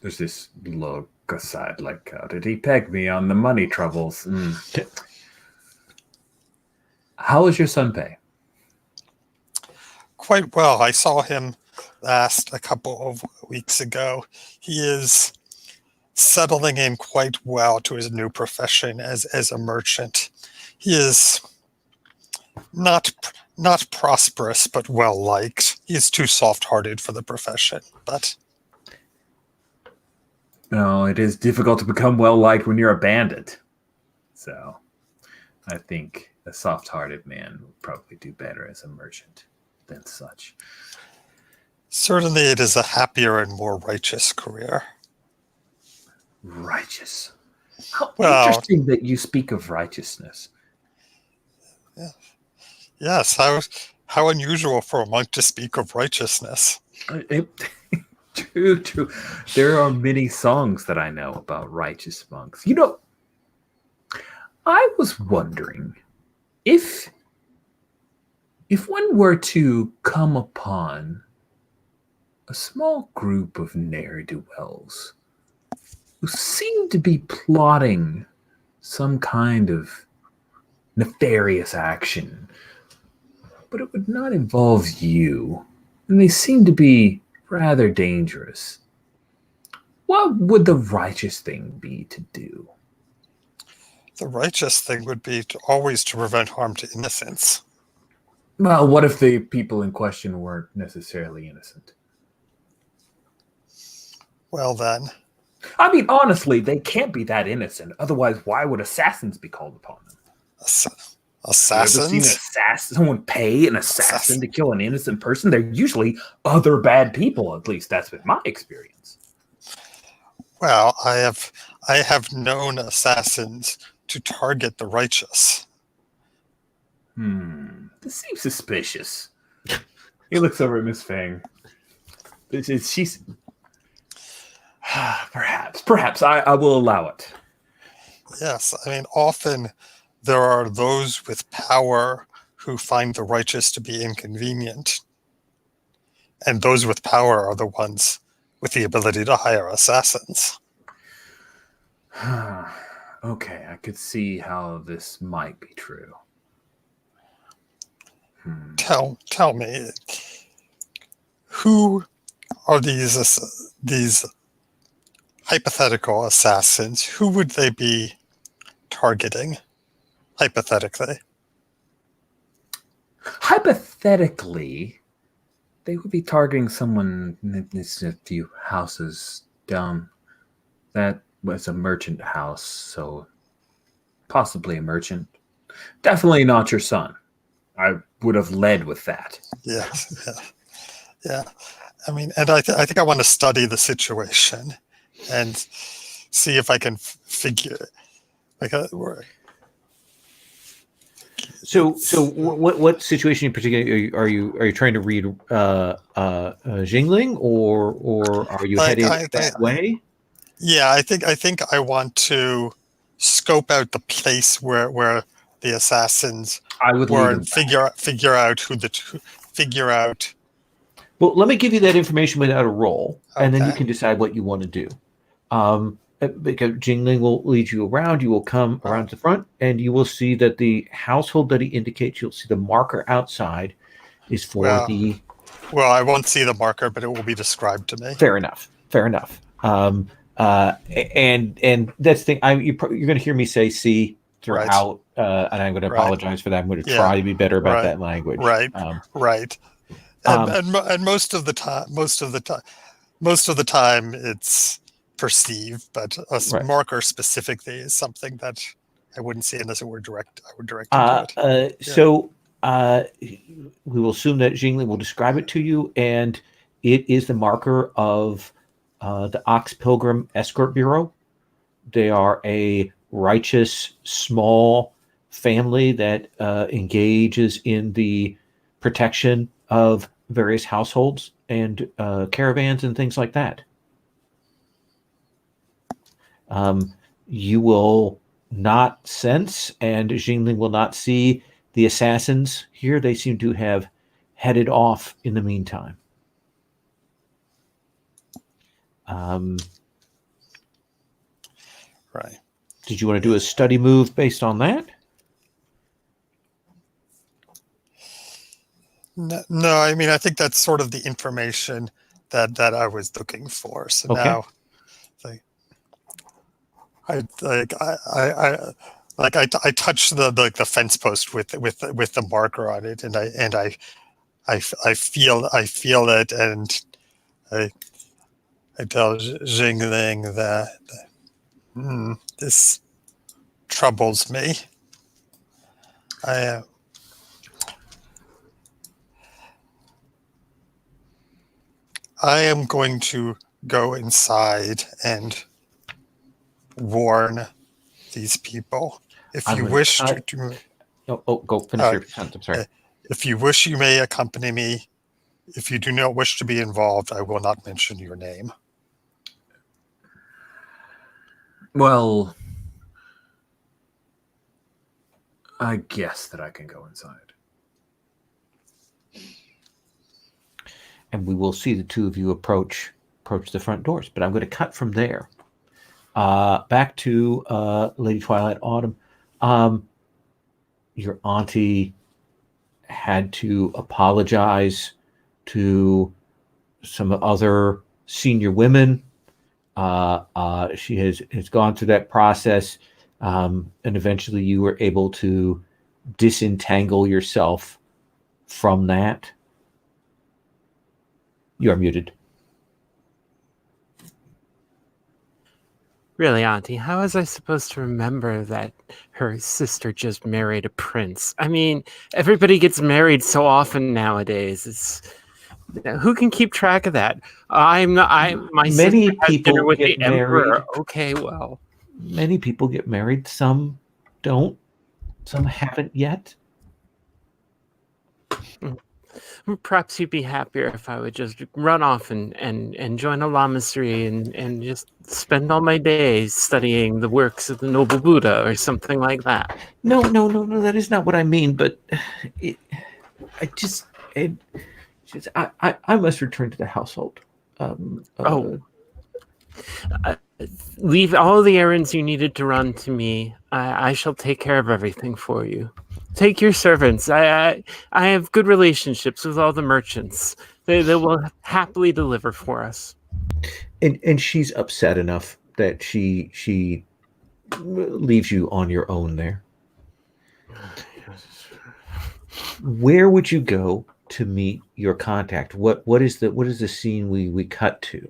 There's this look aside, like, how did he peg me on the money troubles? How is your son Pei? Quite well. I saw him last a couple of weeks ago. He is settling in quite well to his new profession as a merchant. He is not prosperous, but well liked. He is too soft-hearted for the profession, but No, it is difficult to become well liked when you're a bandit. So, I think a soft-hearted man would probably do better as a merchant than such. certainly it is a happier and more righteous career. Righteous. How Well, interesting that you speak of righteousness. Yes, how unusual for a monk to speak of righteousness. True. There are many songs that I know about righteous monks. You know, I was wondering If one were to come upon a small group of ne'er-do-wells who seem to be plotting some kind of nefarious action, but it would not involve you, and they seem to be rather dangerous, what would the righteous thing be to do? The righteous thing would be always to prevent harm to innocents. Well, what if the people in question weren't necessarily innocent? Well then, I mean, honestly, they can't be that innocent. Otherwise, why would assassins be called upon them? assassins. You ever seen someone pay an assassin to kill an innocent person? They're usually other bad people. At least that's been my experience. Well, I have known assassins to target the righteous. This seems suspicious. He looks over at Miss Fang. She's perhaps I will allow it. Yes, I mean, often there are those with power who find the righteous to be inconvenient. And those with power are the ones with the ability to hire assassins. Okay, I could see how this might be true. Tell me, who are these hypothetical assassins? Who would they be targeting, hypothetically? Hypothetically, they would be targeting someone in a few houses down. That was a merchant house, so possibly a merchant. Definitely not your son. I would have led with that. Yeah. I mean, and I think I want to study the situation and see if I can figure like So what situation in particular are you trying to read Jingling, or are you headed that way? Yeah, I think I want to scope out the place where the assassins I would were lead and figure out. Well, let me give you that information without a roll, and then you Okay. can decide what you want to do. Because Jingling will lead you around. You will come around to the front, and you will see that the household that he indicates. You'll see the marker outside is for the. Well, I won't see the marker, but it will be described to me. Fair enough. And that's the thing. You're going to hear me say "see" throughout, and I'm going to apologize for that. I'm going to try to be better about that language. Right. And most of the time, it's perceived, but a marker specifically is something that I wouldn't see unless it were direct. I would direct you to it. So we will assume that Jingli will describe it to you, and it is the marker of the Ox Pilgrim Escort Bureau. They are a righteous small family that engages in the protection of various households and caravans and things like that. You will not sense, and Jingling will not see the assassins here. They seem to have headed off in the meantime. Right. Did you want to do a study move based on that? No, I mean, I think that's sort of the information that I was looking for. So now, I touched the fence post with the marker on it, and I feel it, and I tell Jingling that this troubles me. I am going to go inside and warn these people. If you wish to go finish your sentence. I'm sorry. If you wish, you may accompany me. If you do not wish to be involved, I will not mention your name. Well, I guess that I can go inside. And we will see the two of you approach the front doors. But I'm going to cut from there. Back to Lady Twilight Autumn. Your auntie had to apologize to some other senior women. She has gone through that process, and eventually you were able to disentangle yourself from that. You are muted. Really, Auntie, how was I supposed to remember that her sister just married a prince? I mean, everybody gets married so often nowadays. Who can keep track of that? My Many sister has people dinner with get the emperor. married. Okay, well, Many people get married. Some don't. Some haven't yet. perhaps you'd be happier if I would just run off and join a lamasery and just spend all my days studying the works of the noble Buddha or something like that. No. That is not what I mean. But I must return to the household. Leave all the errands you needed to run to me. I shall take care of everything for you. Take your servants. I have good relationships with all the merchants. They will happily deliver for us. And she's upset enough that she leaves you on your own there. Where would you go to meet your contact? What is the scene we cut to?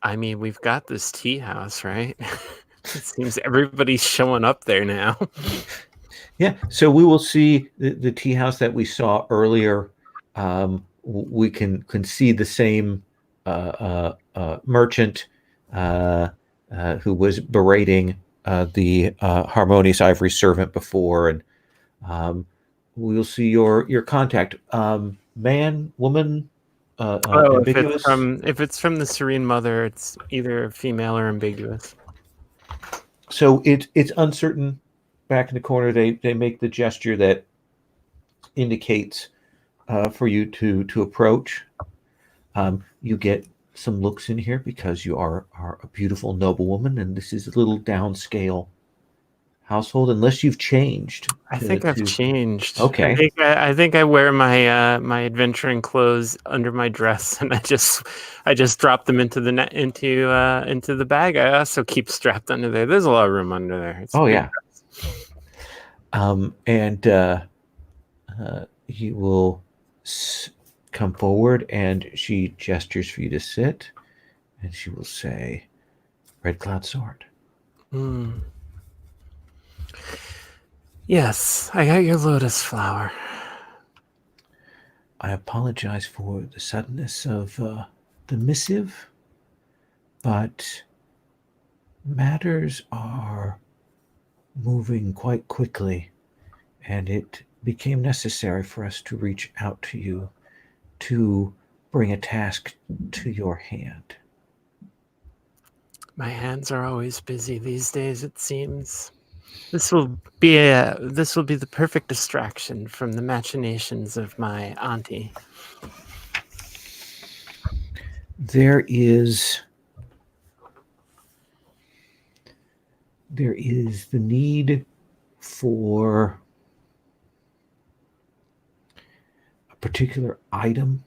I mean, we've got this tea house, right? It seems everybody's showing up there now. Yeah, so we will see the tea house that we saw earlier. We can see the same merchant who was berating the harmonious ivory servant before, and we'll see your contact. Man, woman, ambiguous. If it's from the Serene Mother, it's either female or ambiguous. So it's uncertain. Back in the corner, they make the gesture that indicates for you to approach. You get some looks in here because you are a beautiful noblewoman, and this is a little downscale household, unless you've changed. I think I've changed. Okay. I think I wear my my adventuring clothes under my dress, and I just drop them into the bag. I also keep strapped under there. There's a lot of room under there. It's yeah. And you will come forward, and she gestures for you to sit, and she will say, "Red Cloud Sword." Yes, I got your lotus flower. I apologize for the suddenness of the missive, but matters are moving quite quickly, and it became necessary for us to reach out to you to bring a task to your hand. My hands are always busy these days, it seems. This will be the perfect distraction from the machinations of my auntie. There is the need for a particular item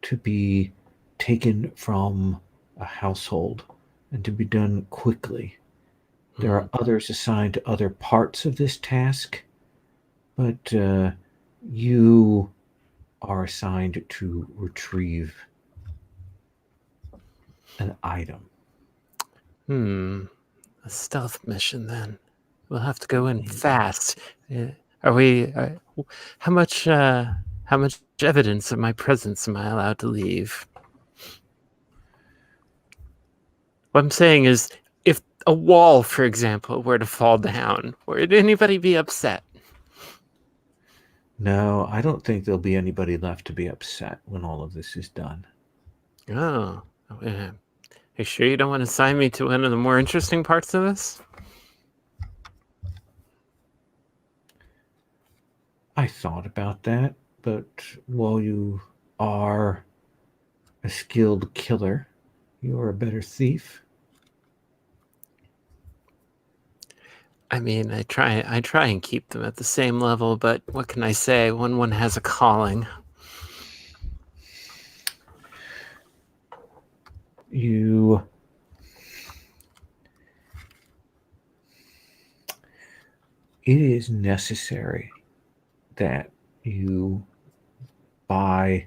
to be taken from a household and to be done quickly. There are others assigned to other parts of this task, but you are assigned to retrieve an item. A stealth mission then. We'll have to go in fast. Are we? How much evidence of my presence am I allowed to leave? What I'm saying is, if a wall, for example, were to fall down, would anybody be upset? No, I don't think there'll be anybody left to be upset when all of this is done. Oh, yeah. Are you sure you don't want to assign me to one of the more interesting parts of this? I thought about that, but while you are a skilled killer, you're a better thief. I mean, I try and keep them at the same level, but what can I say when one has a calling? You it is necessary that you by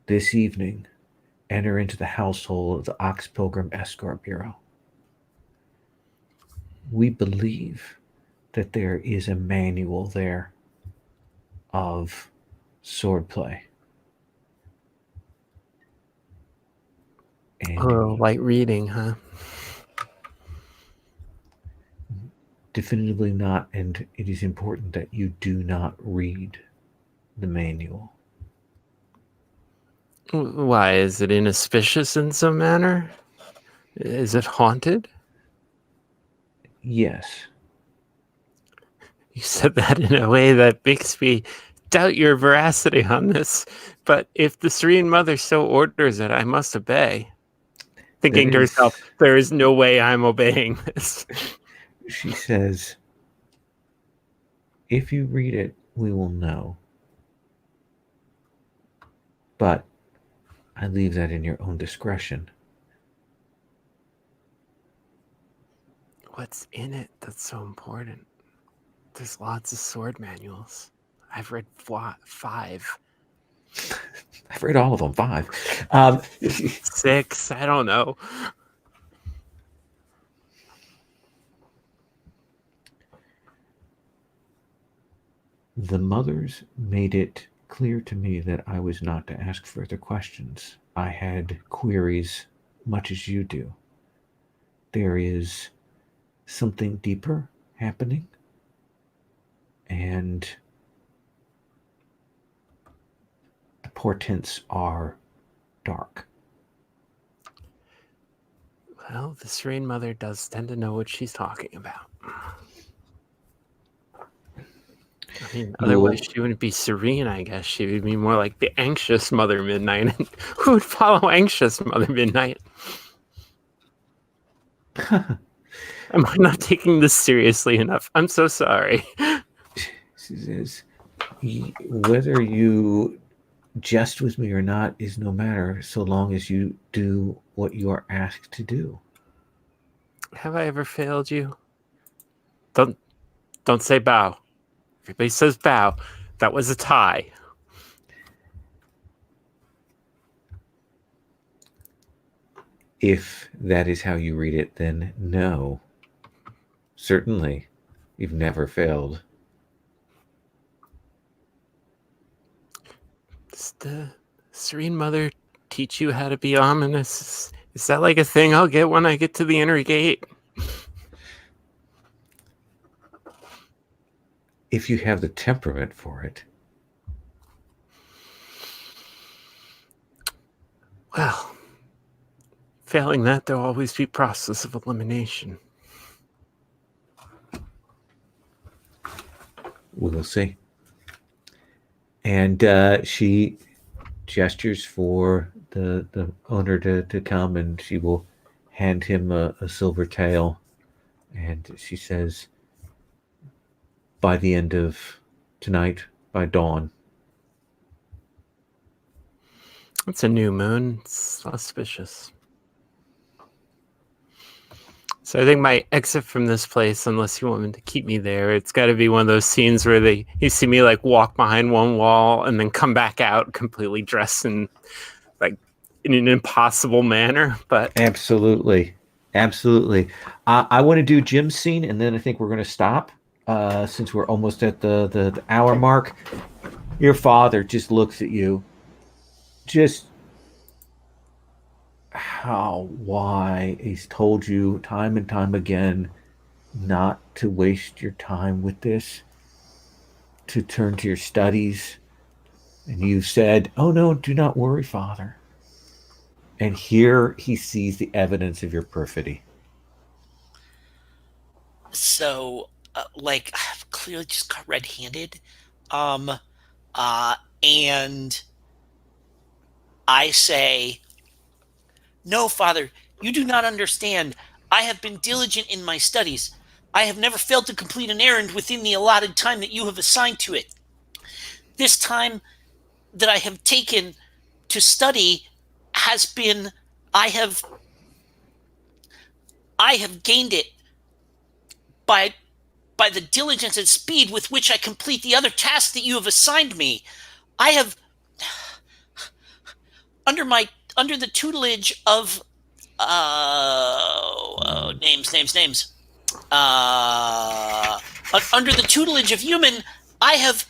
this evening enter into the household of the Ox Pilgrim Escort Bureau. We believe that there is a manual there of swordplay. And Oh, light reading, huh? definitively not, and it is important that you do not read the manual. Why, is it inauspicious in some manner? Is it haunted? Yes. You said that in a way that makes me doubt your veracity on this. But if the Serene Mother so orders it, I must obey. Thinking to herself, there is no way I'm obeying this. She says, if you read it, we will know. But I leave that in your own discretion. What's in it that's so important? There's lots of sword manuals. I've read 5. I've read all of them, 5. 6, I don't know. The mothers made it clear to me that I was not to ask further questions. I had queries much as you do. There is something deeper happening, and the portents are dark. Well, the Serene Mother does tend to know what she's talking about. I mean, otherwise she wouldn't be serene, I guess. She would be more like the anxious Mother Midnight. Who would follow anxious Mother Midnight? Am I not taking this seriously enough? I'm so sorry. She says, whether you jest with me or not is no matter, so long as you do what you are asked to do. Have I ever failed you? Don't say bow. Everybody says bow. That was a tie. If that is how you read it, then no. Certainly, you've never failed. Does the Serene Mother teach you how to be ominous? Is that like a thing I'll get when I get to the inner gate? If you have the temperament for it. Well, failing that, there'll always be process of elimination. We will see. And she gestures for the owner to come, and she will hand him a silver tael. And she says, by the end of tonight, by dawn. It's a new moon. It's auspicious. So I think my exit from this place, unless you want me to keep me there, it's got to be one of those scenes where you see me like walk behind one wall and then come back out completely dressed in like in an impossible manner. But Absolutely. I want to do Jim's scene, and then I think we're going to stop since we're almost at the hour mark. Your father just looks at you. Just why he's told you time and time again not to waste your time with this, to turn to your studies. And you've said, oh no, do not worry, father. And here he sees the evidence of your perfidy. So, like, I've clearly just got red-handed. And I say, "No, Father, you do not understand. I have been diligent in my studies. I have never failed to complete an errand within the allotted time that you have assigned to it. This time that I have taken to study has been, I have gained it by the diligence and speed with which I complete the other tasks that you have assigned me. I have, under the tutelage of names. Under the tutelage of human, I have.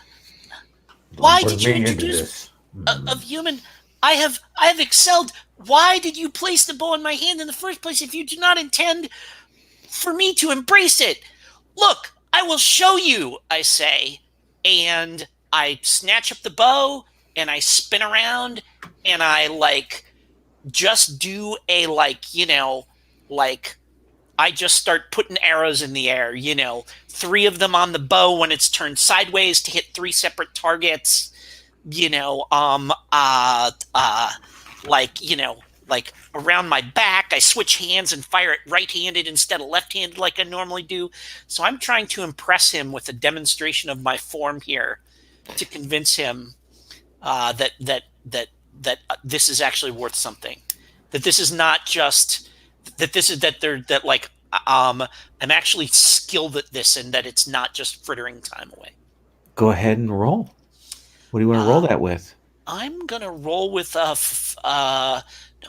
Why did you introduce this? of human? I have excelled. Why did you place the bow in my hand in the first place if you do not intend for me to embrace it? Look, I will show you, I say. And I snatch up the bow and I spin around and I just do a I just start putting arrows in the air, 3 of them on the bow when it's turned sideways to hit 3 separate targets, around my back. I switch hands and fire it right-handed instead of left-handed like I normally do. So I'm trying to impress him with a demonstration of my form here to convince him that this is actually worth something. That this is not just I'm actually skilled at this and that it's not just frittering time away. Go ahead and roll. What do you want to roll that with? I'm gonna roll with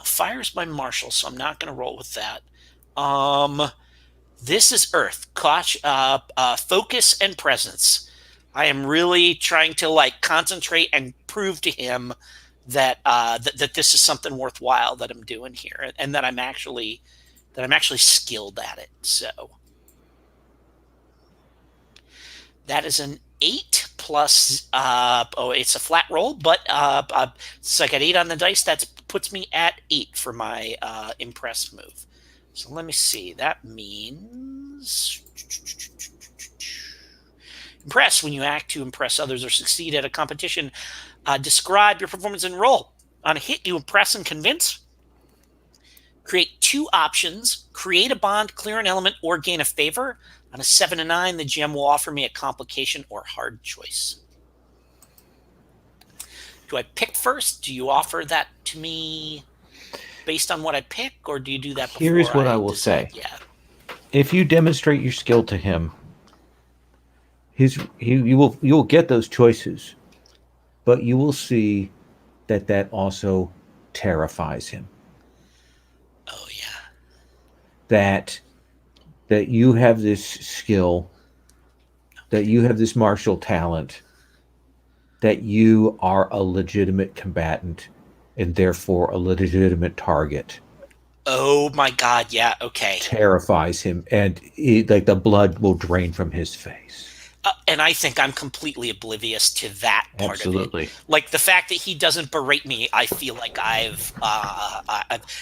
fire's my marshal, so I'm not gonna roll with that. This is Earth, focus and presence. I am really trying to concentrate and prove to him that that this is something worthwhile that I'm doing here, and that I'm actually skilled at it. So that is an 8 plus. It's a flat roll, but so I got 8 on the dice. That puts me at 8 for my impress move. So let me see. That means impress. When you act to impress others or succeed at a competition, describe your performance and roll. On a hit, you impress and convince. Create 2 options: create a bond, clear an element, or gain a favor. On a 7 and 9, the GM will offer me a complication or hard choice. Do I pick first? Do you offer that to me based on what I pick, or do you do that before? Here's what I will say. Yeah. If you demonstrate your skill to him, you will get those choices, but you will see that also terrifies him. Oh yeah. That you have this skill, that you have this martial talent, that you are a legitimate combatant and therefore a legitimate target. Oh my God! Yeah. Okay. Terrifies him, and the blood will drain from his face. And I think I'm completely oblivious to that part Absolutely. of it. Like the fact that he doesn't berate me, I feel like I've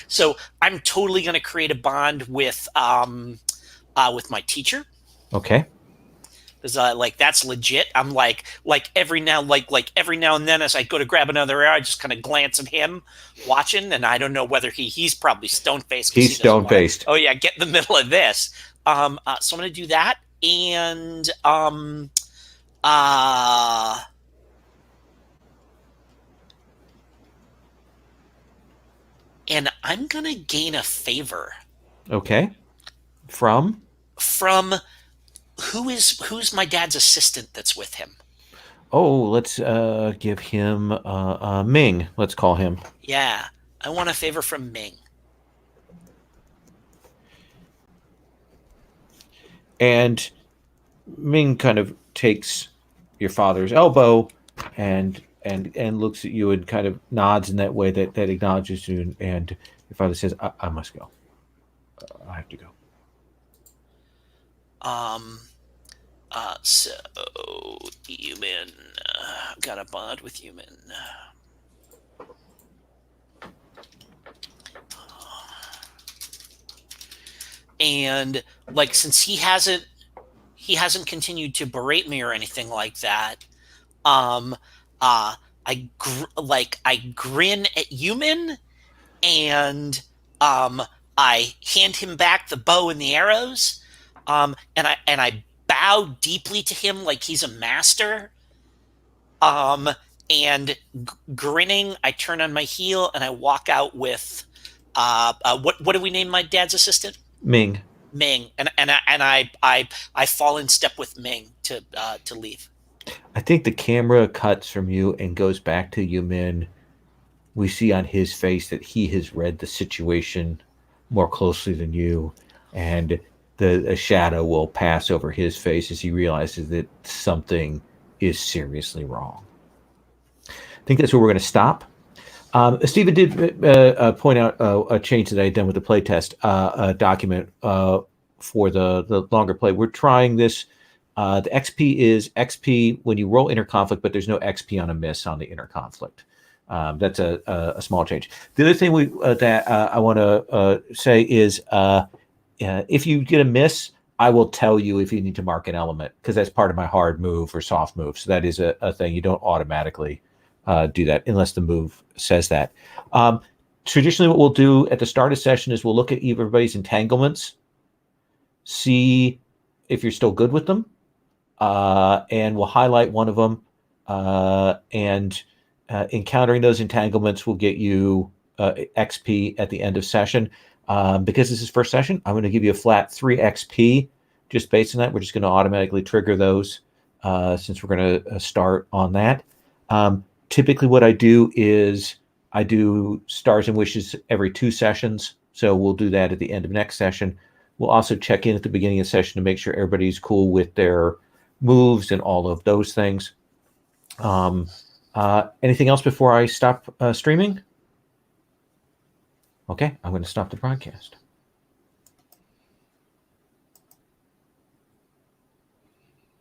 so I'm totally going to create a bond with my teacher. Okay. Because that's legit. I'm like every now and then as I go to grab another arrow, I just kind of glance at him watching, and I don't know whether he's probably stone faced. He's stone faced. Oh yeah, get in the middle of this. So I'm gonna do that, and and I'm gonna gain a favor. Okay. From who's my dad's assistant that's with him? Oh, let's give him Ming. Let's call him. Yeah, I want a favor from Ming. And Ming kind of takes your father's elbow and looks at you and kind of nods in that way that acknowledges you. And your father says, I must go. I have to go. So human, got a bond with human. And since he hasn't continued to berate me or anything like that, Um, I grin at Yumin, and I hand him back the bow and the arrows, and I bow deeply to him like he's a master. And grinning, I turn on my heel and I walk out with what do we name my dad's assistant? Ming. Ming, and I fall in step with Ming to leave. I think the camera cuts from you and goes back to Yumin. We see on his face that he has read the situation more closely than you, and a shadow will pass over his face as he realizes that something is seriously wrong. I think that's where we're going to stop. Stephen did point out a change that I had done with the playtest document for the longer play. We're trying this. The XP is XP when you roll interconflict, but there's no XP on a miss on the interconflict. That's a small change. The other thing that I want to say is if you get a miss, I will tell you if you need to mark an element, because that's part of my hard move or soft move. So that is a thing. You don't automatically do that unless the move says that. Traditionally, what we'll do at the start of session is we'll look at everybody's entanglements, see if you're still good with them, and we'll highlight one of them. And encountering those entanglements will get you XP at the end of session. Because this is first session, I'm going to give you a flat 3 XP just based on that. We're just going to automatically trigger those since we're going to start on that. Typically what I do is I do stars and wishes every 2 sessions. So we'll do that at the end of next session. We'll also check in at the beginning of the session to make sure everybody's cool with their moves and all of those things. Anything else before I stop streaming? Okay, I'm going to stop the broadcast.